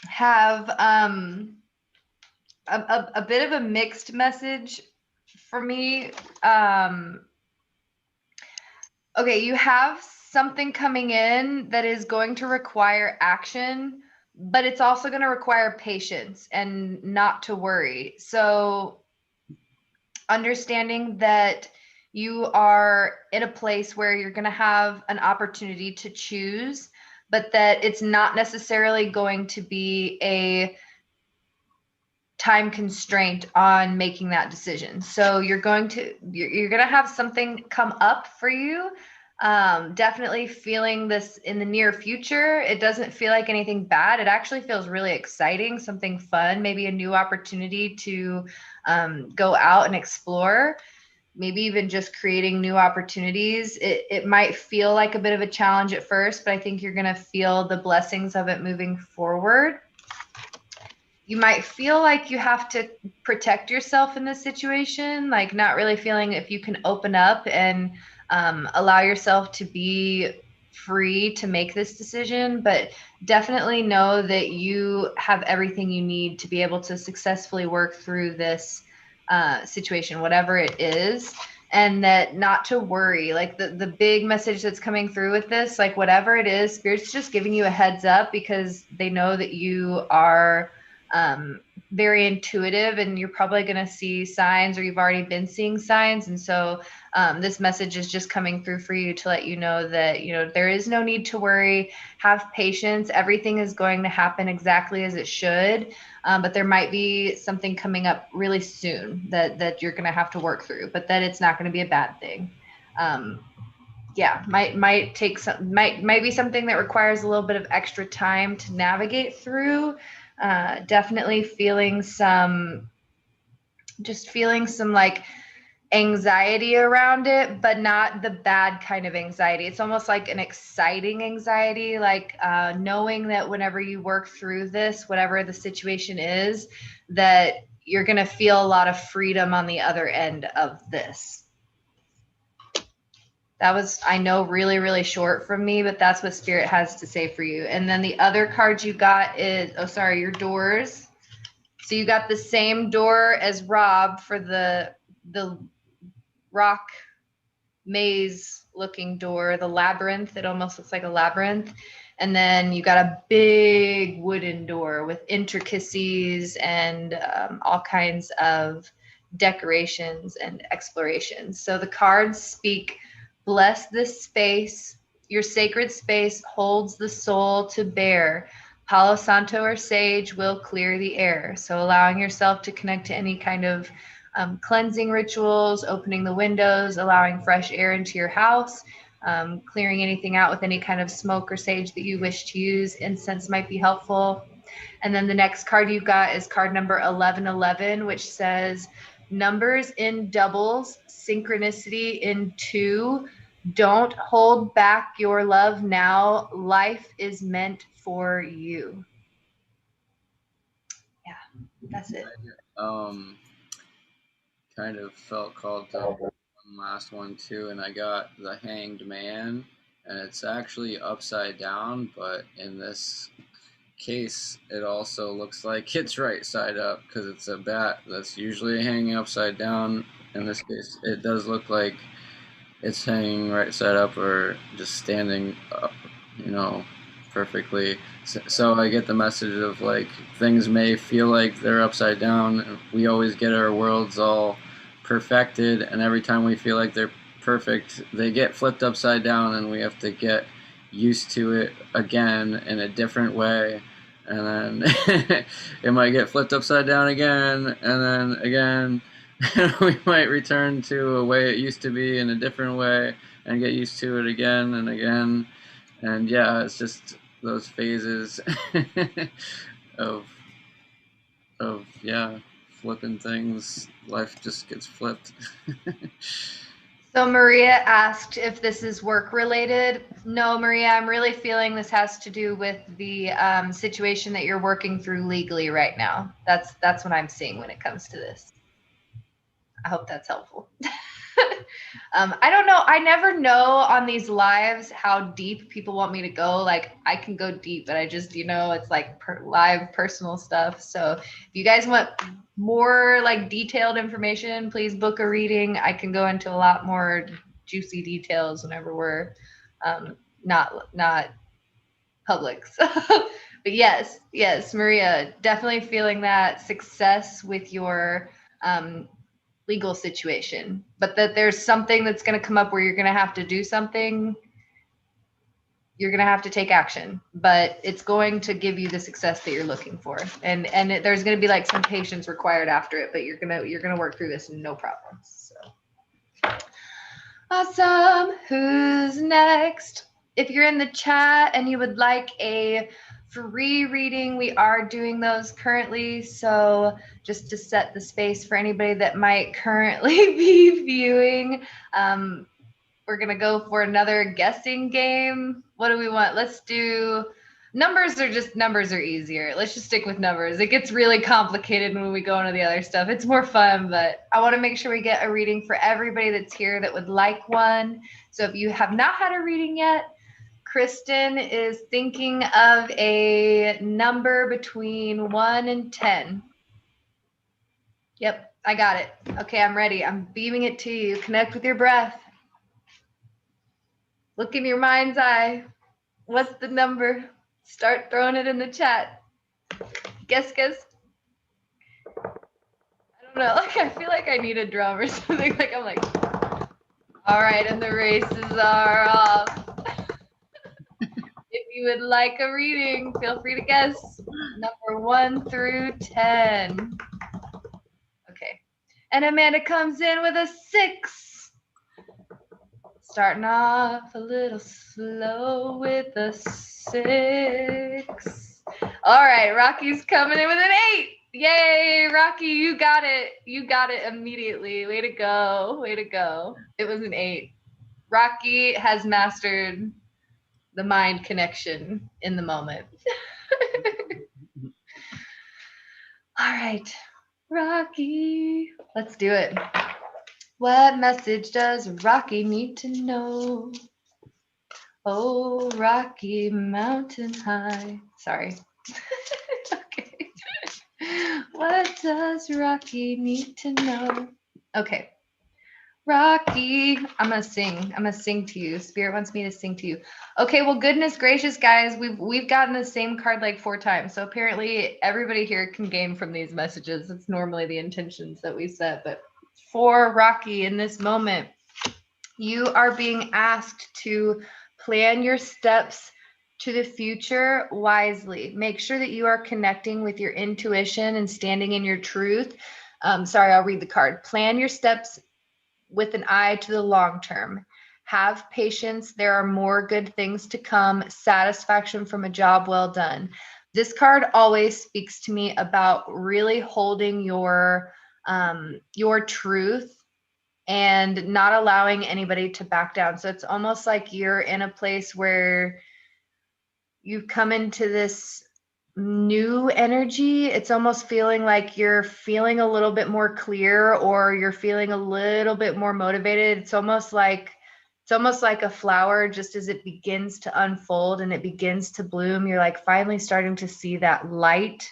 have a bit of a mixed message for me. Okay, you have something coming in that is going to require action, but it's also going to require patience and not to worry. So understanding that you are in a place where you're going to have an opportunity to choose, but that it's not necessarily going to be a time constraint on making that decision. So you're going to have something come up for you. Definitely feeling this in the near future. It doesn't feel like anything bad. It actually feels really exciting, something fun, maybe a new opportunity to go out and explore, maybe even just creating new opportunities. It might feel like a bit of a challenge at first, but I think you're going to feel the blessings of it moving forward. You might feel like you have to protect yourself in this situation, like not really feeling if you can open up and allow yourself to be free to make this decision, but definitely know that you have everything you need to be able to successfully work through this situation, whatever it is, and that not to worry. Like the big message that's coming through with this, like whatever it is, Spirit's just giving you a heads up because they know that you are very intuitive and you're probably going to see signs, or you've already been seeing signs. And so this message is just coming through for you to let you know that, there is no need to worry. Have patience. Everything is going to happen exactly as it should. But there might be something coming up really soon that you're going to have to work through, but that it's not going to be a bad thing. Might be something that requires a little bit of extra time to navigate through. Definitely feeling some like anxiety around it, but not the bad kind of anxiety. It's almost like an exciting anxiety, like knowing that whenever you work through this, whatever the situation is, that you're going to feel a lot of freedom on the other end of this. That was, I know, really, really short from me, but that's what Spirit has to say for you. And then the other card you got is, your doors. So you got the same door as Rob for the rock maze looking door, the labyrinth. It almost looks like a labyrinth. And then you got a big wooden door with intricacies and all kinds of decorations and explorations. So the cards speak, bless this space. Your sacred space holds the soul to bear. Palo Santo or sage will clear the air. So allowing yourself to connect to any kind of cleansing rituals, opening the windows, allowing fresh air into your house, clearing anything out with any kind of smoke or sage that you wish to use. Incense might be helpful. And then the next card you got is card number 1111, which says numbers in doubles, synchronicity in 2. Don't hold back your love now. Life is meant for you. Yeah, that's it. Kind of felt called to one last one too, and I got the Hanged Man, and it's actually upside down, but in this case it also looks like it's right side up because it's a bat that's usually hanging upside down. In this case it does look like it's hanging right side up or just standing up, perfectly. So I get the message of like things may feel like they're upside down. We always get our worlds all perfected, and every time we feel like they're perfect, they get flipped upside down, and we have to get used to it again in a different way. And then it might get flipped upside down again, and then again. We might return to a way it used to be in a different way and get used to it again and again. And yeah, it's just those phases of flipping things. Life just gets flipped. So Maria asked if this is work related. No, Maria, I'm really feeling this has to do with the situation that you're working through legally right now. That's what I'm seeing when it comes to this. I hope that's helpful. I don't know. I never know on these lives how deep people want me to go. Like I can go deep, but I just, it's like live personal stuff. So if you guys want more like detailed information, please book a reading. I can go into a lot more juicy details whenever we're not public. So, but yes, Maria, definitely feeling that success with your legal situation, but that there's something that's going to come up where you're going to have to do something. You're going to have to take action, but it's going to give you the success that you're looking for. And there's going to be like some patience required after it, but you're going to work through this no problem. So awesome. Who's next? If you're in the chat and you would like a free reading, we are doing those currently. So just to set the space for anybody that might currently be viewing, we're going to go for another guessing game. What do we want? Let's do numbers are easier. Let's just stick with numbers. It gets really complicated when we go into the other stuff. It's more fun, but I want to make sure we get a reading for everybody that's here that would like one. So if you have not had a reading yet, Kristen is thinking of a number between 1 and 10. Yep, I got it. Okay, I'm ready. I'm beaming it to you. Connect with your breath. Look in your mind's eye. What's the number? Start throwing it in the chat. Guess. I don't know. Like I feel like I need a drum or something. Like I'm like, all right, and the races are off. If you would like a reading, feel free to guess number 1 through 10. Okay. And Amanda comes in with a 6. Starting off a little slow with a 6. All right, Rocky's coming in with an 8. Yay, Rocky, you got it. You got it immediately. Way to go. It was an 8. Rocky has mastered the mind connection in the moment. All right, Rocky, let's do it. What message does Rocky need to know? Oh, Rocky Mountain High. Sorry. Okay. What does Rocky need to know? Okay. Rocky, I'm gonna sing to you. Spirit wants me to sing to you. Okay, well, goodness gracious, guys, we've gotten the same card like 4 times. So apparently everybody here can gain from these messages. It's normally the intentions that we set, but for Rocky in this moment, you are being asked to plan your steps to the future wisely. Make sure that you are connecting with your intuition and standing in your truth. Sorry, I'll read the card. Plan your steps with an eye to the long term. Have patience. There are more good things to come. Satisfaction from a job well done. This card always speaks to me about really holding your truth and not allowing anybody to back down. So it's almost like you're in a place where you've come into this new energy. It's almost feeling like you're feeling a little bit more clear, or you're feeling a little bit more motivated. It's almost like a flower, just as it begins to unfold and it begins to bloom, you're like finally starting to see that light.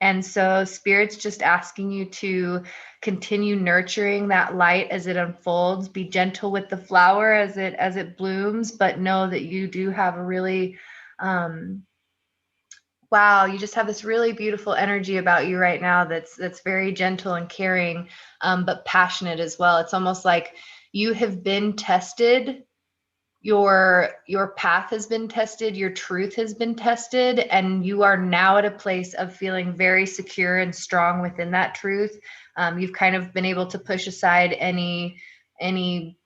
And so Spirit's just asking you to continue nurturing that light as it unfolds. Be gentle with the flower as it blooms, but know that you do have a really wow, you just have this really beautiful energy about you right now that's very gentle and caring, but passionate as well. It's almost like you have been tested. Your path has been tested, your truth has been tested, and you are now at a place of feeling very secure and strong within that truth. You've kind of been able to push aside any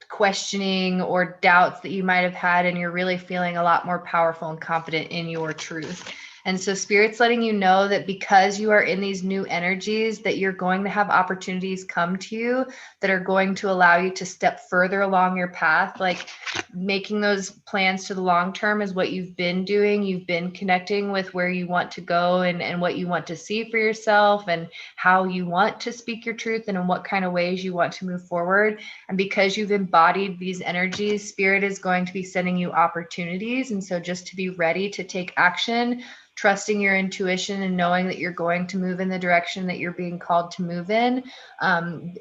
questioning or doubts that you might have had, and you're really feeling a lot more powerful and confident in your truth. And so Spirit's letting you know that because you are in these new energies, that you're going to have opportunities come to you that are going to allow you to step further along your path. Like making those plans to the long term is what you've been doing. You've been connecting with where you want to go and what you want to see for yourself and how you want to speak your truth and in what kind of ways you want to move forward. And because you've embodied these energies, Spirit is going to be sending you opportunities. And so just to be ready to take action, trusting your intuition and knowing that you're going to move in the direction that you're being called to move in.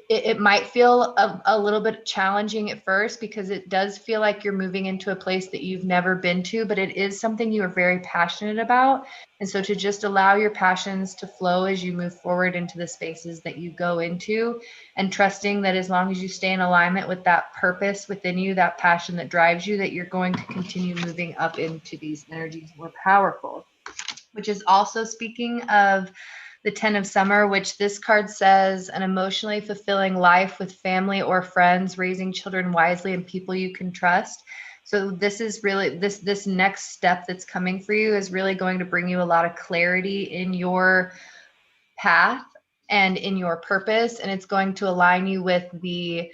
It might feel a little bit challenging at first because it does feel like you're moving into a place that you've never been to, but it is something you are very passionate about. And so to just allow your passions to flow as you move forward into the spaces that you go into, and trusting that as long as you stay in alignment with that purpose within you, that passion that drives you, that you're going to continue moving up into these energies more powerful. Which is also speaking of the 10 of Summer, which this card says an emotionally fulfilling life with family or friends, raising children wisely and people you can trust. So this is really this next step that's coming for you is really going to bring you a lot of clarity in your path and in your purpose, and it's going to align you with the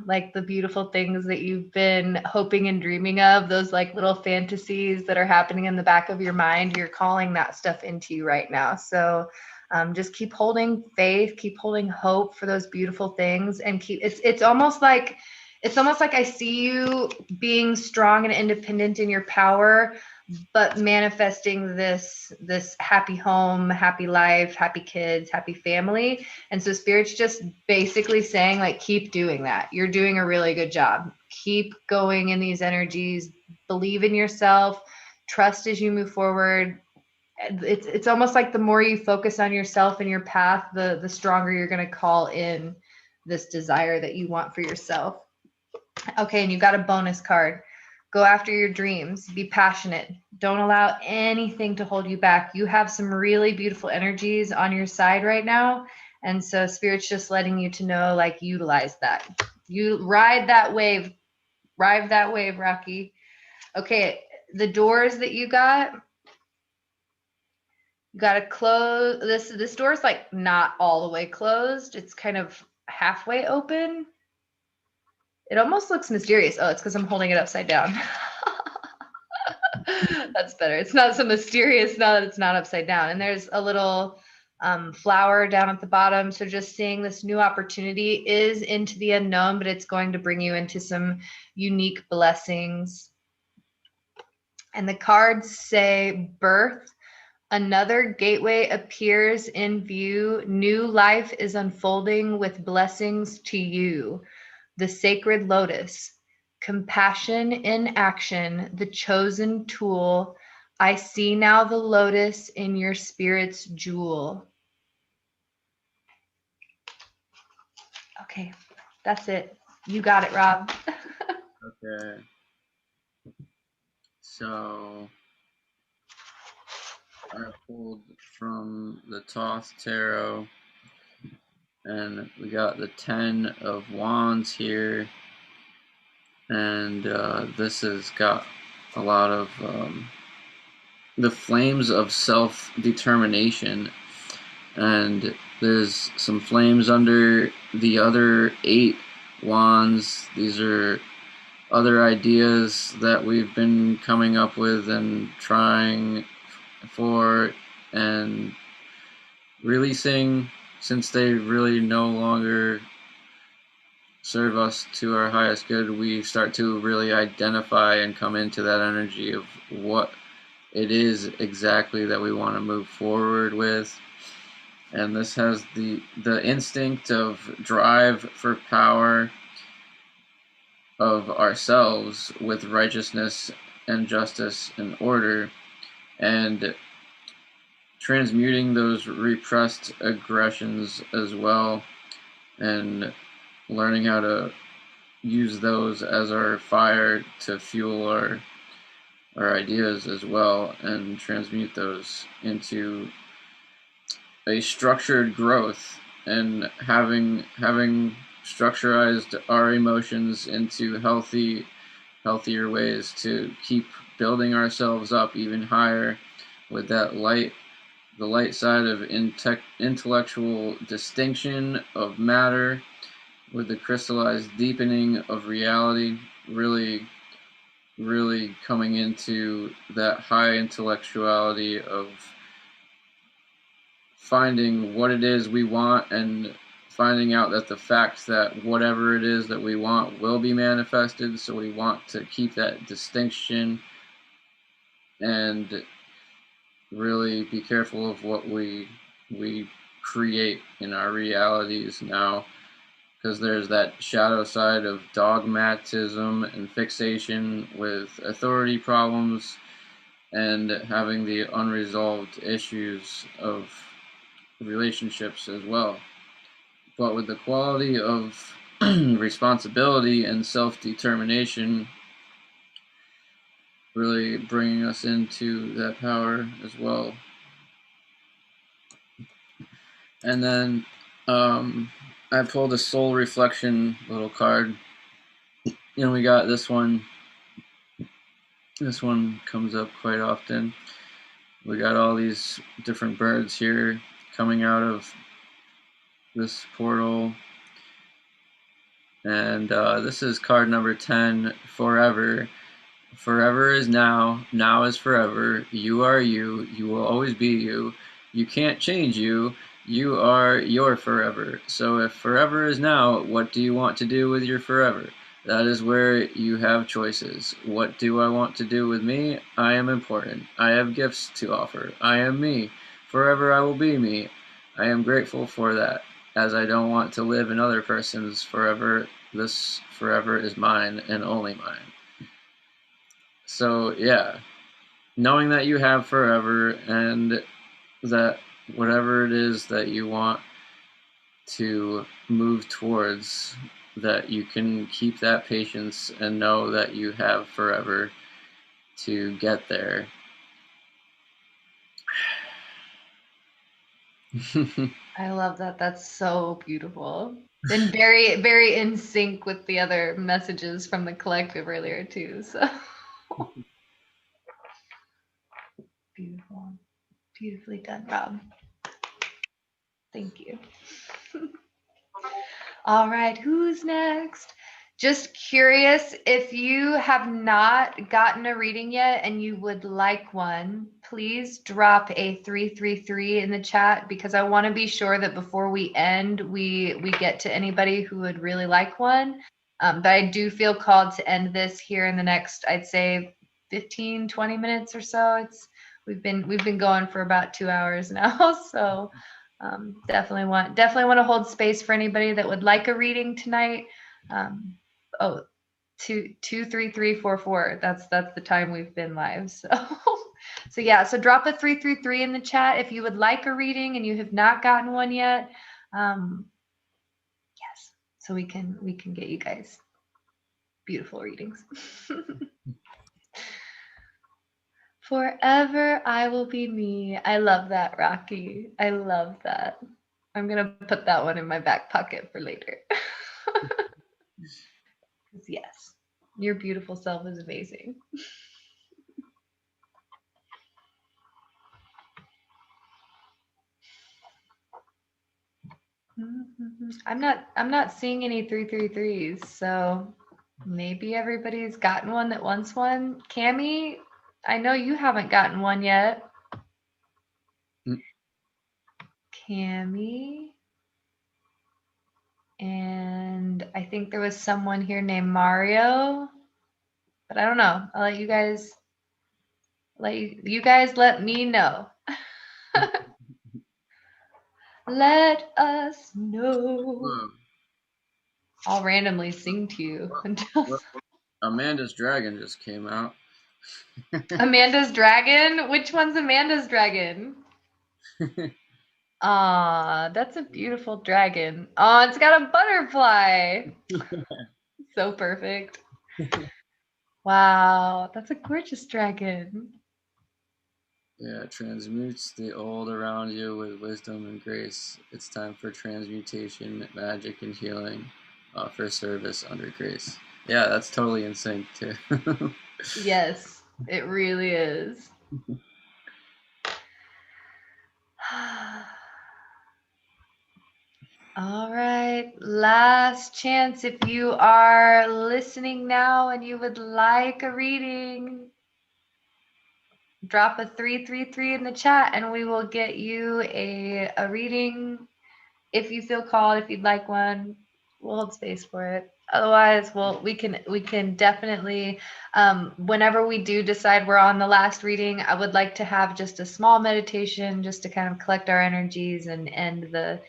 like the beautiful things that you've been hoping and dreaming of, those like little fantasies that are happening in the back of your mind. You're calling that stuff into you right now. So just keep holding faith, keep holding hope for those beautiful things, and it's almost like I see you being strong and independent in your power, but manifesting this happy home, happy life, happy kids, happy family. And so Spirit's just basically saying, like, keep doing that. You're doing a really good job. Keep going in these energies. Believe in yourself. Trust as you move forward. It's almost like the more you focus on yourself and your path, the stronger you're going to call in this desire that you want for yourself. Okay, and you got a bonus card. Go after your dreams. Be passionate. Don't allow anything to hold you back. You have some really beautiful energies on your side right now. And so Spirit's just letting you to know, like, utilize that. You ride that wave. Ride that wave, Rocky. Okay, the doors that you got to close. This door is like not all the way closed. It's kind of halfway open. It almost looks mysterious. Oh, it's because I'm holding it upside down. That's better. It's not so mysterious now that it's not upside down. And there's a little flower down at the bottom. So just seeing this new opportunity is into the unknown, but it's going to bring you into some unique blessings. And the cards say birth, Another gateway appears in view. New life is unfolding with blessings to you. The sacred lotus, compassion in action, the chosen tool. I see now the lotus in your spirit's jewel. Okay, that's it. You got it, Rob. Okay. So I pulled from the Thoth Tarot, and we got the 10 of Wands here, and this has got a lot of the flames of self-determination, and there's some flames under the other 8 wands. These are other ideas that we've been coming up with and trying for and releasing, since they really no longer serve us to our highest good. We start to really identify and come into that energy of what it is exactly that we want to move forward with. And this has the instinct of drive for power of ourselves with righteousness and justice and order, and transmuting those repressed aggressions as well, and learning how to use those as our fire to fuel our ideas as well, and transmute those into a structured growth, and having structurized our emotions into healthier ways to keep building ourselves up even higher with that light, the light side of intellectual distinction of matter, with the crystallized deepening of reality, really coming into that high intellectuality of finding what it is we want, and finding out that the fact that whatever it is that we want will be manifested. So we want to keep that distinction and really be careful of what we create in our realities now, because there's that shadow side of dogmatism and fixation with authority problems, and having the unresolved issues of relationships as well. But with the quality of responsibility and self-determination, really bringing us into that power as well. And then I pulled a soul reflection little card, and we got this one. This one comes up quite often. We got all these different birds here coming out of this portal. And this is card number 10, Forever. Forever is now. Now is forever. You are you. You will always be you. You can't change you. You are your forever. So if forever is now, what do you want to do with your forever? That is where you have choices. What do I want to do with me? I am important. I have gifts to offer. I am me. Forever I will be me. I am grateful for that, as I don't want to live in other person's forever. This forever is mine and only mine. So yeah, knowing that you have forever, and that whatever it is that you want to move towards, that you can keep that patience and know that you have forever to get there. I love that. That's so beautiful. And very, very in sync with the other messages from the collective earlier too. So beautiful. Beautifully done, Rob. Thank you. All right, who's next? Just curious, if you have not gotten a reading yet and you would like one, please drop a 333 in the chat, because I want to be sure that before we end, we get to anybody who would really like one. But I do feel called to end this here in the next, I'd say 15, 20 minutes or so. we've been going for about 2 hours now. So definitely want to hold space for anybody that would like a reading tonight. Oh, 23344. That's the time we've been live. So so drop a 333 in the chat if you would like a reading and you have not gotten one yet. Yes, so we can get you guys beautiful readings. Forever I will be me. I love that, Rocky. I love that. I'm gonna put that one in my back pocket for later. Yes, your beautiful self is amazing. I'm not seeing any 333s, so maybe everybody's gotten one that wants one. Cami, I know you haven't gotten one yet. Cami. And I think there was someone here named Mario, but I don't know. I'll let you guys let me know. Let us know. Whoa. I'll randomly sing to you until Amanda's dragon just came out. Amanda's dragon? Which one's Amanda's dragon? Aw, that's a beautiful dragon. Oh, it's got a butterfly. So perfect. Wow, that's a gorgeous dragon. Yeah, transmutes the old around you with wisdom and grace. It's time for transmutation, magic, and healing. Offer service under grace. Yeah, that's totally in sync too. Yes, it really is. All right, last chance. If you are listening now and you would like a reading, drop a 333 in the chat and we will get you a reading. If you feel called, if you'd like one, we'll hold space for it. Otherwise, we can definitely, whenever we do decide we're on the last reading, I would like to have just a small meditation just to kind of collect our energies and end the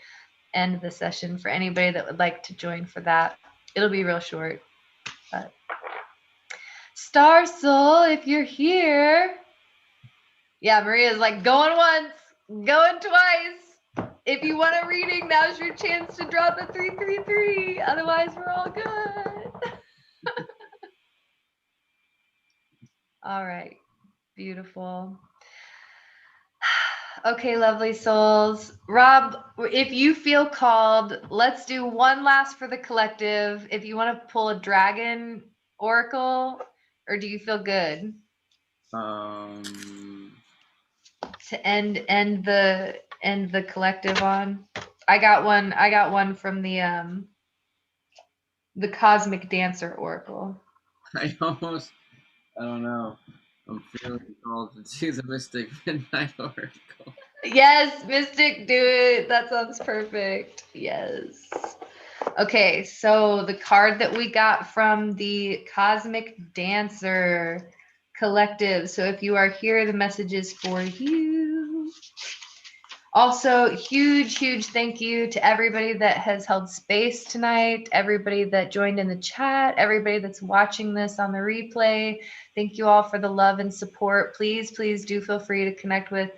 session for anybody that would like to join for that. It'll be real short. But Star Soul, if you're here. Yeah, Maria's like going once, going twice. If you want a reading, now's your chance to drop a 333. Otherwise, we're all good. All right. Beautiful. Okay, lovely souls. Rob, if you feel called, let's do one last for the collective. If you want to pull a dragon oracle, or do you feel good to end the collective on? I got one from the Cosmic Dancer oracle. I don't know. I'm feeling called to do the Mystic Midnight Oracle. Yes, Mystic, do it. That sounds perfect. Yes. Okay, so the card that we got from the Cosmic Dancer Collective. So if you are here, the message is for you. Also, huge thank you to everybody that has held space tonight, everybody that joined in the chat, everybody that's watching this on the replay. Thank you all for the love and support. Please do feel free to connect with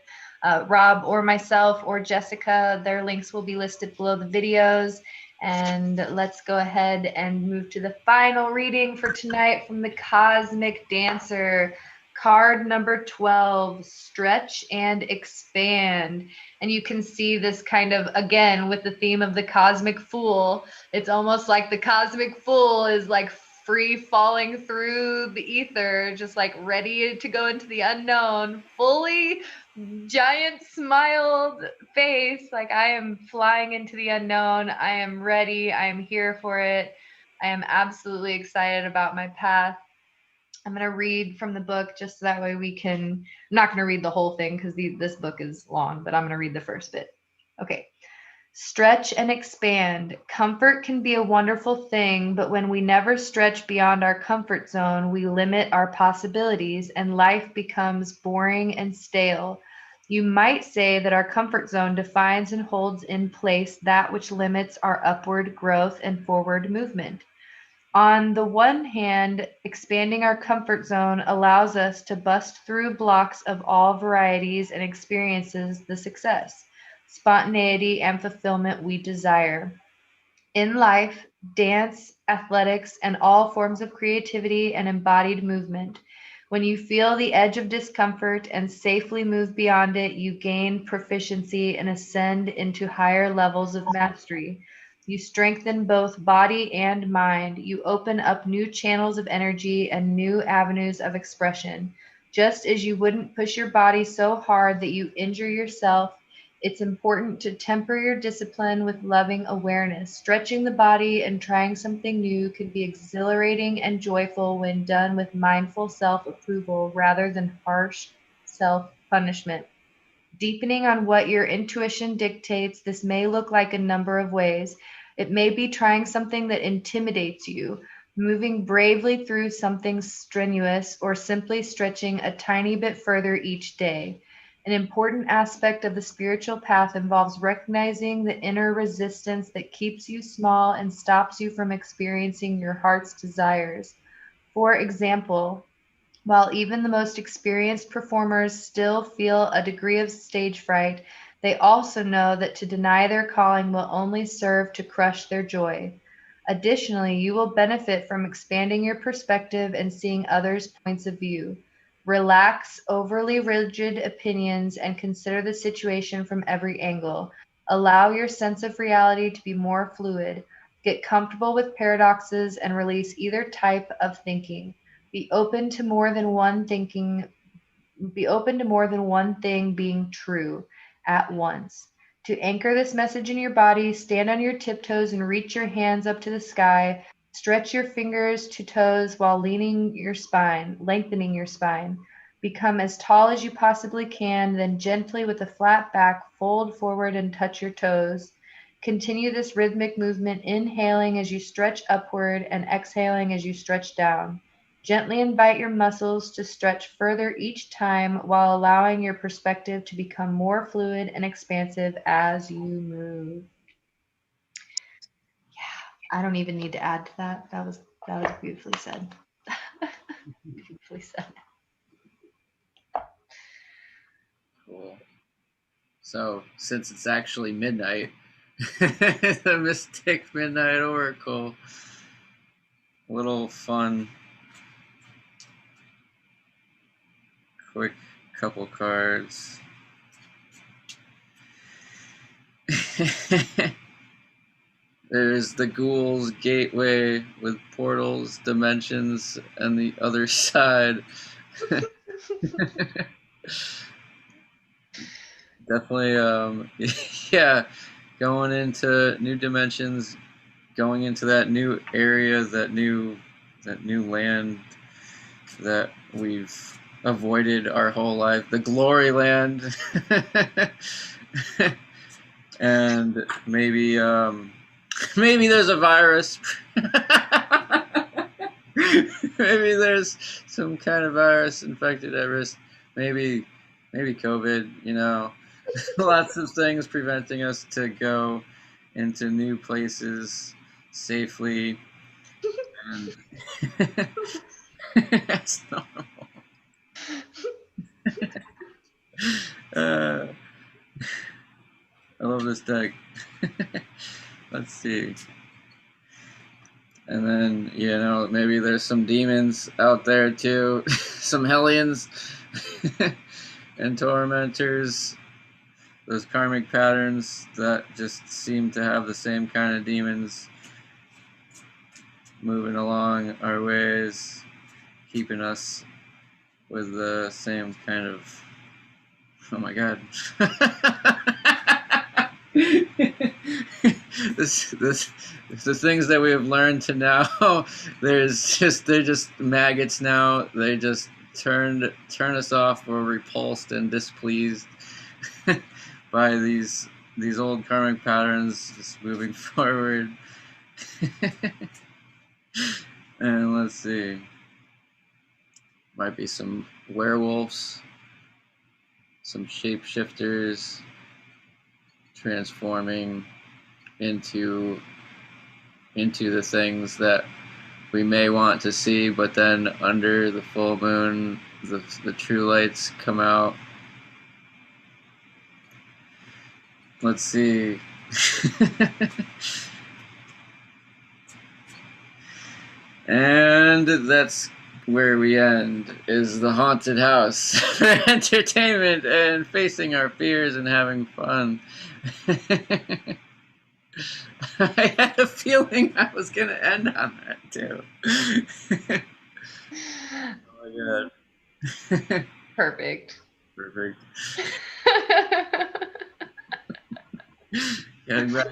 Rob or myself or Jessica. Their links will be listed below the videos. And let's go ahead and move to the final reading for tonight from the Cosmic Dancer. Card number 12, Stretch and Expand. And you can see this kind of, again, with the theme of the Cosmic Fool. It's almost like the Cosmic Fool is like free falling through the ether, just like ready to go into the unknown, fully giant smiled face, like I am flying into the unknown. I am ready. I am here for it. I am absolutely excited about my path. I'm going to read from the book just so that way we can, I'm not going to read the whole thing because this book is long, but I'm going to read the first bit. Okay. Stretch and expand. Comfort can be a wonderful thing, but when we never stretch beyond our comfort zone, we limit our possibilities and life becomes boring and stale. You might say that our comfort zone defines and holds in place that which limits our upward growth and forward movement. On the one hand, expanding our comfort zone allows us to bust through blocks of all varieties and experiences the success, spontaneity, and fulfillment we desire. In life, dance, athletics, and all forms of creativity and embodied movement. When you feel the edge of discomfort and safely move beyond it, you gain proficiency and ascend into higher levels of mastery. You strengthen both body and mind. You open up new channels of energy and new avenues of expression. Just as you wouldn't push your body so hard that you injure yourself, it's important to temper your discipline with loving awareness. Stretching the body and trying something new can be exhilarating and joyful when done with mindful self approval rather than harsh self punishment. Deepening on what your intuition dictates, this may look like a number of ways. It may be trying something that intimidates you, moving bravely through something strenuous, or simply stretching a tiny bit further each day. An important aspect of the spiritual path involves recognizing the inner resistance that keeps you small and stops you from experiencing your heart's desires. For example, while even the most experienced performers still feel a degree of stage fright, they also know that to deny their calling will only serve to crush their joy. Additionally, you will benefit from expanding your perspective and seeing others' points of view. Relax overly rigid opinions and consider the situation from every angle. Allow your sense of reality to be more fluid. Get comfortable with paradoxes and release either type of thinking. Be open to more than one thinking, be open to more than one thing being true at once. To anchor this message in your body, stand on your tiptoes and reach your hands up to the sky. Stretch your fingers to toes while lengthening your spine. Become as tall as you possibly can, then gently with a flat back, fold forward and touch your toes. Continue this rhythmic movement, inhaling as you stretch upward and exhaling as you stretch down. Gently invite your muscles to stretch further each time while allowing your perspective to become more fluid and expansive as you move. Yeah, I don't even need to add to that. That was beautifully said. Beautifully said. Cool. So, since it's actually midnight, the Mystic Midnight Oracle, little fun, quick couple cards. There's the Ghoul's Gateway with portals, dimensions, and the other side. Definitely, yeah, going into new dimensions, going into that new area, that new land that we've avoided our whole life, the glory land. And maybe there's a virus. Maybe there's some kind of virus infected at risk. Maybe COVID, lots of things preventing us to go into new places safely. And that's normal. I love this deck. Let's see. And then, maybe there's some demons out there too. Some hellions and tormentors. Those karmic patterns that just seem to have the same kind of demons moving along our ways, keeping us with the same kind of... Oh my god. The things that we have learned to now, they're just maggots now. They just turn us off. We're repulsed and displeased by these these old karmic patterns just moving forward. And let's see. Might be some werewolves, some shapeshifters transforming into the things that we may want to see, but then under the full moon, the true lights come out. Let's see. And that's where we end, is the haunted house for entertainment and facing our fears and having fun. I had a feeling I was going to end on that too. Oh my god. Perfect. Perfect. Getting back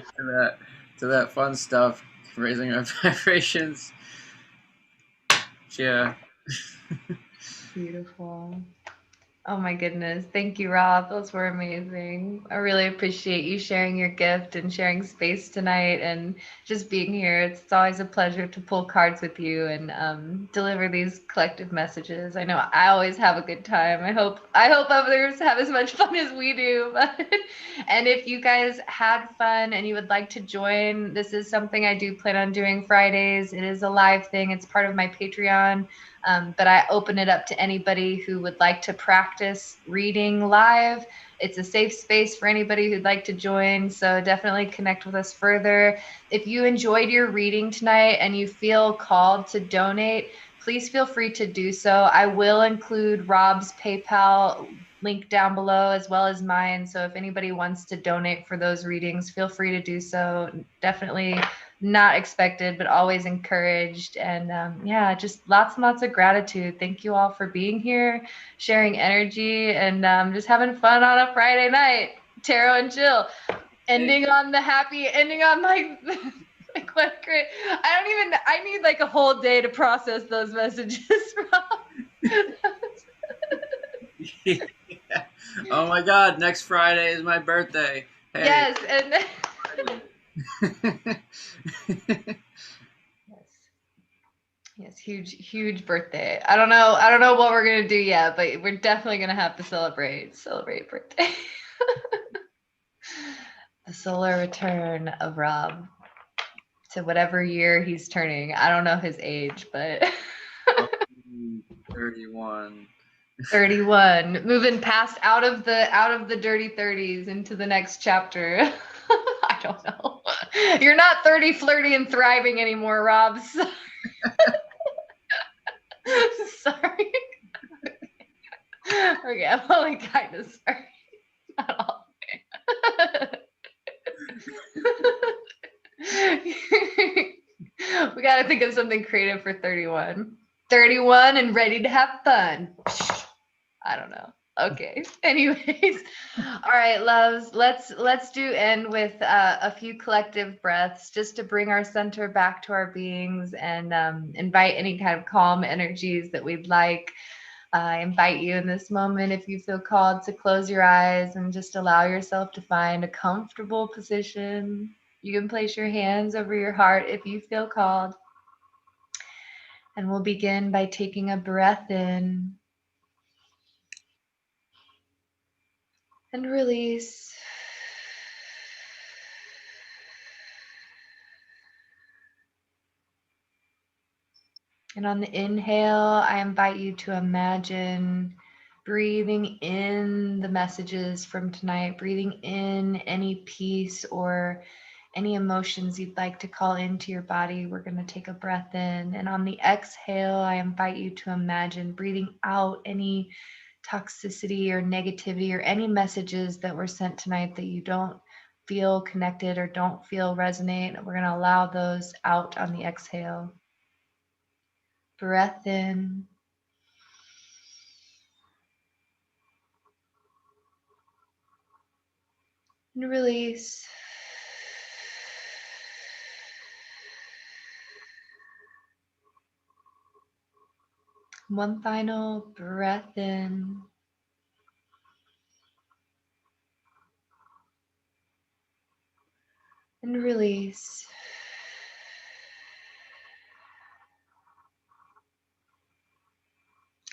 to that fun stuff, raising our vibrations. Yeah. Beautiful. Oh my goodness. Thank you, Rob. Those were amazing. I really appreciate you sharing your gift and sharing space tonight and just being here. It's always a pleasure to pull cards with you and deliver these collective messages. I know I always have a good time. I hope others have as much fun as we do. And if you guys had fun and you would like to join, this is something I do plan on doing Fridays. It is a live thing. It's part of my Patreon. But I open it up to anybody who would like to practice reading live. It's a safe space for anybody who'd like to join. So definitely connect with us further. If you enjoyed your reading tonight and you feel called to donate, please feel free to do so. I will include Rob's PayPal link down below as well as mine. So if anybody wants to donate for those readings, feel free to do so. Definitely not expected, but always encouraged. And yeah, just lots and lots of gratitude. Thank you all for being here, sharing energy, and just having fun on a Friday night. Tarot and Jill, ending on like like what great. I need like a whole day to process those messages, Rob. Yeah. Oh my god, next Friday is my birthday. Hey. Yes, and yes, huge birthday. I don't know what we're gonna do yet, but we're definitely gonna have to celebrate birthday. The solar return of Rob to whatever year he's turning. I don't know his age, but 31. 31, moving past out of the dirty 30s into the next chapter. I don't know. You're not 30, flirty, and thriving anymore, Rob. Sorry. Okay, I'm only kind of sorry. Not all. We got to think of something creative for 31. 31 and ready to have fun. I don't know. Okay. Anyways, all right, loves. Let's do end with a few collective breaths just to bring our center back to our beings and invite any kind of calm energies that we'd like. I invite you in this moment, if you feel called, to close your eyes and just allow yourself to find a comfortable position. You can place your hands over your heart if you feel called. And we'll begin by taking a breath in and release. And on the inhale, I invite you to imagine breathing in the messages from tonight, breathing in any peace or any emotions you'd like to call into your body. We're going to take a breath in. And on the exhale, I invite you to imagine breathing out any toxicity or negativity or any messages that were sent tonight that you don't feel connected or don't feel resonate. We're going to allow those out on the exhale. Breath in. And release. One final breath in. and release.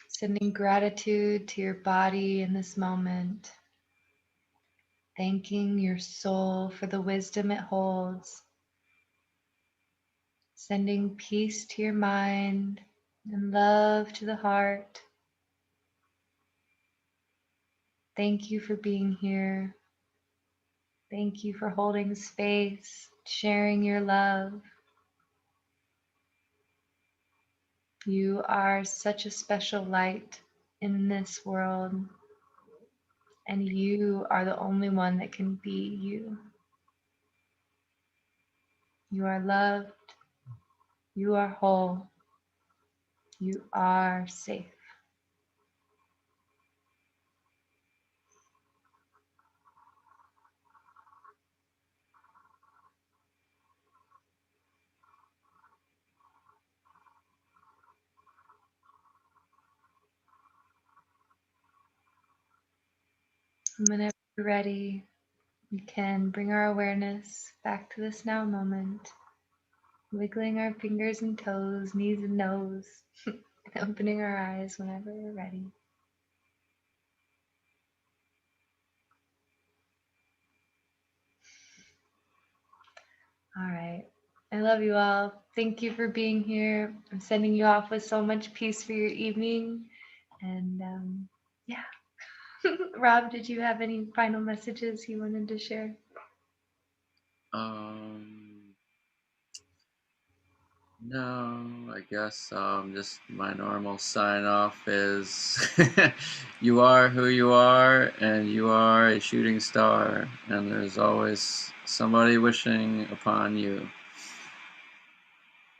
Sending gratitude to your body in this moment. Thanking your soul for the wisdom it holds. Sending peace to your mind and love to the heart. Thank you for being here. Thank you for holding space, sharing your love. You are such a special light in this world, and you are the only one that can be you. You are loved. You are whole. You are safe. And whenever you're ready, we can bring our awareness back to this now moment, wiggling our fingers and toes, knees and nose, and opening our eyes whenever we're ready. All right. I love you all. Thank you for being here. I'm sending you off with so much peace for your evening. And yeah. Rob, did you have any final messages you wanted to share? No, I guess just my normal sign off is you are who you are, and you are a shooting star, and there's always somebody wishing upon you.